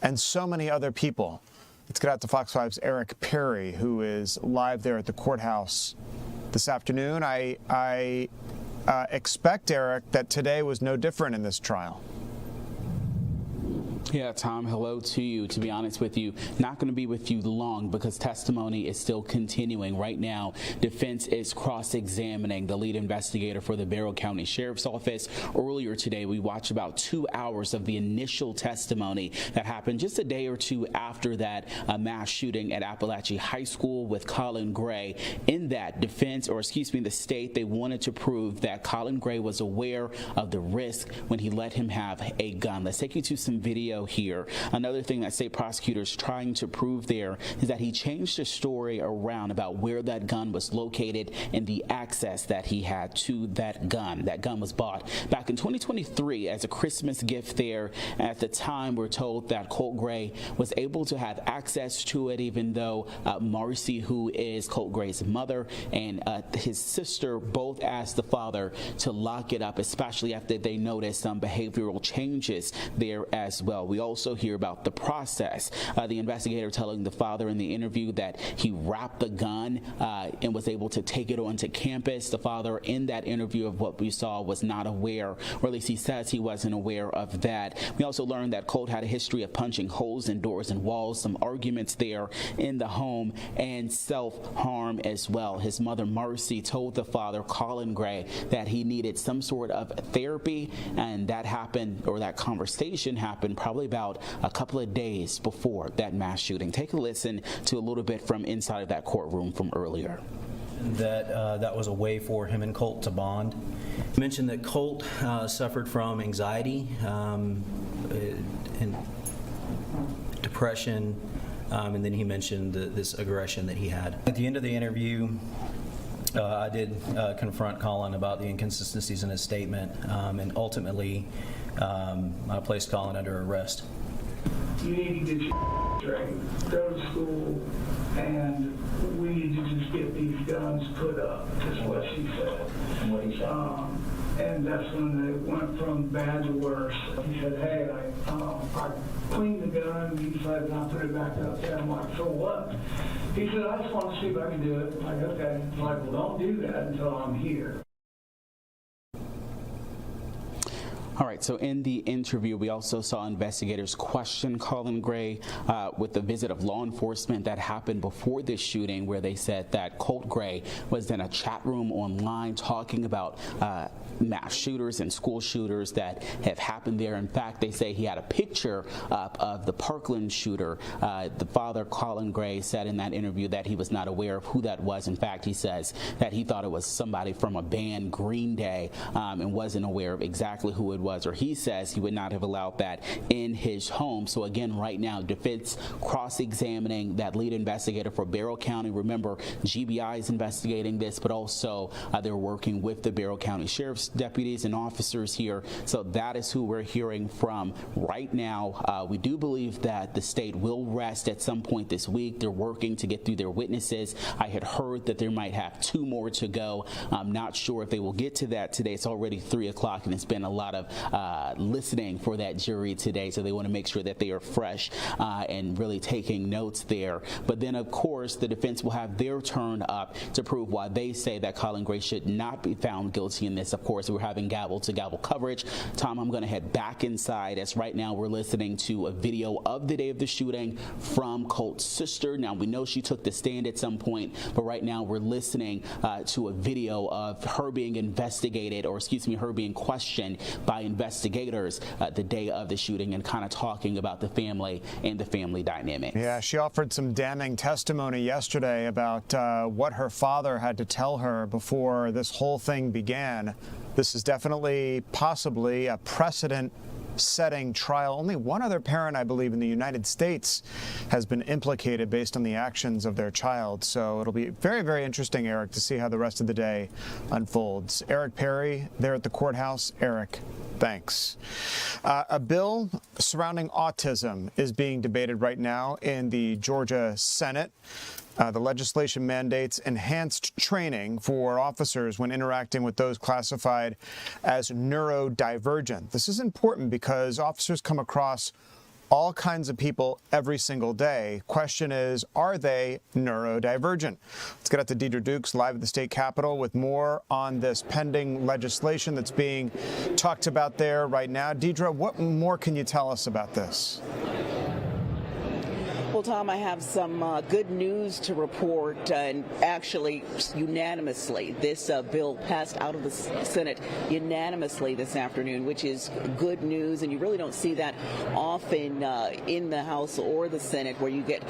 and so many other people. Let's get out to Fox 5's Eric Perry, who is live there at the courthouse this afternoon. I expect, Eric, that today was no different in this trial. Yeah, Tom, hello to you. To be honest with you, not going to be with you long because testimony is still continuing. Right now, defense is cross-examining the lead investigator for the Barrow County Sheriff's Office. Earlier today, we watched about 2 hours of the initial testimony that happened just a day or two after that mass shooting at Apalachee High School with Colin Gray. In that, the state, they wanted to prove that Colin Gray was aware of the risk when he let him have a gun. Let's take you to some video here. Another thing that state prosecutors trying to prove there is that he changed the story around about where that gun was located and the access that he had to that gun. That gun was bought back in 2023 as a Christmas gift there. At the time, we're told that Colt Gray was able to have access to it, even though Marcy, who is Colt Gray's mother, and his sister both asked the father to lock it up, especially after they noticed some behavioral changes there as well. We also hear about the process. The investigator telling the father in the interview that he wrapped the gun and was able to take it onto campus. The father in that interview of what we saw was not aware, or at least he says he wasn't aware of that. We also learned that Colt had a history of punching holes in doors and walls, some arguments there in the home, and self-harm as well. His mother, Marcy, told the father, Colin Gray, that he needed some sort of therapy, and that happened, or that conversation happened probably about a couple of days before that mass shooting. Take a listen to a little bit from inside of that courtroom from earlier. That was a way for him and Colt to bond. He mentioned that Colt suffered from anxiety and depression, and then he mentioned this aggression that he had. At the end of the interview, I did confront Colin about the inconsistencies in his statement, and ultimately I placed Colin under arrest. You need to get your straight, go to school, and we need to just get these guns put up, is what she said. And what he said? And that's when it went from bad to worse. He said, hey, I cleaned the gun, he said, and I put it back up there. I'm like, so what? He said, I just want to see if I can do it. I'm like, okay. I'm like, well, don't do that until I'm here. All right, so in the interview, we also saw investigators question Colin Gray with the visit of law enforcement that happened before this shooting, where they said that Colt Gray was in a chat room online talking about mass shooters and school shooters that have happened there. In fact, they say he had a picture up of the Parkland shooter. The father, Colin Gray, said in that interview that he was not aware of who that was. In fact, he says that he thought it was somebody from a band, Green Day, and wasn't aware of exactly who it was, or he says he would not have allowed that in his home. So again, right now, defense cross-examining that lead investigator for Barrow County. Remember, GBI is investigating this, but also they're working with the Barrow County Sheriff's deputies and officers here. So that is who we're hearing from right now. We do believe that the state will rest at some point this week. They're working to get through their witnesses. I had heard that there might have 2 more to go. I'm not sure if they will get to that today. It's already 3 o'clock, and it's been a lot of listening for that jury today, so they want to make sure that they are fresh and really taking notes there. But then, of course, the defense will have their turn up to prove why they say that Colin Gray should not be found guilty in this. Of course, we're having gavel-to-gavel coverage. Tom, I'm going to head back inside, as right now we're listening to a video of the day of the shooting from Colt's sister. Now, we know she took the stand at some point, but right now we're listening to a video of her being investigated, or excuse me, her being questioned by investigators the day of the shooting, and kind of talking about the family and the family dynamics. Yeah, she offered some damning testimony yesterday about what her father had to tell her before this whole thing began. This is definitely, possibly, a precedent-setting trial. Only one other parent, I believe, in the United States has been implicated based on the actions of their child. So it'll be very, very interesting, Eric, to see how the rest of the day unfolds. Eric Perry there at the courthouse. Eric, thanks. A bill surrounding autism is being debated right now in the Georgia Senate. The legislation mandates enhanced training for officers when interacting with those classified as neurodivergent. This is important because officers come across all kinds of people every single day. Question is, are they neurodivergent? Let's get out to Deidre Dukes live at the state capitol with more on this pending legislation that's being talked about there right now. Deidre, what more can you tell us about this? Well, Tom, I have some good news to report, and actually unanimously. This bill passed out of the Senate unanimously this afternoon, which is good news, and you really don't see that often in the House or the Senate, where you get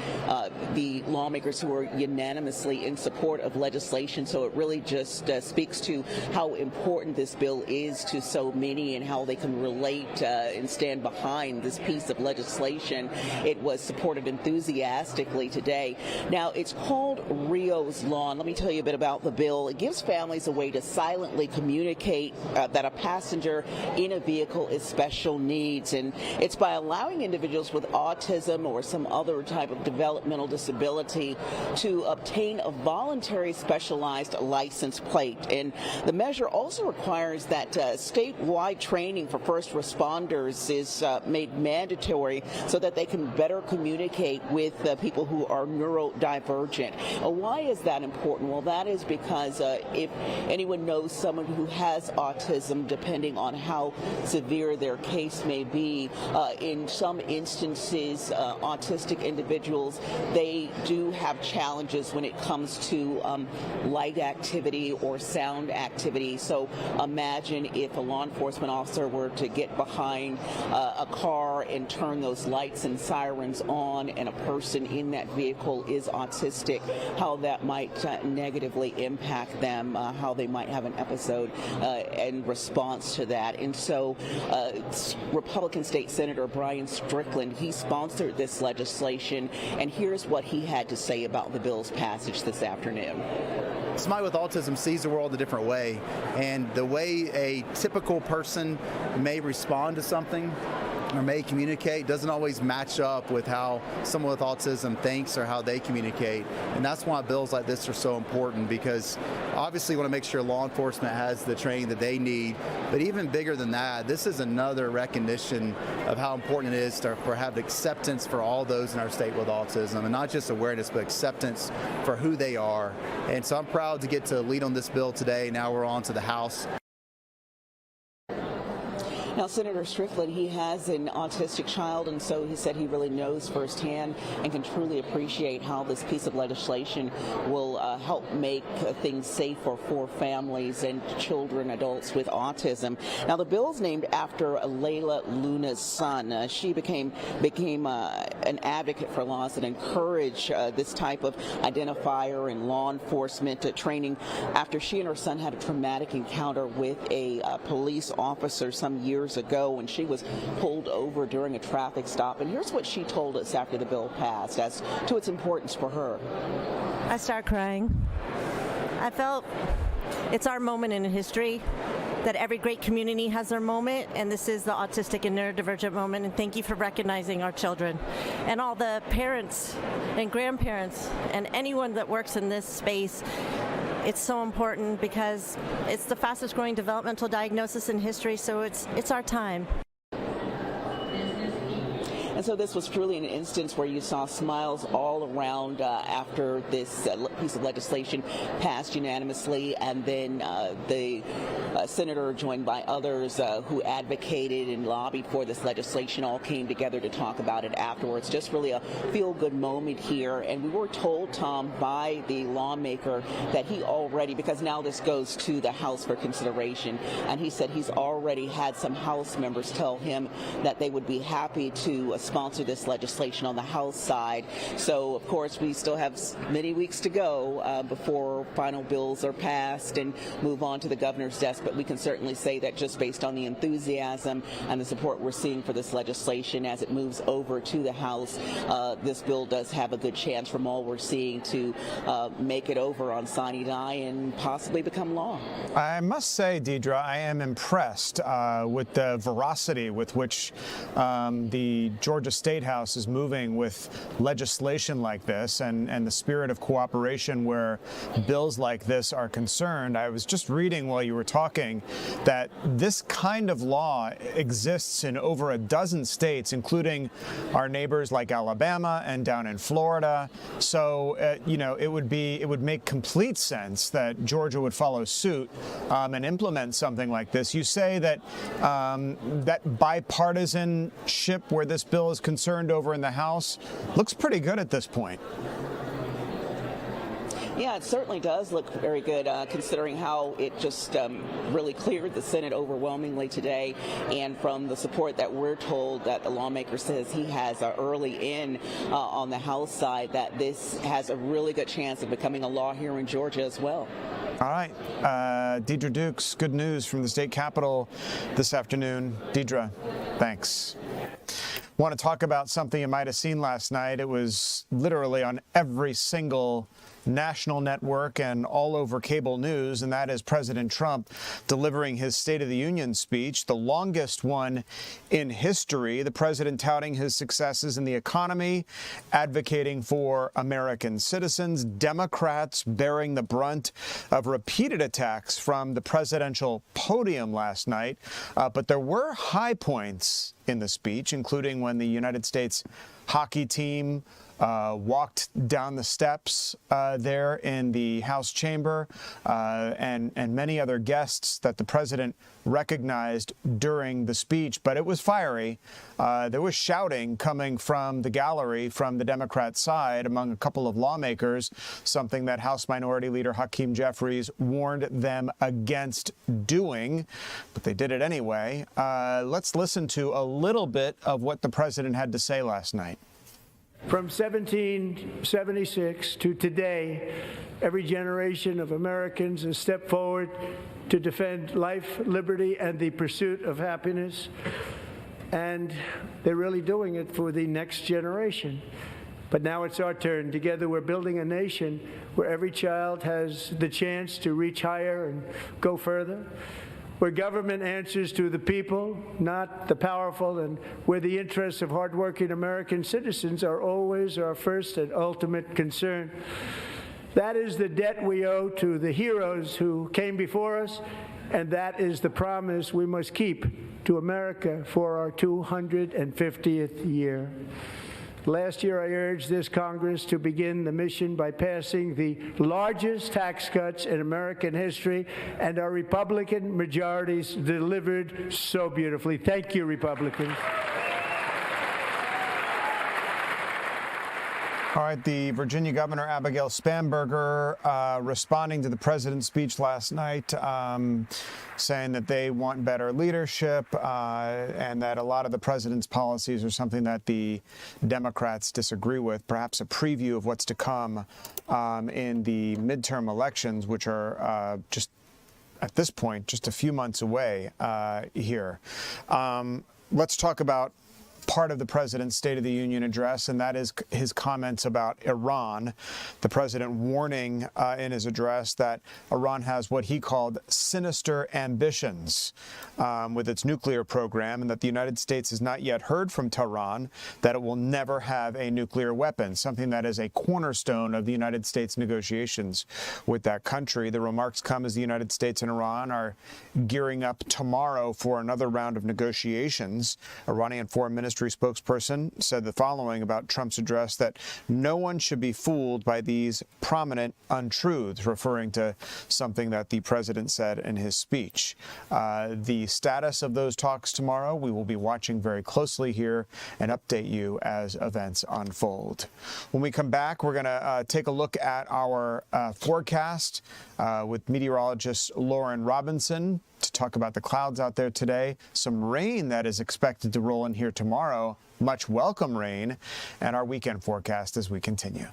the lawmakers who are unanimously in support of legislation. So it really just speaks to how important this bill is to so many and how they can relate and stand behind this piece of legislation. It was supported enthusiastically today. Now, it's called Rio's Law. And let me tell you a bit about the bill. It gives families a way to silently communicate that a passenger in a vehicle is special needs. And it's by allowing individuals with autism or some other type of developmental disability to obtain a voluntary specialized license plate. And the measure also requires that statewide training for first responders is made mandatory so that they can better communicate with people who are neurodivergent. Why is that important? Well, that is because if anyone knows someone who has autism, depending on how severe their case may be, in some instances, autistic individuals, they do have challenges when it comes to light activity or sound activity. So imagine if a law enforcement officer were to get behind a car and turn those lights and sirens on, and a person in that vehicle is autistic, how that might negatively impact them, how they might have an episode in response to that. And so Republican State Senator Brian Strickland, he sponsored this legislation, and here's what he had to say about the bill's passage this afternoon. Somebody with autism sees the world a different way, and the way a typical person may respond to something or may communicate doesn't always match up with how someone with autism thinks or how they communicate. And that's why bills like this are so important, because obviously you want to make sure law enforcement has the training that they need, but even bigger than that, this is another recognition of how important it is to have acceptance for all those in our state with autism, and not just awareness, but acceptance for who they are. And so I'm proud to get to lead on this bill today. Now we're on to the House. Now, Senator Strickland, he has an autistic child, and so he said he really knows firsthand and can truly appreciate how this piece of legislation will help make things safer for families and children, adults with autism. Now, the bill is named after Layla Luna's son. She became an advocate for laws that encourage this type of identifier and law enforcement training after she and her son had a traumatic encounter with a police officer some years ago when she was pulled over during a traffic stop. And here's what she told us after the bill passed as to its importance for her. I started crying. I felt it's our moment in history, that every great community has their moment, and this is the autistic and neurodivergent moment. And thank you for recognizing our children and all the parents and grandparents and anyone that works in this space. It's so important because it's the fastest growing developmental diagnosis in history, so it's our time. And so this was truly an instance where you saw smiles all around after this piece of legislation passed unanimously, and then the senator, joined by others who advocated and lobbied for this legislation, all came together to talk about it afterwards. Just really a feel-good moment here. And we were told, Tom, by the lawmaker that he already, because now this goes to the House for consideration, and he said he's already had some House members tell him that they would be happy to sponsor this legislation on the House side. So, of course, we still have many weeks to go before final bills are passed and move on to the governor's desk, but we can certainly say that just based on the enthusiasm and the support we're seeing for this legislation as it moves over to the House, this bill does have a good chance, from all we're seeing, to make it over on sine die and possibly become law. I must say, Deidre, I am impressed with the veracity with which the Georgia State House is moving with legislation like this, and the spirit of cooperation where bills like this are concerned. I was just reading while you were talking that this kind of law exists in over a dozen states, including our neighbors like Alabama and down in Florida. So, it would make complete sense that Georgia would follow suit and implement something like this. You say that that bipartisanship where this bill is concerned over in the House looks pretty good at this point. Yeah, it certainly does look very good, considering how it just really cleared the Senate overwhelmingly today, and from the support that we're told that the lawmaker says he has early in on the House side, that this has a really good chance of becoming a law here in Georgia as well. All right. Deidre Dukes, good news from the state capitol this afternoon. Deidre, thanks. Want to talk about something you might have seen last night. It was literally on every single national network and all over cable news, and that is President Trump delivering his State of the Union speech, the longest one in history. The president touting his successes in the economy, advocating for American citizens, Democrats bearing the brunt of repeated attacks from the presidential podium last night. But there were high points in the speech, including when the United States hockey team walked down the steps there in the House chamber, and many other guests that the president recognized during the speech. But it was fiery. There was shouting coming from the gallery from the Democrat side among a couple of lawmakers, something that House Minority Leader Hakeem Jeffries warned them against doing, but they did it anyway. Let's listen to a little bit of what the president had to say last night. From 1776 to today, every generation of Americans has stepped forward to defend life, liberty, and the pursuit of happiness. And they're really doing it for the next generation. But now it's our turn. Together, we're building a nation where every child has the chance to reach higher and go further, where government answers to the people, not the powerful, and where the interests of hardworking American citizens are always our first and ultimate concern. That is the debt we owe to the heroes who came before us, and that is the promise we must keep to America for our 250th year. Last year, I urged this Congress to begin the mission by passing the largest tax cuts in American history, and our Republican majorities delivered so beautifully. Thank you, Republicans. All right, the Virginia Governor Abigail Spanberger responding to the president's speech last night, saying that they want better leadership and that a lot of the president's policies are something that the Democrats disagree with, perhaps a preview of what's to come in the midterm elections, which are just, at this point, just a few months away here. Let's talk about part of the president's State of the Union address, and that is his comments about Iran. The president warning in his address that Iran has what he called sinister ambitions with its nuclear program, and that the United States has not yet heard from Tehran that it will never have a nuclear weapon, something that is a cornerstone of the United States negotiations with that country. The remarks come as the United States and Iran are gearing up tomorrow for another round of negotiations. Iranian Foreign Ministry spokesperson said the following about Trump's address, that no one should be fooled by these prominent untruths, referring to something that the president said in his speech. The status of those talks tomorrow, we will be watching very closely here and update you as events unfold. When we come back, we're going to take a look at our forecast with meteorologist Lauren Robinson to talk about the clouds out there today, some rain that is expected to roll in here tomorrow, much welcome rain, and our weekend forecast as we continue.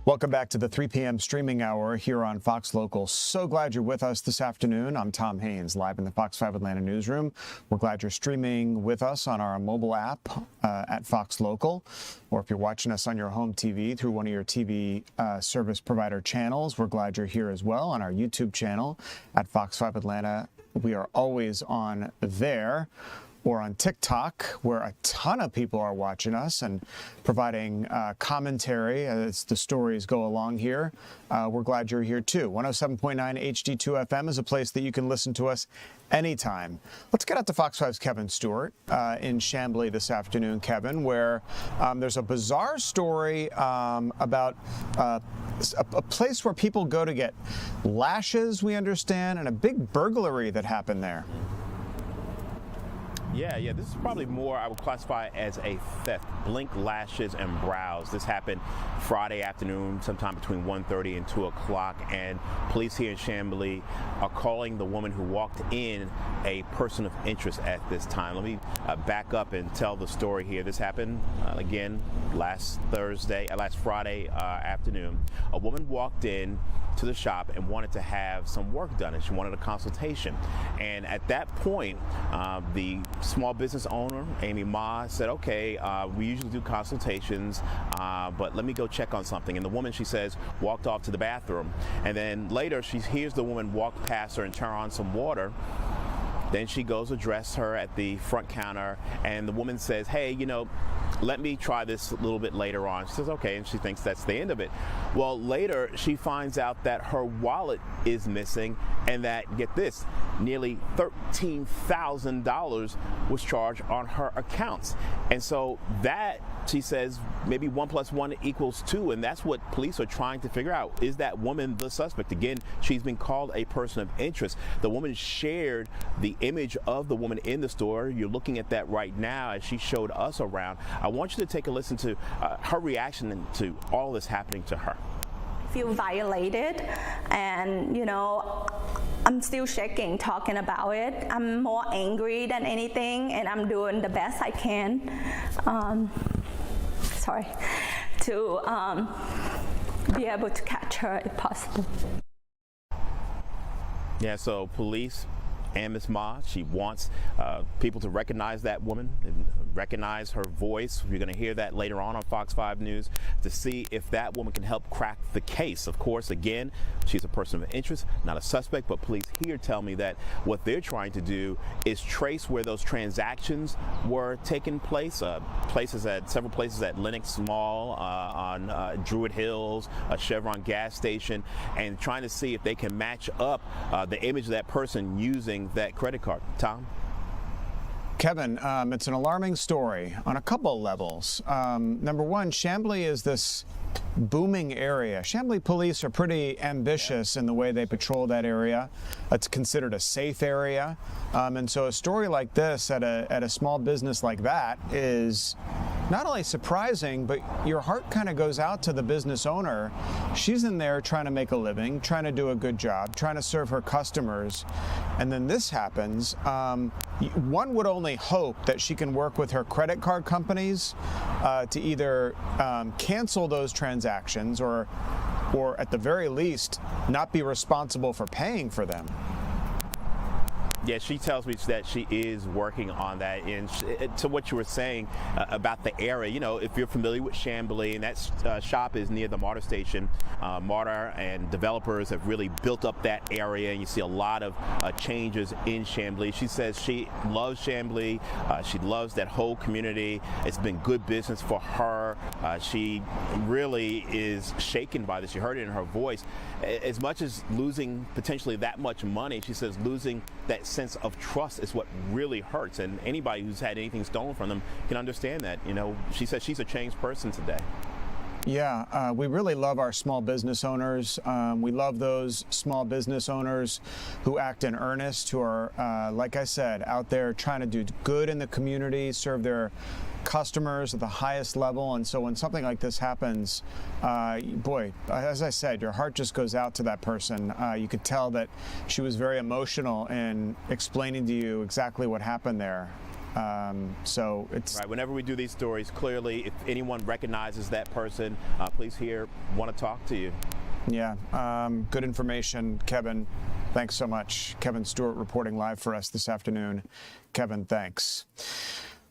Welcome back to the 3 p.m. streaming hour here on Fox Local. So glad you're with us this afternoon. I'm Tom Haynes, live in the Fox 5 Atlanta newsroom. We're glad you're streaming with us on our mobile app at Fox Local, or if you're watching us on your home TV through one of your TV service provider channels, we're glad you're here as well on our YouTube channel at Fox 5 Atlanta. We are always on there. Or on TikTok, where a ton of people are watching us and providing commentary as the stories go along here. We're glad you're here too. 107.9 HD2 FM is a place that you can listen to us anytime. Let's get out to Fox 5's Kevin Stewart in Chamblee this afternoon, Kevin, where there's a bizarre story about a place where people go to get lashes, we understand, and a big burglary that happened there. Yeah, this is probably more I would classify as a theft. Blink lashes and brows. This happened Friday afternoon, sometime between 1:30 and 2 o'clock, and police here in Chamblee are calling the woman who walked in a person of interest at this time. Let me back up and tell the story here. This happened again last Friday afternoon. A woman walked in to the shop and wanted to have some work done, and she wanted a consultation. And at that point, the small business owner, Amy Ma, said, okay, we usually do consultations, but let me go check on something. And the woman, she says, walked off to the bathroom. And then later she hears the woman walk past her and turn on some water. Then she goes address her at the front counter, and the woman says, hey, you know, let me try this a little bit later on. She says, okay, and she thinks that's the end of it. Well, later she finds out that her wallet is missing and that, get this, nearly $13,000 was charged on her accounts. And so that, she says, maybe 1 + 1 = 2, and that's what police are trying to figure out. Is that woman the suspect? Again, she's been called a person of interest. The woman shared the image of the woman in the store. You're looking at that right now as she showed us around. I want you to take a listen to her reaction to all this happening to her. I feel violated, and you know, I'm still shaking talking about it. I'm more angry than anything, and I'm doing the best I can. To be able to catch her if possible. Yeah, so police and Ms. Ma, she wants people to recognize that woman and recognize her voice. You're going to hear that later on Fox 5 News to see if that woman can help crack the case. Of course, again, she's a person of interest, not a suspect, but police here tell me that what they're trying to do is trace where those transactions were taking place. Several places at Lenox Mall, on Druid Hills, a Chevron gas station, and trying to see if they can match up the image of that person using that credit card. Tom? Kevin, it's an alarming story on a couple of levels. Number one, Chamblee is this booming area. Chamblee police are pretty ambitious in the way they patrol that area. It's considered a safe area. And so a story like this at a small business like that is not only surprising, but your heart kind of goes out to the business owner. She's in there trying to make a living, trying to do a good job, trying to serve her customers. And then this happens. One would only hope that she can work with her credit card companies to either cancel those transactions or at the very least not be responsible for paying for them. Yeah, she tells me that she is working on that. And to what you were saying about the area, you know, if you're familiar with Chamblee, and that shop is near the MARTA station, MARTA and developers have really built up that area, and you see a lot of changes in Chamblee. She says she loves Chamblee. She loves that whole community. It's been good business for her. She really is shaken by this. You heard it in her voice. As much as losing potentially that much money, she says losing that sense of trust is what really hurts, and anybody who's had anything stolen from them can understand that. You know, she says she's a changed person today. Yeah, we really love our small business owners. We love those small business owners who act in earnest, who are, like I said, out there trying to do good in the community, serve their customers at the highest level. And so when something like this happens, boy, as I said, your heart just goes out to that person. You could tell that she was very emotional in explaining to you exactly what happened there. So it's right. Whenever we do these stories, clearly, if anyone recognizes that person, police here want to talk to you. Yeah, good information, Kevin. Thanks so much. Kevin Stewart reporting live for us this afternoon. Kevin, thanks.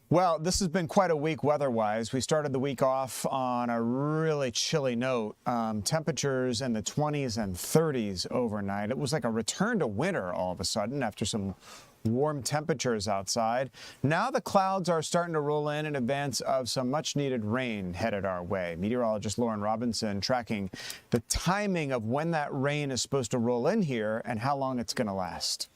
Well, this has been quite a week weather-wise. We started the week off on a really chilly note. Temperatures in the 20s and 30s overnight. It was like a return to winter all of a sudden after some warm temperatures outside. Now the clouds are starting to roll in advance of some much-needed rain headed our way. Meteorologist Lauren Robinson tracking the timing of when that rain is supposed to roll in here and how long it's going to last.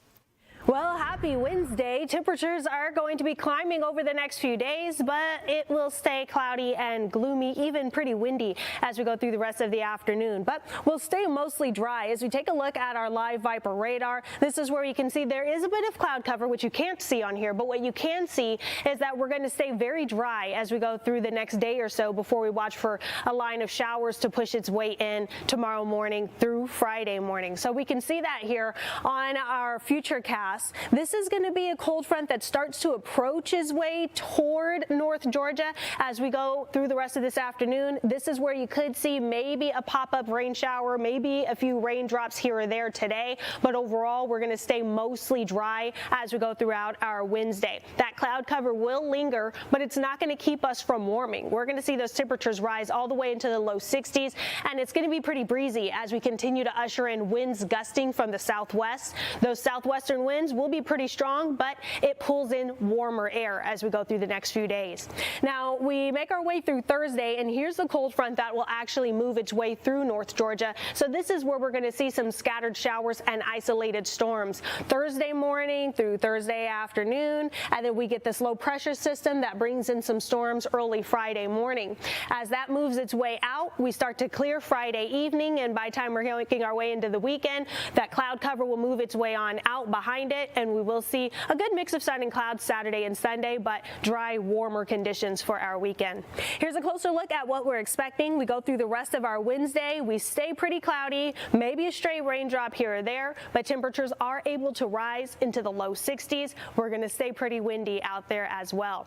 Well, happy Wednesday. Temperatures are going to be climbing over the next few days, but it will stay cloudy and gloomy, even pretty windy as we go through the rest of the afternoon. But we'll stay mostly dry. As we take a look at our live Viper radar, this is where you can see there is a bit of cloud cover, which you can't see on here, but what you can see is that we're going to stay very dry as we go through the next day or so before we watch for a line of showers to push its way in tomorrow morning through Friday morning. So we can see that here on our futurecast. forecast, this is going to be a cold front that starts to approach its way toward North Georgia as we go through the rest of this afternoon. This is where you could see maybe a pop-up rain shower, maybe a few raindrops here or there today, but overall we're going to stay mostly dry as we go throughout our Wednesday. That cloud cover will linger, but it's not going to keep us from warming. We're going to see those temperatures rise all the way into the low 60s, and it's going to be pretty breezy as we continue to usher in winds gusting from the southwest. Those southwestern winds will be pretty strong, but it pulls in warmer air as we go through the next few days. Now, we make our way through Thursday, and here's the cold front that will actually move its way through North Georgia. So this is where we're going to see some scattered showers and isolated storms Thursday morning through Thursday afternoon, and then we get this low pressure system that brings in some storms early Friday morning. As that moves its way out, we start to clear Friday evening, and by the time we're making our way into the weekend, that cloud cover will move its way on out behind it, and we will see a good mix of sun and clouds Saturday and Sunday, but dry, warmer conditions for our weekend. Here's a closer look at what we're expecting. We go through the rest of our Wednesday. We stay pretty cloudy, maybe a stray raindrop here or there, but temperatures are able to rise into the low 60s. We're going to stay pretty windy out there as well.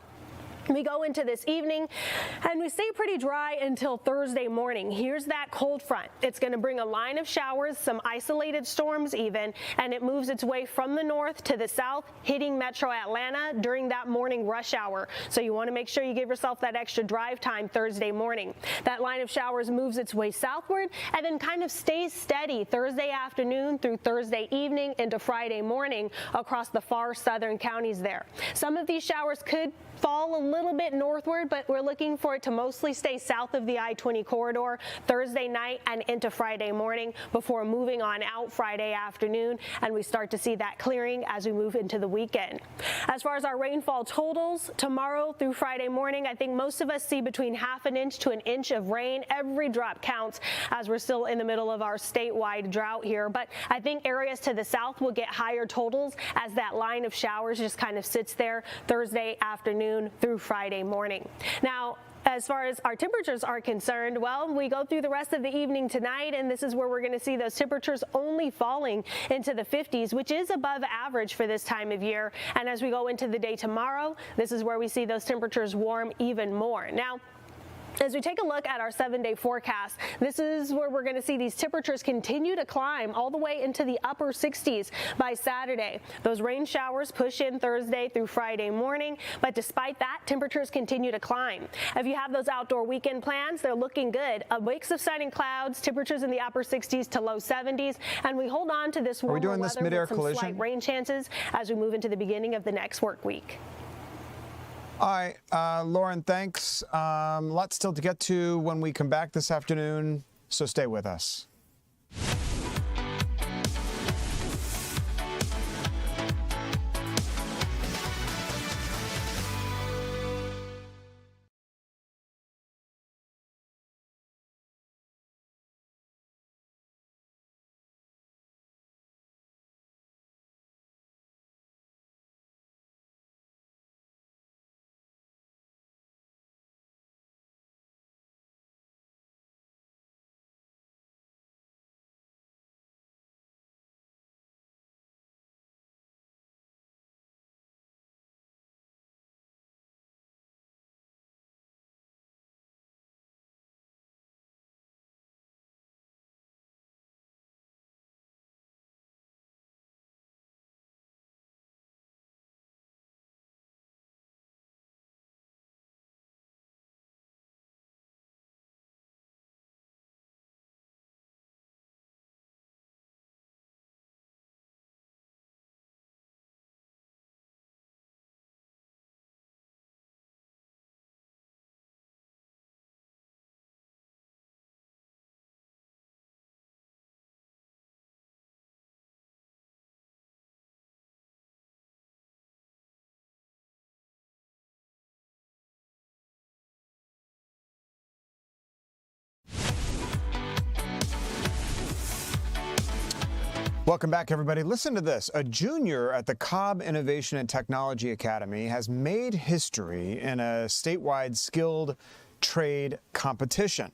We go into this evening and we stay pretty dry until Thursday morning. Here's that cold front. It's going to bring a line of showers, some isolated storms even, and it moves its way from the north to the south, hitting metro Atlanta during that morning rush hour. So you want to make sure you give yourself that extra drive time Thursday morning. That line of showers moves its way southward and then kind of stays steady Thursday afternoon through Thursday evening into Friday morning across the far southern counties there. Some of these showers could fall a little bit northward, but we're looking for it to mostly stay south of the I-20 corridor Thursday night and into Friday morning before moving on out Friday afternoon, and we start to see that clearing as we move into the weekend. As far as our rainfall totals, tomorrow through Friday morning, I think most of us see between ½ an inch to an inch of rain. Every drop counts as we're still in the middle of our statewide drought here, but I think areas to the south will get higher totals as that line of showers just kind of sits there Thursday afternoon through Friday morning. Now, as far as our temperatures are concerned, well, we go through the rest of the evening tonight, and this is where we're going to see those temperatures only falling into the 50s, which is above average for this time of year. And as we go into the day tomorrow, this is where we see those temperatures warm even more. Now, as we take a look at our 7-day forecast, this is where we're going to see these temperatures continue to climb all the way into the upper 60s by Saturday. Those rain showers push in Thursday through Friday morning, but despite that, temperatures continue to climb. If you have those outdoor weekend plans, they're looking good. A mix of sun and clouds, temperatures in the upper 60s to low 70s, and we hold on to this warmer weather with some slight rain chances as we move into the beginning of the next work week. All right, Lauren, thanks. Lots still to get to when we come back this afternoon, so stay with us. Welcome back, everybody. Listen to this. A junior at the Cobb Innovation and Technology Academy has made history in a statewide skilled trade competition.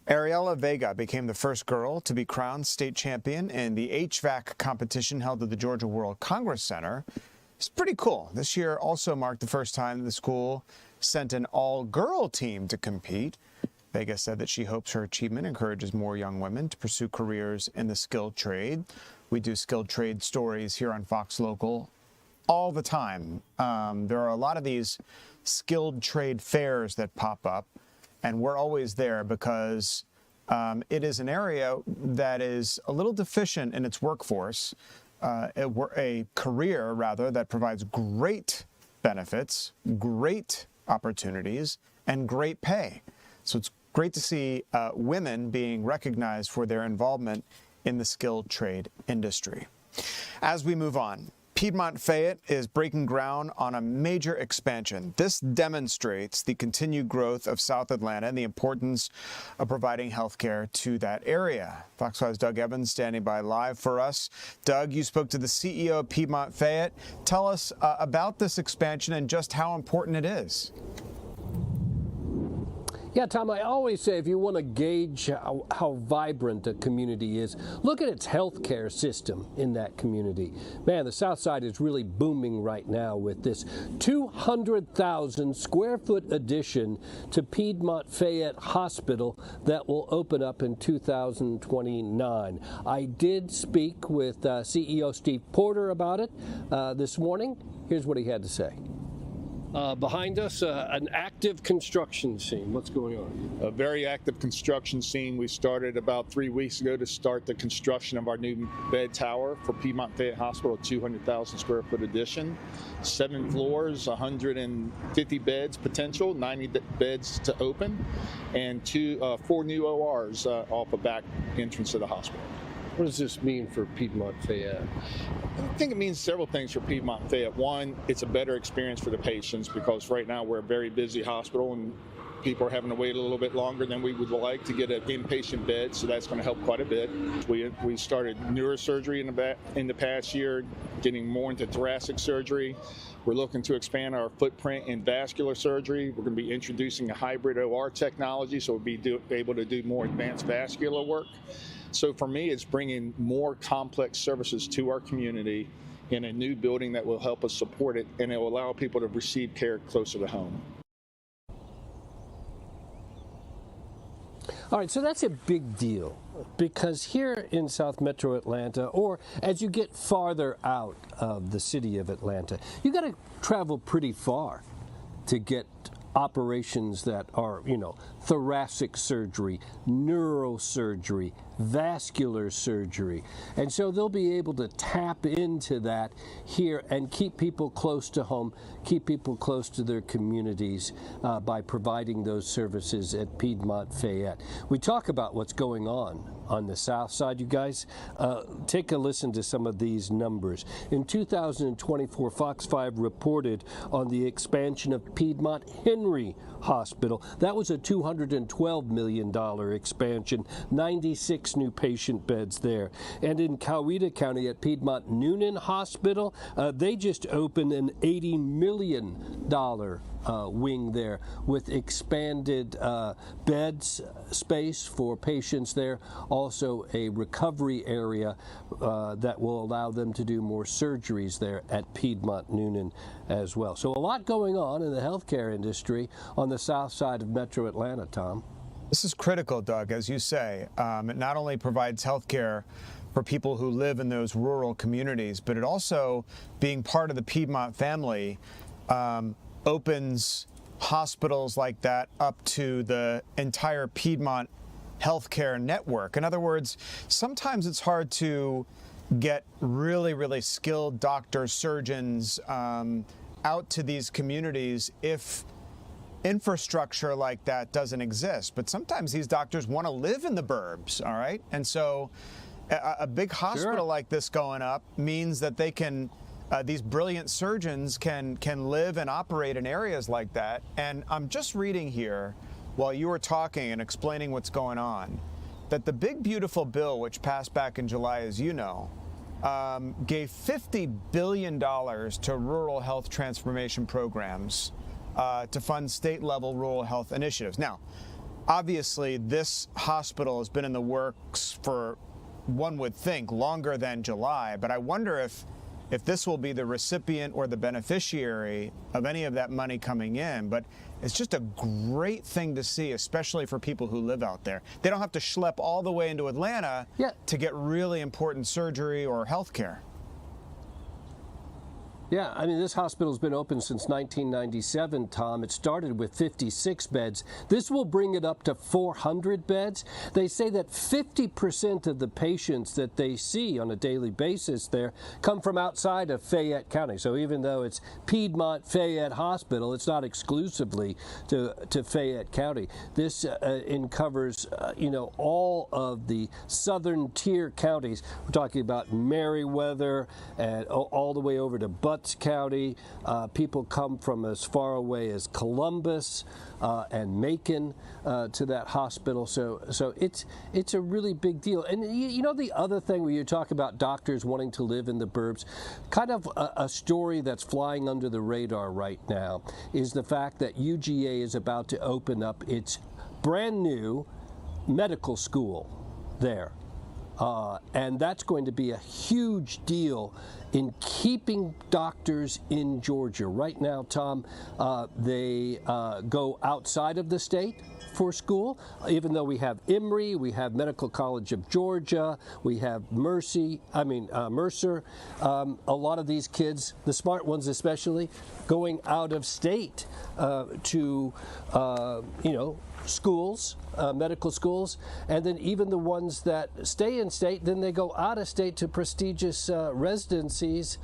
Ariella Vega became the first girl to be crowned state champion in the HVAC competition held at the Georgia World Congress Center. It's pretty cool. This year also marked the first time the school sent an all-girl team to compete. Vega said that she hopes her achievement encourages more young women to pursue careers in the skilled trade. We do skilled trade stories here on Fox Local all the time. There are a lot of these skilled trade fairs that pop up, and we're always there because it is an area that is a little deficient in its workforce, a career, rather, that provides great benefits, great opportunities, and great pay. So it's great to see women being recognized for their involvement in the skilled trade industry. As we move on, Piedmont Fayette is breaking ground on a major expansion. This demonstrates the continued growth of South Atlanta and the importance of providing health care to that area. Fox 5's Doug Evans standing by live for us. Doug, you spoke to the CEO of Piedmont Fayette. Tell us about this expansion and just how important it is. Yeah, Tom, I always say if you want to gauge how vibrant a community is, look at its healthcare system in that community. Man, the South Side is really booming right now with this 200,000 square foot addition to Piedmont Fayette Hospital that will open up in 2029. I did speak with CEO Steve Porter about it this morning. Here's what he had to say. Behind us, an active construction scene. What's going on? A very active construction scene. We started about 3 weeks ago to start the construction of our new bed tower for Piedmont Fayette Hospital, a 200,000 square foot addition. 7 floors, 150 beds potential, 90 beds to open, and 4 new ORs off the back entrance of the hospital. What does this mean for Piedmont Fayette? I think it means several things for Piedmont Fayette. One, it's a better experience for the patients because right now we're a very busy hospital and people are having to wait a little bit longer than we would like to get an inpatient bed, so that's going to help quite a bit. We started neurosurgery in the past year, getting more into thoracic surgery. We're looking to expand our footprint in vascular surgery. We're going to be introducing a hybrid OR technology, so we'll be able to do more advanced vascular work. So for me, it's bringing more complex services to our community in a new building that will help us support it, and it will allow people to receive care closer to home. All right, so that's a big deal because here in South Metro Atlanta, or as you get farther out of the city of Atlanta, you got to travel pretty far to get operations that are, thoracic surgery, neurosurgery, vascular surgery. And so they'll be able to tap into that here and keep people close to home, keep people close to their communities by providing those services at Piedmont Fayette. We talk about what's going on the South Side, you guys. Take a listen to some of these numbers. In 2024, Fox 5 reported on the expansion of Piedmont Henry Hospital. That was a $212 million expansion, 96 new patient beds there. And in Coweta County at Piedmont Noonan Hospital, they just opened an $80 million wing there with expanded beds space for patients there, also a recovery area that will allow them to do more surgeries there at Piedmont Noonan as well. So a lot going on in the healthcare industry on the south side of Metro Atlanta, Tom. This is critical, Doug, as you say. It not only provides health care for people who live in those rural communities, but it also, being part of the Piedmont family, opens hospitals like that up to the entire Piedmont healthcare network. In other words, sometimes it's hard to get really, really skilled doctors, surgeons out to these communities if infrastructure like that doesn't exist. But sometimes these doctors want to live in the burbs, all right? And so a big hospital like this going up means that they can, these brilliant surgeons can live and operate in areas like that. And I'm just reading here, while you were talking and explaining what's going on, that the big beautiful bill, which passed back in July, as you know, gave $50 billion to rural health transformation programs to fund state-level rural health initiatives. Now, obviously this hospital has been in the works for, one would think, longer than July, but I wonder if this will be the recipient or the beneficiary of any of that money coming in. But it's just a great thing to see, especially for people who live out there. They don't have to schlep all the way into Atlanta to get really important surgery or health care. Yeah, I mean, this hospital's been open since 1997, Tom. It started with 56 beds. This will bring it up to 400 beds. They say that 50% of the patients that they see on a daily basis there come from outside of Fayette County. So even though it's Piedmont Fayette Hospital, it's not exclusively to Fayette County. This covers, all of the southern tier counties. We're talking about Meriwether and all the way over to Butts County. People come from as far away as Columbus and Macon to that hospital. So it's a really big deal. And the other thing when you talk about doctors wanting to live in the burbs, kind of a story that's flying under the radar right now is the fact that UGA is about to open up its brand new medical school there. And that's going to be a huge deal in keeping doctors in Georgia. Right now, Tom, they go outside of the state for school, even though we have Emory, we have Medical College of Georgia, we have Mercer. A lot of these kids, the smart ones especially, going out of state to, schools, medical schools, and then even the ones that stay in state, then they go out of state to prestigious residencies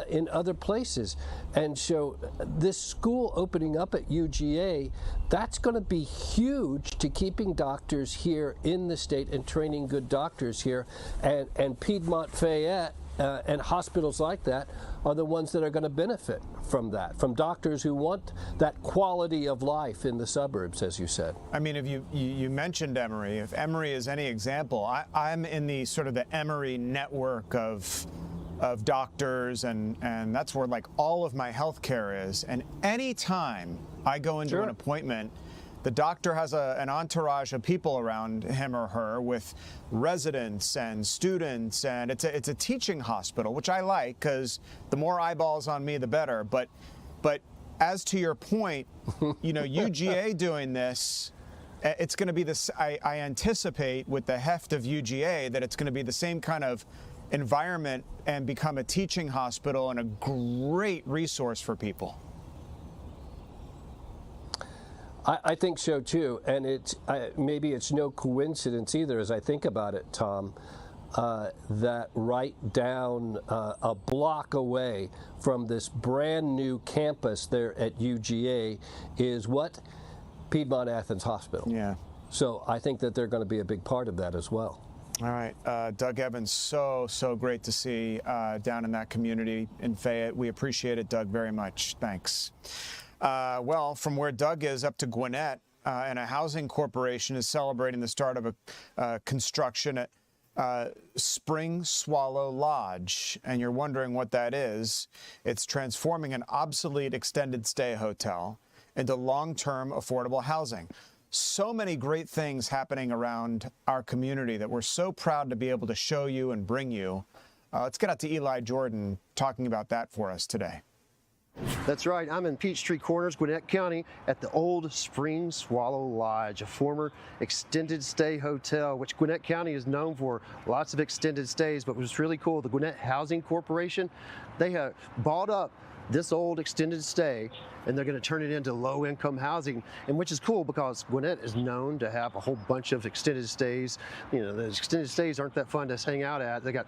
in other places. And so this school opening up at UGA, that's going to be huge to keeping doctors here in the state and training good doctors here. And Piedmont Fayette and hospitals like that are the ones that are going to benefit from that, from doctors who want that quality of life in the suburbs, as you said. I mean, if you mentioned Emory, if Emory is any example, I'm in the sort of the Emory network of doctors, and that's where like all of my health care is. And any time I go into an appointment, the doctor has an entourage of people around him or her with residents and students, and it's a teaching hospital, which I like because the more eyeballs on me, the better. But as to your point, UGA doing this, it's going to be this. I anticipate with the heft of UGA that it's going to be the same kind of environment and become a teaching hospital and a great resource for people. I think so too, and maybe it's no coincidence either, as I think about it, Tom, that right down a block away from this brand new campus there at UGA is what? Piedmont Athens Hospital. Yeah. So I think that they're going to be a big part of that as well. All right, Doug Evans, so great to see down in that community in Fayette. We appreciate it, Doug, very much. Thanks. Well, from where Doug is up to Gwinnett, and a housing corporation is celebrating the start of a construction at Spring Swallow Lodge. And you're wondering what that is. It's transforming an obsolete extended stay hotel into long-term affordable housing. So many great things happening around our community that we're so proud to be able to show you and bring you. Let's get out to Eli Jordan talking about that for us today. That's right. I'm in Peachtree Corners, Gwinnett County, at the old Spring Swallow Lodge, a former extended stay hotel, which Gwinnett County is known for. Lots of extended stays, but what's really cool, the Gwinnett Housing Corporation, they have bought up this old extended stay, and they're going to turn it into low-income housing, and which is cool because Gwinnett is known to have a whole bunch of extended stays. The extended stays aren't that fun to hang out at. They got,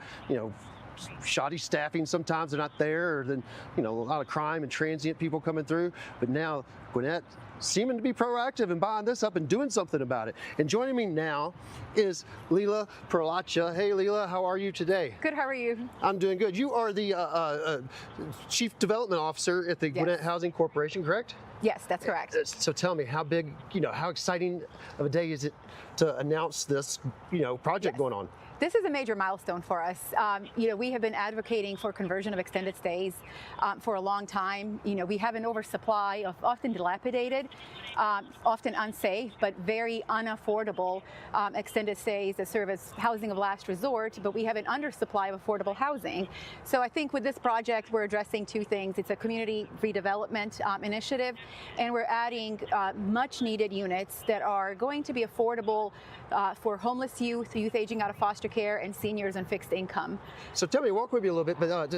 shoddy staffing, sometimes they're not there, or then a lot of crime and transient people coming through. But now Gwinnett seeming to be proactive and buying this up and doing something about it. And joining me now is Leela Perlacha. Hey Leela, how are you today? Good, how are you? I'm doing good. You are the Chief Development Officer at the Gwinnett Housing Corporation, correct? Yes, that's correct. So tell me, how big, how exciting of a day is it to announce this, project going on? This is a major milestone for us. We have been advocating for conversion of extended stays for a long time. We have an oversupply of often dilapidated, often unsafe, but very unaffordable extended stays that serve as housing of last resort, but we have an undersupply of affordable housing. So I think with this project, we're addressing two things. It's a community redevelopment initiative, and we're adding much needed units that are going to be affordable for homeless youth aging out of foster care, and seniors on fixed income. So tell me, walk with me a little bit, but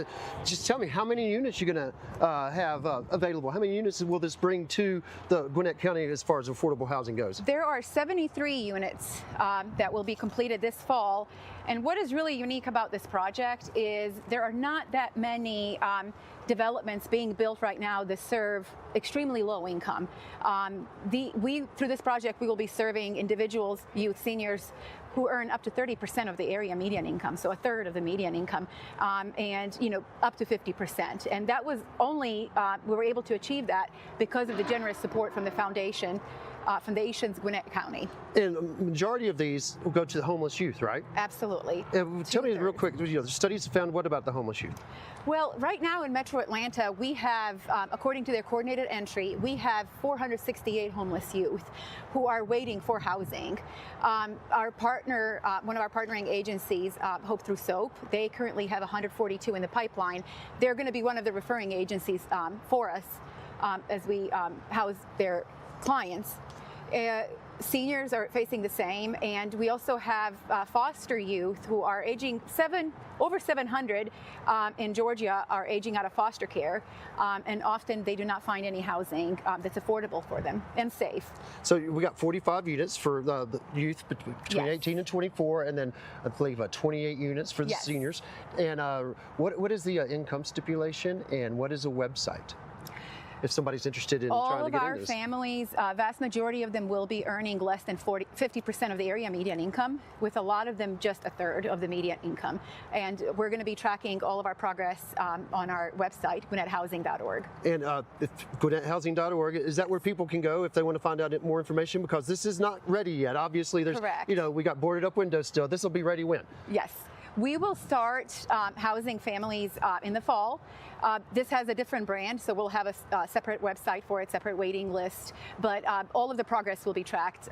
just tell me how many units you're going to have available. How many units will this bring to the Gwinnett County as far as affordable housing goes? There are 73 units that will be completed this fall. And what is really unique about this project is there are not that many developments being built right now that serve extremely low income. Through this project, we will be serving individuals, youth, seniors who earn up to 30% of the area median income, so a third of the median income, and up to 50%. And that was only, we were able to achieve that because of the generous support from the foundation's Gwinnett County. And the majority of these will go to the homeless youth, right? Absolutely. Tell me real quick, the studies have found what about the homeless youth? Well, right now in Metro Atlanta, we have, according to their coordinated entry, we have 468 homeless youth who are waiting for housing. Our partner, one of our partnering agencies, Hope Through SOAP, they currently have 142 in the pipeline. They're going to be one of the referring agencies for us as we house their clients. Seniors are facing the same, and we also have foster youth who are aging over 700 in Georgia are aging out of foster care, and often they do not find any housing that's affordable for them and safe. So we got 45 units for the youth between 18 and 24, and then I believe 28 units for the seniors. And what is the income stipulation, and what is a website if somebody's interested in trying to get into this? All of our families, vast majority of them will be earning less than 50% of the area median income, with a lot of them just a third of the median income. And we're going to be tracking all of our progress on our website, GwinnettHousing.org. And GwinnettHousing.org, is that where people can go if they want to find out more information? Because this is not ready yet. Obviously, there's, we got boarded up windows still. This will be ready when? Yes. We will start housing families in the fall. This has a different brand, so we'll have a separate website for it, separate waiting list. But all of the progress will be tracked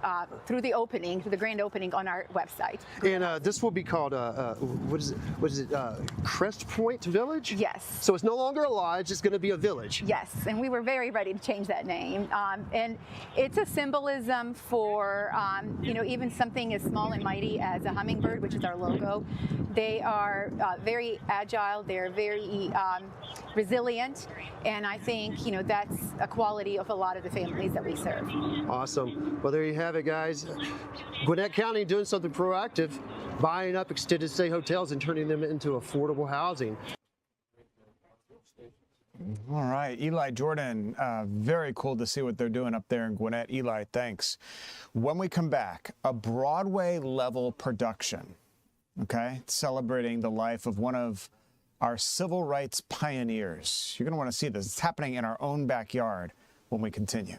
through the opening, through the grand opening on our website. And this will be called, what is it, Crest Point Village? Yes. So it's no longer a lodge, it's going to be a village. Yes, and we were very ready to change that name. And it's a symbolism for, even something as small and mighty as a hummingbird, which is our logo. They are very agile, they're very resilient, and I think that's a quality of a lot of the families that we serve. Awesome. Well, there you have it, guys. Gwinnett County doing something proactive, buying up extended stay hotels and turning them into affordable housing. All right, Eli, Jordan, very cool to see what they're doing up there in Gwinnett. Eli, thanks. When we come back, a Broadway-level production, okay, celebrating the life of one of our civil rights pioneers. You're going to want to see this. It's happening in our own backyard when we continue.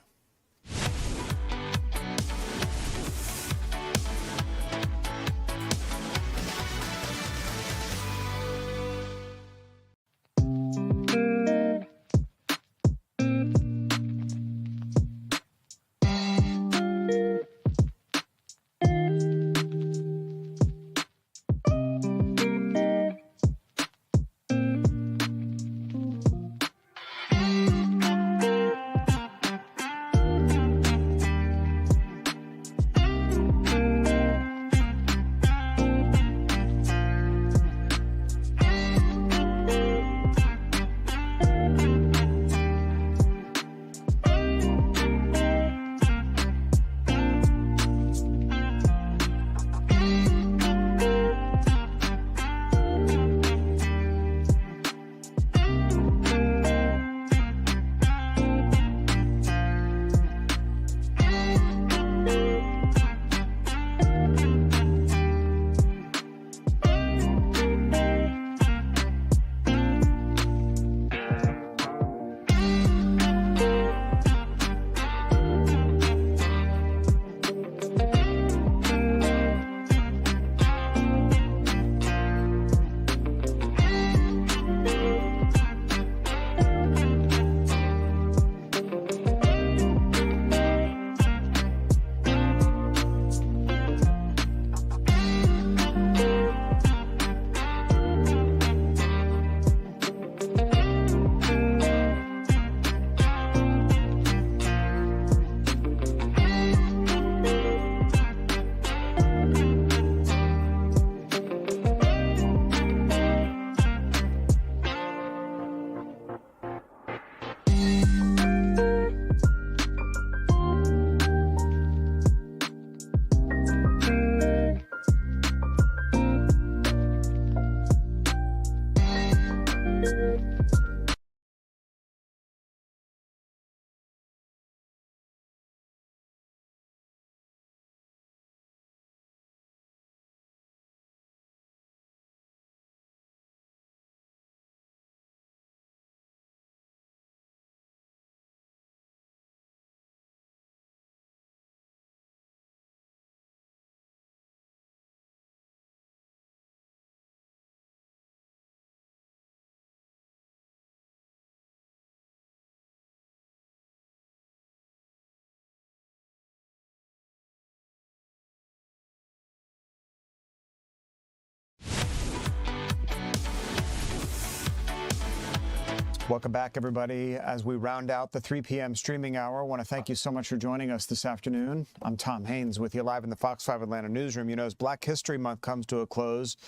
Welcome back, everybody. As we round out the 3 p.m. streaming hour, I want to thank you so much for joining us this afternoon. I'm Tom Haynes with you live in the Fox 5 Atlanta newsroom. You know, as Black History Month comes to a close,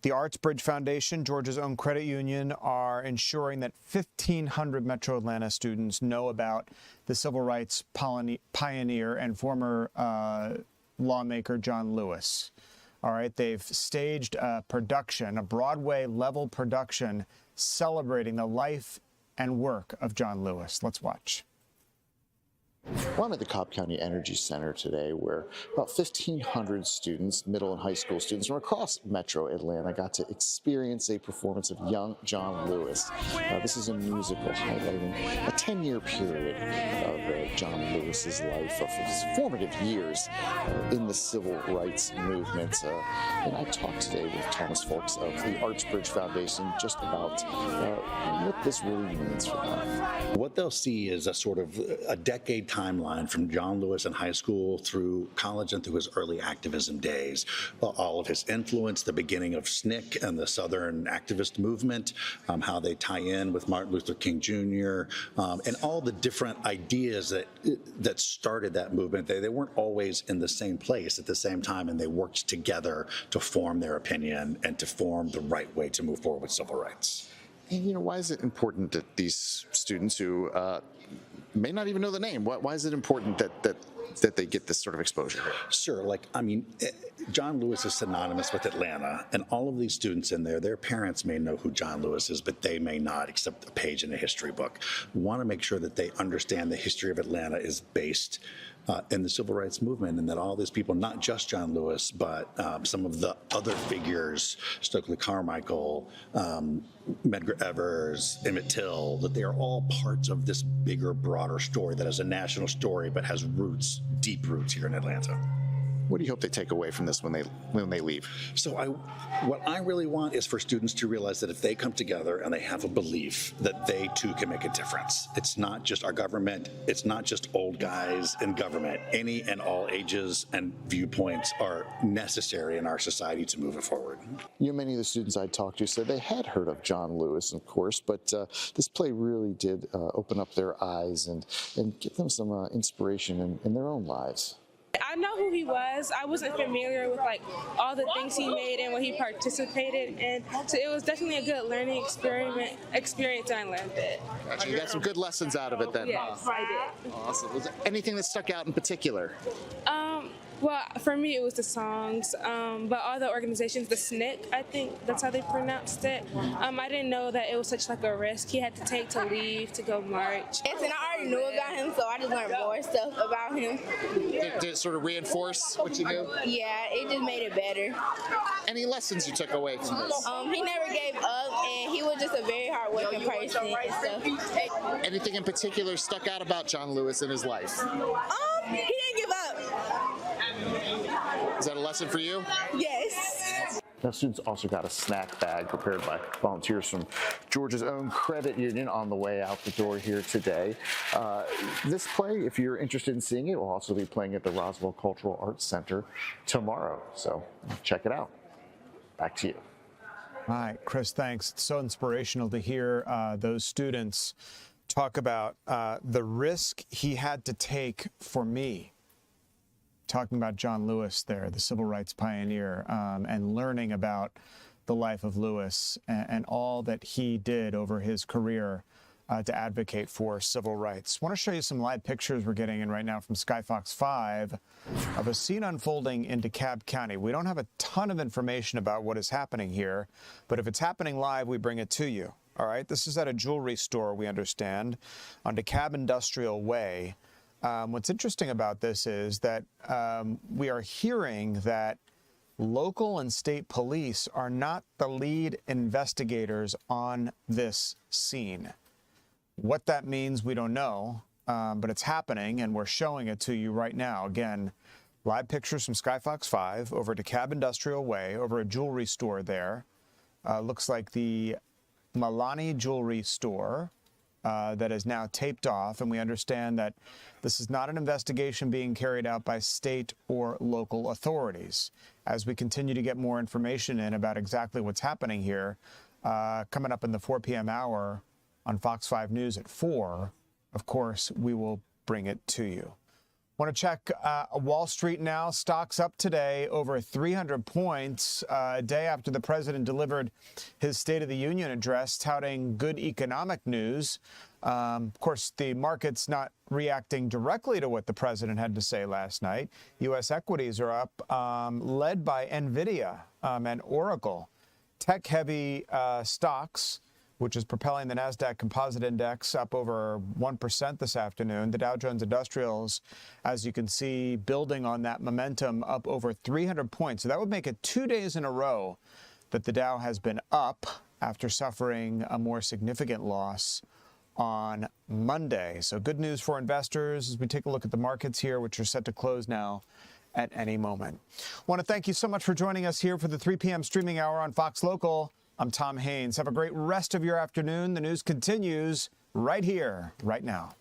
the Artsbridge Foundation, Georgia's own credit union, are ensuring that 1,500 Metro Atlanta students know about the civil rights pioneer and former lawmaker John Lewis. All right, they've staged a production, a Broadway-level production, celebrating the life and work of John Lewis. Let's watch. Well, I'm at the Cobb County Energy Center today, where about 1,500 students, middle and high school students from across Metro Atlanta, got to experience a performance of young John Lewis. This is a musical highlighting a 10-year period of John Lewis's life, of his formative years in the civil rights movement. And I talked today with Thomas Folks of the Artsbridge Foundation just about what this really means for them. What they'll see is a sort of a decade timeline from John Lewis in high school through college and through his early activism days. All of his influence, the beginning of SNCC and the Southern activist movement, how they tie in with Martin Luther King Jr., and all the different ideas that started that movement. They weren't always in the same place at the same time, and they worked together to form their opinion and to form the right way to move forward with civil rights. And, you know, why is it important that these students who may not even know the name, why is it important that they get this sort of exposure? Sure. John Lewis is synonymous with Atlanta, and all of these students in there, their parents may know who John Lewis is, but they may not, except a page in a history book. We want to make sure that they understand the history of Atlanta is based in the civil rights movement, and that all these people, not just John Lewis, but some of the other figures, Stokely Carmichael, Medgar Evers, Emmett Till, that they are all parts of this bigger, broader story that is a national story, but has roots, deep roots here in Atlanta. What do you hope they take away from this when they leave? So what I really want is for students to realize that if they come together and they have a belief that they too can make a difference. It's not just our government. It's not just old guys in government. Any and all ages and viewpoints are necessary in our society to move it forward. You know, many of the students I talked to said they had heard of John Lewis, of course, but this play really did open up their eyes and give them some inspiration in their own lives. I know who he was. I wasn't familiar with all the things he made and what he participated in. So it was definitely a good learning experience, and I learned it. Gotcha. You got some good lessons out of it then. Yes, I did. Awesome. Was there anything that stuck out in particular? Well, for me, it was the songs, but all the organizations, the SNCC, I think that's how they pronounced it. I didn't know that it was such a risk he had to take to leave to go march. Yes, and I already knew about him, so I just learned more stuff about him. Did it sort of reinforce what you knew? Yeah, it just made it better. Any lessons you took away from this? He never gave up, and he was just a very hard-working person and stuff. Anything in particular stuck out about John Lewis in his life? He didn't give up. Is that a lesson for you? Yes. Now, students also got a snack bag prepared by volunteers from Georgia's own credit union on the way out the door here today. This play, if you're interested in seeing it, will also be playing at the Roswell Cultural Arts Center tomorrow. So check it out. Back to you. All right, Chris, thanks. It's so inspirational to hear those students talk about the risk he had to take for me. Talking about John Lewis there, the civil rights pioneer, and learning about the life of Lewis and all that he did over his career to advocate for civil rights. I want to show you some live pictures we're getting in right now from Skyfox 5 of a scene unfolding in DeKalb County. We don't have a ton of information about what is happening here, but if it's happening live, we bring it to you. All right, this is at a jewelry store, we understand, on DeKalb Industrial Way. What's interesting about this is that we are hearing that local and state police are not the lead investigators on this scene. What that means, we don't know, but it's happening, and we're showing it to you right now. Again, live pictures from Skyfox 5 over DeKalb Industrial Way, over a jewelry store there. Looks like the Milani Jewelry Store. That is now taped off, and we understand that this is not an investigation being carried out by state or local authorities. As we continue to get more information in about exactly what's happening here, coming up in the 4 p.m. hour, on Fox 5 News at 4. Of course, we will bring it to you. Want to check Wall Street now. Stocks up today over 300 points, a day after the president delivered his State of the Union address touting good economic news. Of course, the market's not reacting directly to what the president had to say last night. U.S. equities are up, led by NVIDIA and Oracle. Tech-heavy stocks, which is propelling the NASDAQ Composite Index up over 1% this afternoon. The Dow Jones Industrials, as you can see, building on that momentum, up over 300 points. So that would make it 2 days in a row that the Dow has been up after suffering a more significant loss on Monday. So good news for investors as we take a look at the markets here, which are set to close now at any moment. I want to thank you so much for joining us here for the 3 p.m. streaming hour on Fox Local. I'm Tom Haines. Have a great rest of your afternoon. The news continues right here, right now.